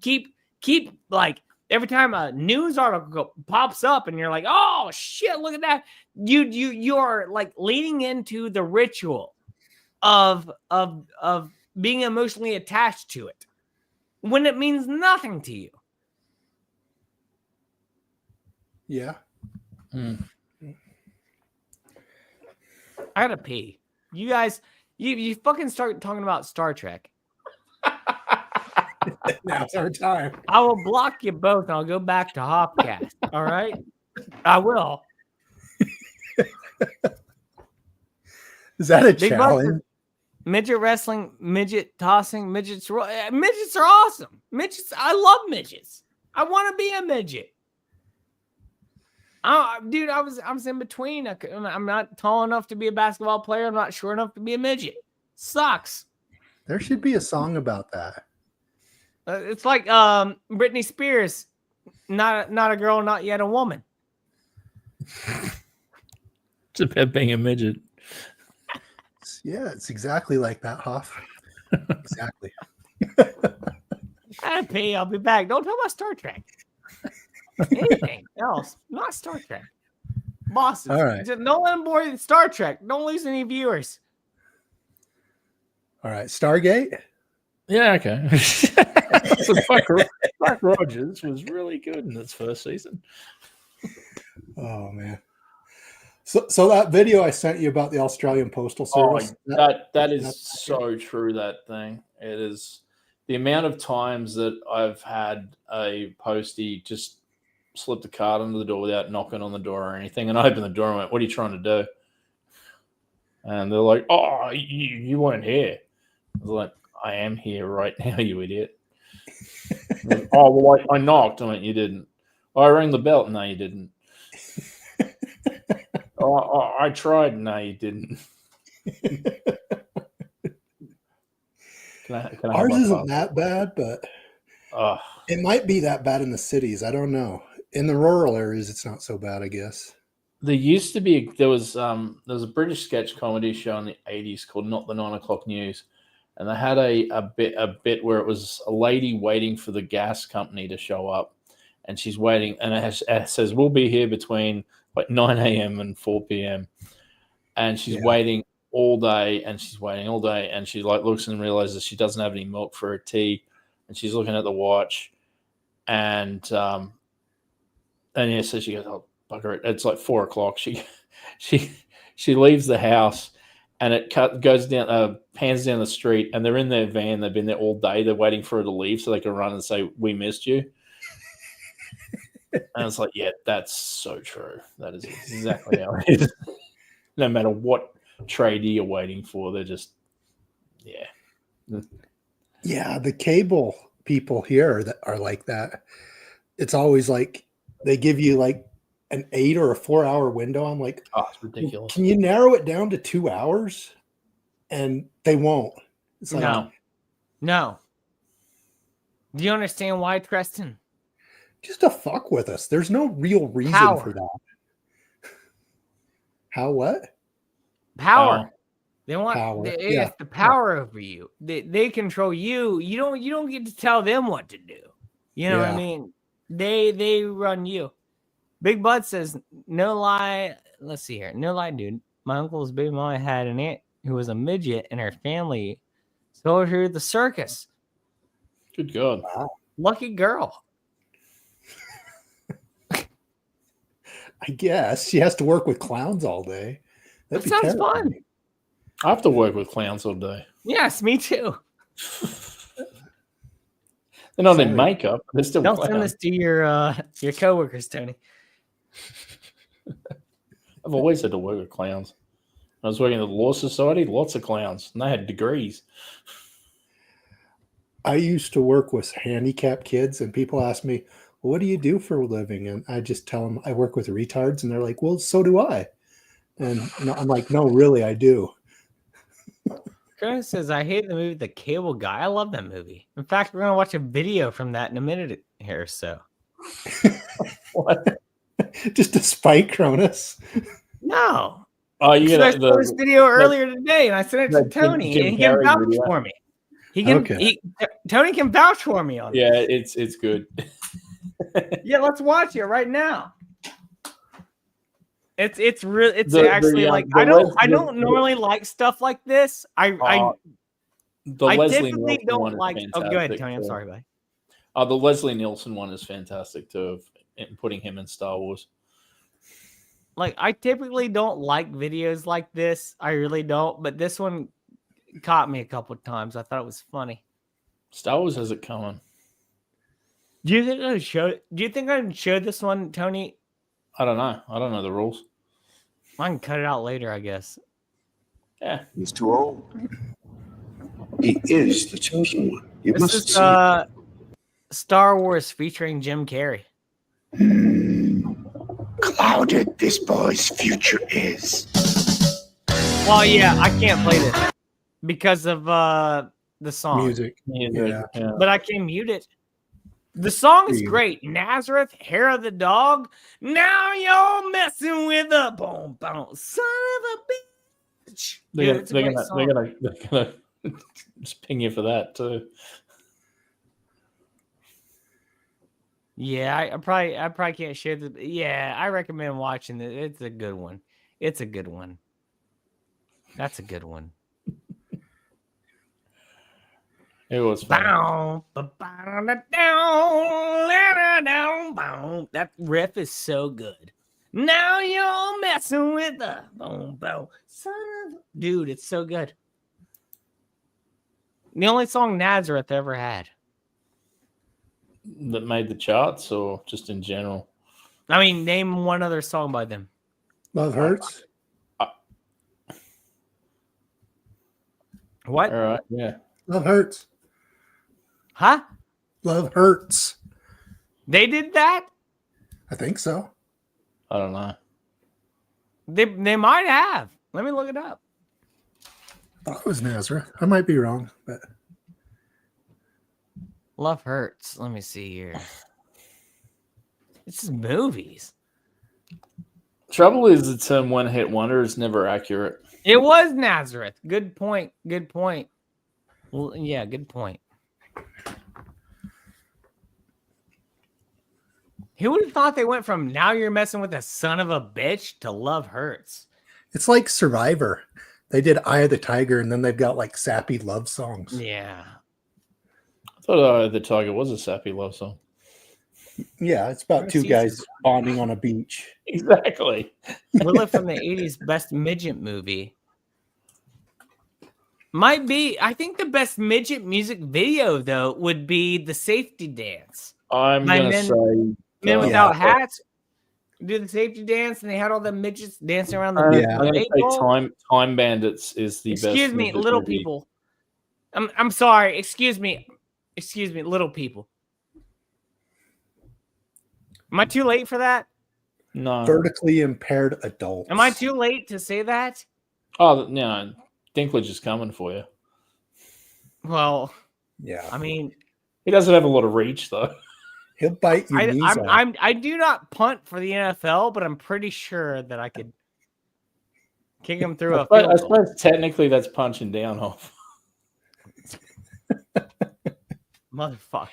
keep like every time a news article pops up and you're like, oh shit, look at that. You're like leaning into the ritual of being emotionally attached to it when it means nothing to you. Yeah. I gotta pee. You guys, you fucking start talking about Star Trek. Now's our time. I will block you both and I'll go back to Hoffcast. All right? I will. Is that a Big challenge? Midget wrestling, midget tossing, midgets are awesome. Midgets, I love midgets. I want to be a midget. Dude, I was in between. I'm not tall enough to be a basketball player. I'm not short enough to be a midget. Sucks. There should be a song about that. It's like Britney Spears, not a girl, not yet a woman. It's about being a midget. Yeah, it's exactly like that, Hoff. Exactly. I pee. I'll be back. Don't talk about Star Trek. Anything else, not Star Trek. Bosses. All right. Just don't let them bore you with Star Trek. Don't lose any viewers. All right, Stargate. Yeah, okay. So Buck Rogers was really good in its first season. Oh man. So that video I sent you about the Australian Postal Service. That is so true. That thing. It is the amount of times that I've had a postie just slip the card under the door without knocking on the door or anything, and I opened the door and went, "What are you trying to do?" And they're like, "Oh, you weren't here." I was like, "I am here right now, you idiot." Like, oh, well, I knocked. I went, "You didn't." Oh, I rang the bell. No, you didn't. Oh, I tried. No, you didn't. Can I have Ours my isn't passport? that bad, but Ugh. it might be that bad in the cities. I don't know. In the rural areas, it's not so bad, I guess. There used to be there was a British sketch comedy show in the 80s called Not the 9 O'Clock News, and they had a bit where it was a lady waiting for the gas company to show up, and she's waiting, and it says we'll be here between like 9 a.m. and 4 p.m. and she's waiting all day, and she's waiting all day, and she like looks and realizes she doesn't have any milk for her tea, and she's looking at the watch, and so she goes, "Oh, bugger it! It's like 4 o'clock." She leaves the house, and it goes down, pans down the street, and they're in their van. They've been there all day. They're waiting for her to leave so they can run and say, "We missed you." And it's like, yeah, that's so true. That is exactly how it is. No matter what tradie you're waiting for, they're just, Yeah, the cable people here that are like that. It's always like they give you like an 8 or a 4 hour window. I'm like, oh, it's ridiculous. Can you narrow it down to 2 hours? And they won't. It's like, no. Do you understand why, Preston? Just to fuck with us. There's no real reason for that. How what? Power. They want power. It's the power over you. They control you. You don't get to tell them what to do. You know what I mean? They run you. Big Bud says, no lie. Let's see here. No lie, dude. My uncle's baby mama had an aunt who was a midget, and her family sold her to the circus. Good God. Wow. Lucky girl. I guess she has to work with clowns all day. That sounds fun. I have to work with clowns all day. Yes, me too. They're not in makeup. They're still Don't clowns. send this to your coworkers, Tony. I've always had to work with clowns. I was working at the Law Society, lots of clowns, and they had degrees. I used to work with handicapped kids, and people ask me, well, what do you do for a living? And I just tell them I work with retards, and they're like, well, so do I. And I'm like, no, really, I do. Curtis says, I hate the movie The Cable Guy. I love that movie. In fact, we're going to watch a video from that in a minute here or so. What? Just to spite Cronus? No. Oh, you I saw this video earlier today, and I sent it to Tony, and he can vouch for me. Tony can vouch for me on this. It's good. Yeah, let's watch it right now. It's actually like I don't normally like stuff like this. I typically don't like. Oh, go ahead, Tony. I'm sorry, buddy. The Leslie Nielsen one is fantastic too, of putting him in Star Wars. Like, I typically don't like videos like this. I really don't. But this one caught me a couple of times. I thought it was funny. Star Wars has it coming. Do you think I can show this one, Tony? I don't know. I don't know the rules. I can cut it out later, I guess. Yeah. He's too old. He is the chosen one. You This must is see. Star Wars featuring Jim Carrey. Clouded this boy's future is. Oh yeah, I can't play this because of the song. Music. Yeah. But I can mute it. The song is great. Nazareth, Hair of the Dog. Now you're messing with a boom boom son of a bitch. They're gonna just ping you for that too. Yeah, I probably can't share the. Yeah, I recommend watching it. It's a good one. It's a good one. That's a good one. It was fun. That riff is so good. Now you're messing with the boom boom son of a... Dude, it's so good. The only song Nazareth ever had. That made the charts, or just in general? I mean, name one other song by them. Love Hurts. What? All right, yeah. Love Hurts. Huh? Love Hurts. They did that? I think so. I don't know. They might have. Let me look it up. I thought it was Nazareth. I might be wrong, but Love Hurts. Let me see here. This is movies. Trouble is, the term one-hit wonder is never accurate. It was Nazareth. Good point. Good point. Well, yeah, good point. Who would have thought they went from Now You're Messing with a Son of a Bitch to Love Hurts? it's like Survivor. They did Eye of the Tiger, and then they've got like sappy love songs. Yeah. I thought the Tiger was a sappy love song. Yeah, it's about two guys bonding on a beach. Exactly. Willa from the 80s best midget movie. Might be, I think the best midget music video, though, would be The Safety Dance. I'm going to say... Men Without Hats do the safety dance, and they had all the midgets dancing around the I'm going to say Time Bandits is the best. Excuse me, little movie. people. I'm sorry. Excuse me, little people. Am I too late for that? No. Vertically impaired adults. Am I too late to say that? Oh, no. Dinklage is coming for you. Well, yeah. I mean, he doesn't have a lot of reach, though. He'll bite your knees off. I do not punt for the NFL, but I'm pretty sure that I could kick him through a field goal. I suppose technically that's punching down off. Motherfucker.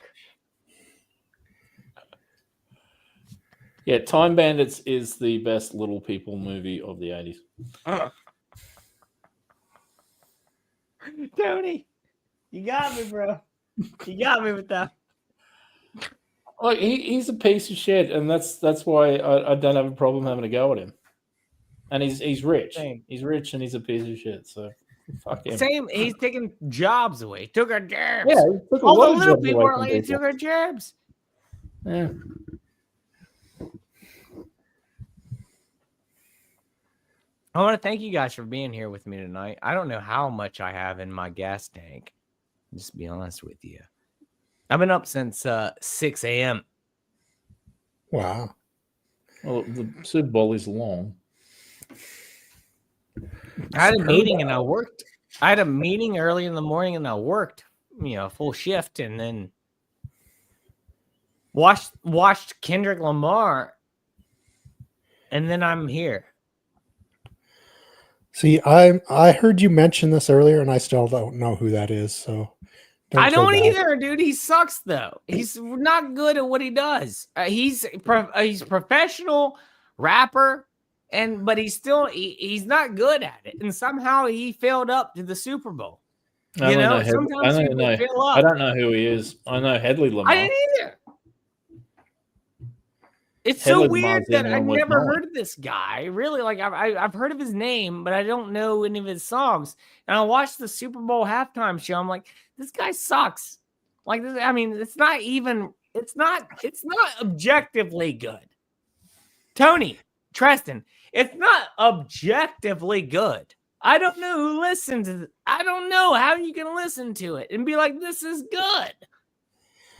Yeah, Time Bandits is the best little people movie of the 80s. Tony, you got me, bro. You got me with that. Look, he's a piece of shit, and that's why I don't have a problem having a go at him. And he's rich. Same. He's rich, and he's a piece of shit. So fuck him. Same. He's taking jobs away. Took our jobs. Yeah, he took a all lot the of little jobs people away are from like, he people. took our jobs. Yeah. I want to thank you guys for being here with me tonight. I don't know how much I have in my gas tank. Just to be honest with you. I've been up since 6 a.m. Wow. Well, the Super Bowl is long. I had a meeting and I worked. I had a meeting early in the morning and I worked, full shift, and then watched Kendrick Lamar, and then I'm here. See, I heard you mention this earlier, and I still don't know who that is. So I don't either, dude. He sucks though. He's not good at what he does. He's professional rapper, but he's still he's not good at it. And somehow he failed up to the Super Bowl. I don't know who he is. I know Headley Lamar. I didn't either. It's so weird that I've never heard of this guy. Really, like I've heard of his name, but I don't know any of his songs. And I watched the Super Bowl halftime show. I'm like, this guy sucks. Like this, I mean, it's not objectively good. Tony, Treston, it's not objectively good. I don't know who listens to it. I don't know how you can listen to it and be like, this is good.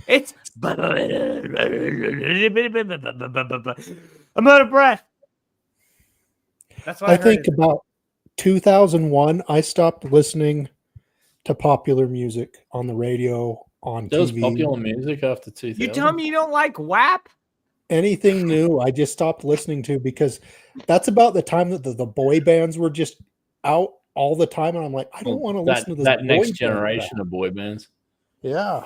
It's I'm out of breath. That's what I think about 2001. I stopped listening to popular music on the radio, on There was TV. popular music after 2000. You tell me you don't like WAP? Anything new, I just stopped listening to, because that's about the time that the boy bands were just out all the time, and I'm like, I don't want to listen to this. That next boy generation band of boy bands. Yeah.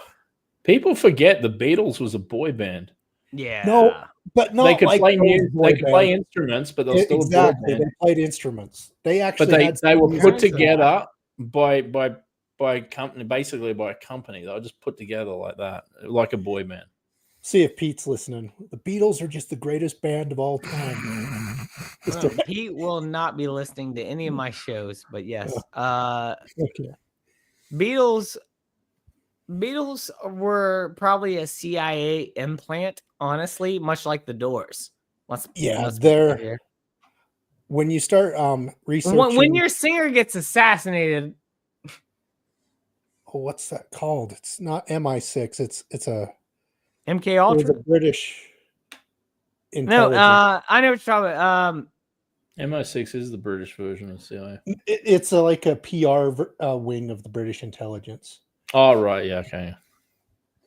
People forget the Beatles was a boy band. Yeah. No, but not they could like play those music. boy They could play bands. instruments, but they're still Exactly. a boy They band. played instruments. They actually, But they were put music. together by company, basically by a company. They were just put together like that, like a boy band. See if Pete's listening. The Beatles are just the greatest band of all time. Well, Pete will not be listening to any of my shows, but yes. Okay. Beatles Beatles were probably a CIA implant, honestly, much like the Doors. Let's be they're clear. when you start When researching. your singer gets assassinated, Oh, what's that called? It's not MI6. It's a MK it was a Ultra. British No, intelligence. I know what you're talking about. MI6 is the British version of CIA. It's like a PR wing of the British intelligence. Oh, right. Yeah, okay.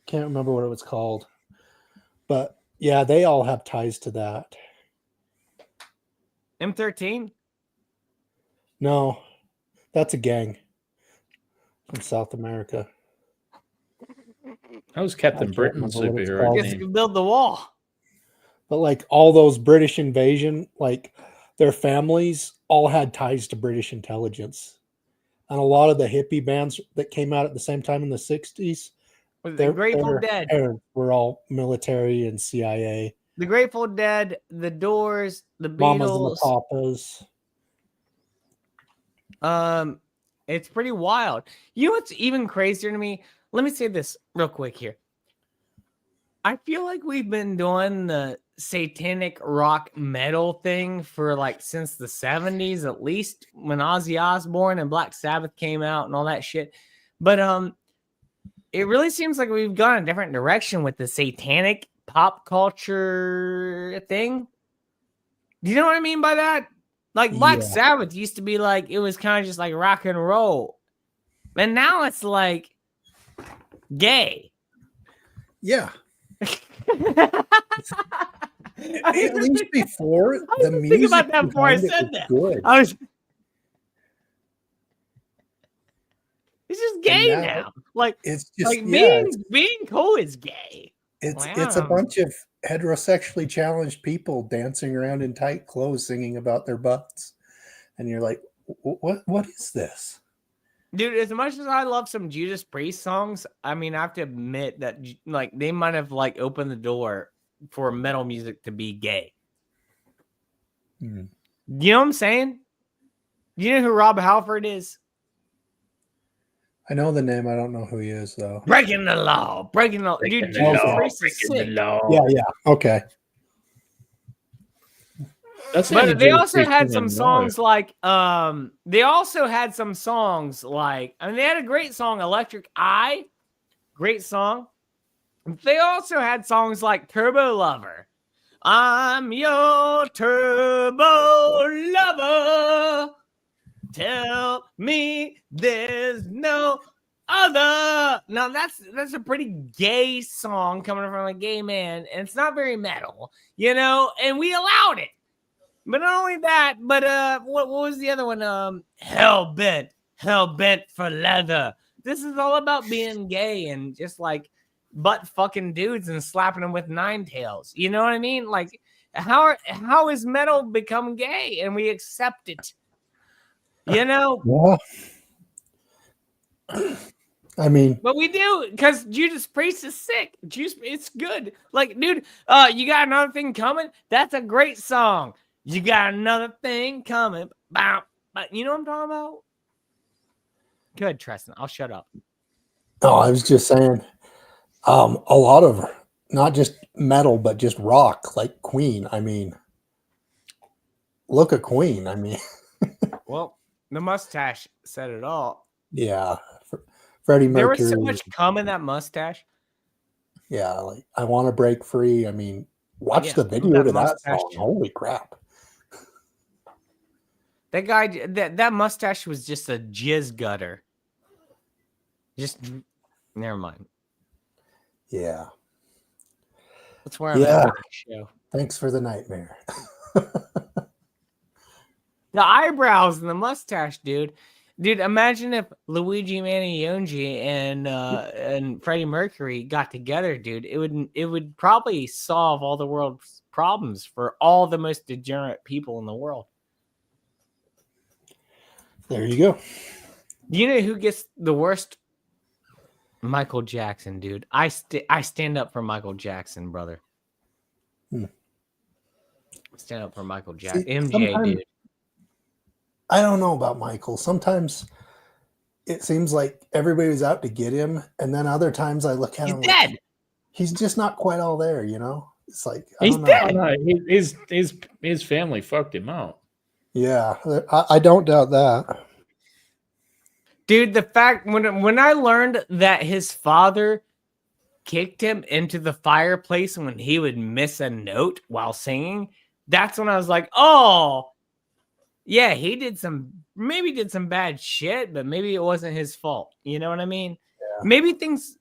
Can't remember what it was called, but yeah, they all have ties to that. M13. No, that's a gang from South America. That was I Captain can't Britain remember what it's superhero called. Just team. build the wall. But like all those British invasion, like their families all had ties to British intelligence. And a lot of the hippie bands that came out at the same time in the 60s, Was it their the Grateful Dead? parents were all military and CIA. The Grateful Dead, the Doors, the Mamas and the Beatles. Papas. It's pretty wild. You know what's even crazier to me? Let me say this real quick here. I feel like we've been doing the satanic rock metal thing for like since the 70s, at least when Ozzy Osbourne and Black Sabbath came out and all that shit. But it really seems like we've gone a different direction with the satanic pop culture thing. Do you know what I mean by that? Like Black Sabbath used to be like, it was kind of just like rock and roll. And now it's like gay. Yeah. At least before the music. Think about that before I said that. Good. It's just gay now. Like it's just like being cool is gay. It's a bunch of heterosexually challenged people dancing around in tight clothes singing about their butts. And you're like, what is this? Dude, as much as I love some Judas Priest songs, I mean, I have to admit that like they might have like opened the door for metal music to be gay. You know what I'm saying? You know who Rob Halford is? I know the name. I don't know who he is though. Breaking the law. Dude, Judas Priest is sick. Yeah. Okay. But they also had some songs like I mean, they had a great song, Electric Eye. Great song. They also had songs like Turbo Lover. I'm your turbo lover. Tell me there's no other. Now that's a pretty gay song coming from a gay man, and it's not very metal, you know, and we allowed it. But not only that, but what was the other one? Hell bent for leather. This is all about being gay and just like butt fucking dudes and slapping them with nine tails. You know what I mean? Like how is metal become gay and we accept it? You know? Yeah. I mean, but we do because Judas Priest is sick. It's good. Like, dude, you got another thing coming? That's a great song. You got another thing coming. But you know what I'm talking about? Good, Tristan. I'll shut up. No, I was just saying a lot of not just metal, but just rock, like Queen. I mean, look at Queen. I mean, well, the mustache said it all. Yeah. Freddie Mercury. There was so much cum in that mustache. Yeah, like I Want to Break Free. I mean, watch the video to that song. Holy crap. That guy, that mustache was just a jizz gutter. Just, never mind. Yeah. That's where I'm at with the show. Thanks for the nightmare. The eyebrows and the mustache, dude. Dude, imagine if Luigi Maniongi and Freddie Mercury got together, dude. It would probably solve all the world's problems for all the most degenerate people in the world. There you go. You know who gets the worst? Michael Jackson, dude. I stand up for Michael Jackson, brother. Stand up for Michael Jackson. MJ, dude. I don't know about Michael. Sometimes it seems like everybody was out to get him, and then other times I look at He's him dead. like he's just not quite all there, you know? It's like I He's don't know. dead. No, his family fucked him out. Yeah, I don't doubt that. Dude, the fact when I learned that his father kicked him into the fireplace when he would miss a note while singing, that's when I was like, oh, yeah, he did some bad shit, but maybe it wasn't his fault. You know what I mean? Yeah. Maybe things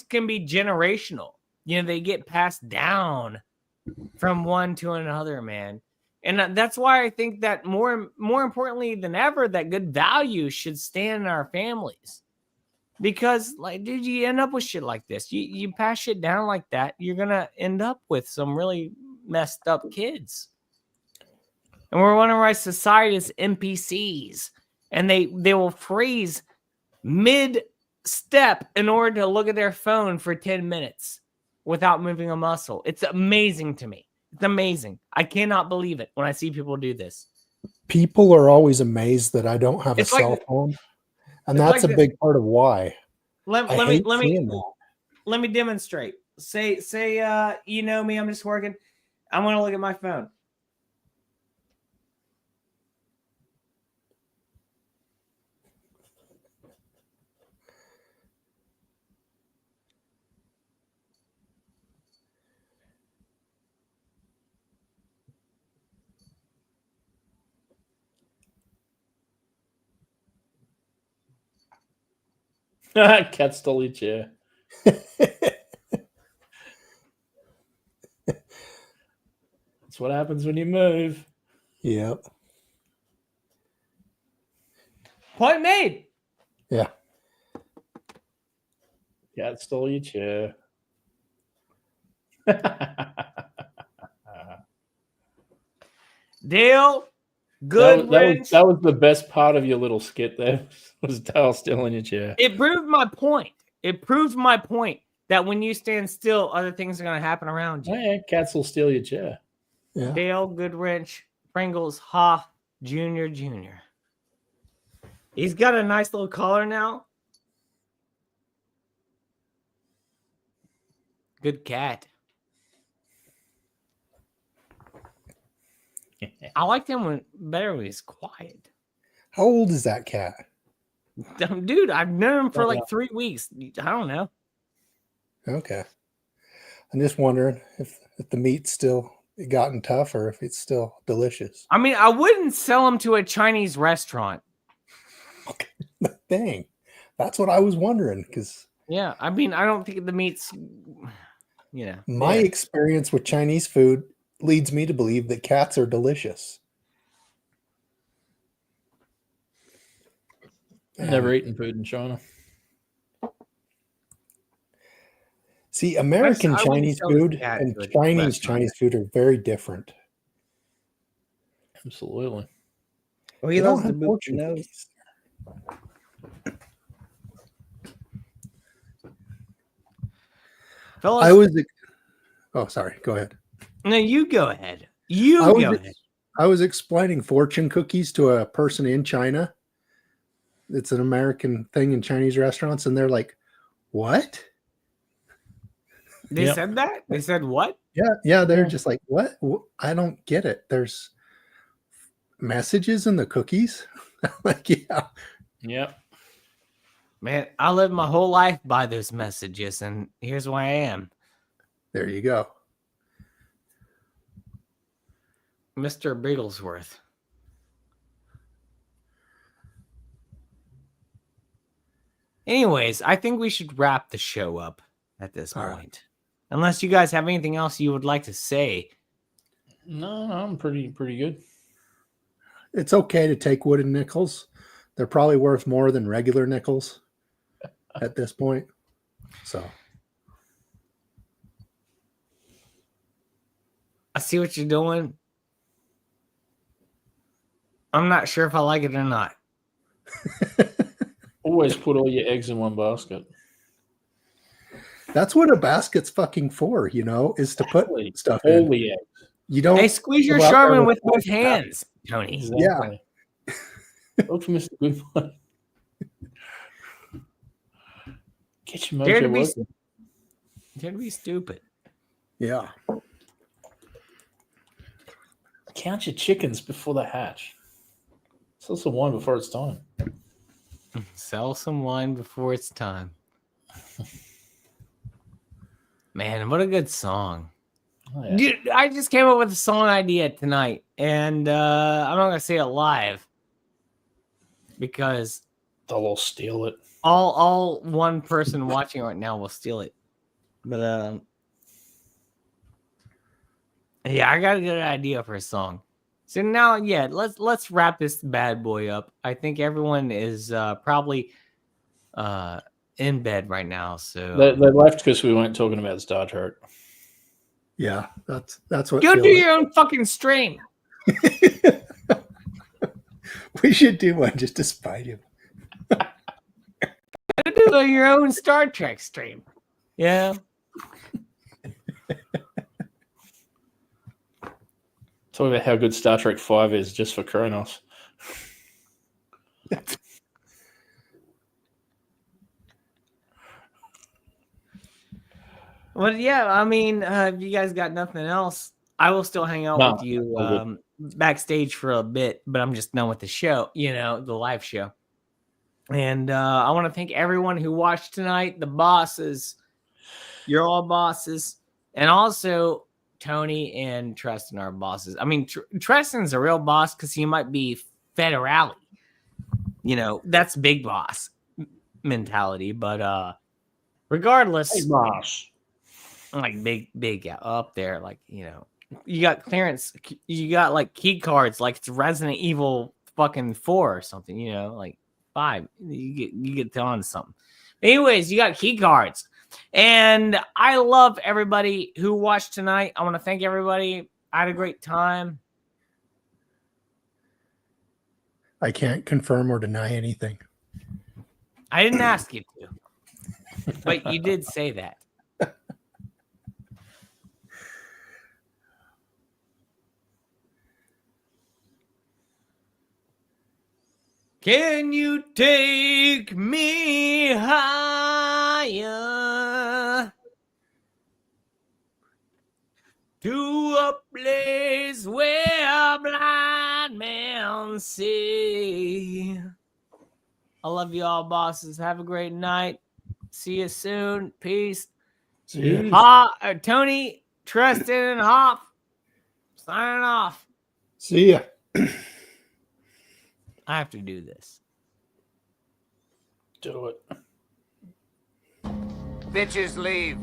can be generational. You know, they get passed down from one to another, man. And that's why I think that more importantly than ever, that good values should stand in our families. Because, like, dude, you end up with shit like this. You pass shit down like that, you're gonna end up with some really messed up kids. And we're wondering why society is NPCs, and they will freeze mid-step in order to look at their phone for 10 minutes without moving a muscle. It's amazing to me. It's amazing. I cannot believe it when I see people do this. People are always amazed that I don't have a cell phone, and that's a big part of why. Let me demonstrate. Say you know me, I'm just working. I'm gonna look at my phone. Cat stole your chair. That's what happens when you move. Yep. Point made. Yeah. Cat stole your chair. Dale, good. That was the best part of your little skit there. Was Dale stealing your chair? It proved my point. It proved my point that when you stand still, other things are going to happen around you. Oh, yeah, cats will steal your chair. Yeah. Dale Goodwrench, Pringles, Hoff, Jr. He's got a nice little collar now. Good cat. I liked him better when he's quiet. How old is that cat? Dude, I've known him for like 3 weeks. I don't know. Okay. I'm just wondering if the meat's still gotten tough or if it's still delicious. I mean, I wouldn't sell him to a Chinese restaurant. Okay. Dang. That's what I was wondering because yeah, I mean, I don't think the meat's, you know. My experience with Chinese food leads me to believe that cats are delicious. Never eaten food in China. See, American Chinese food and Chinese food are very different. Absolutely. Well, he loves the fortune nose. Fellas, oh, sorry. Go ahead. No, you go ahead. Go ahead. I was explaining fortune cookies to a person in China. It's an American thing in Chinese restaurants, and they're like, "What?" They said that? They said what? Yeah. They're just like, "What? I don't get it." There's messages in the cookies. Like, yeah. Yep. Man, I lived my whole life by those messages, and here's where I am. There you go. Mr. Bigglesworth. Anyways, I think we should wrap the show up at this point. Right. Unless you guys have anything else you would like to say. No, I'm pretty good. It's okay to take wooden nickels. They're probably worth more than regular nickels at this point. So I see what you're doing. I'm not sure if I like it or not. Always put all your eggs in one basket. That's what a basket's fucking for, you know, is to put stuff in. All the eggs. You don't. Hey, squeeze your Charmin with both hands, Tony. Exactly. Yeah. Look for Mr. Goodman. Get your Dare to mojo be, working. dare to be stupid. Yeah. Count your chickens before they hatch. Sell some wine before it's time. Sell some wine before it's time. Man, what a good song. Oh, yeah. Dude, I just came up with a song idea tonight, and I'm not gonna say it live because They'll all steal it. all one person watching right now will steal it. But yeah, I got a good idea for a song. So now, yeah, let's wrap this bad boy up. I think everyone is probably in bed right now. So They left because we weren't talking about Star Trek. Yeah, that's what. go Phil do is. your own fucking stream. We should do one just to spite him. Go do your own Star Trek stream. Yeah. Talk about how good Star Trek 5 is just for Kronos. Well, yeah, I mean, if you guys got nothing else, I will still hang out No, with you all good. backstage for a bit, but I'm just done with the show, the live show. And I want to thank everyone who watched tonight, the bosses. You're all bosses. And also Tony and Tristan are bosses. I mean, Tristan's a real boss because he might be federale. That's big boss mentality. But regardless, Hey, boss. like big up there, like you got clearance, you got like key cards, like it's Resident Evil fucking 4 or something, like 5. You get on something. Anyways, you got key cards, and I love everybody who watched tonight. I want to thank everybody. I had a great time. I can't confirm or deny anything. I didn't ask you to, but you did say that. Can you take me higher to a place where blind men see? I love you all, bosses. Have a great night. See you soon. Peace. Peace. Tony, Tristan, and Hoff signing off. See ya. I have to do this. Do it. Bitches leave.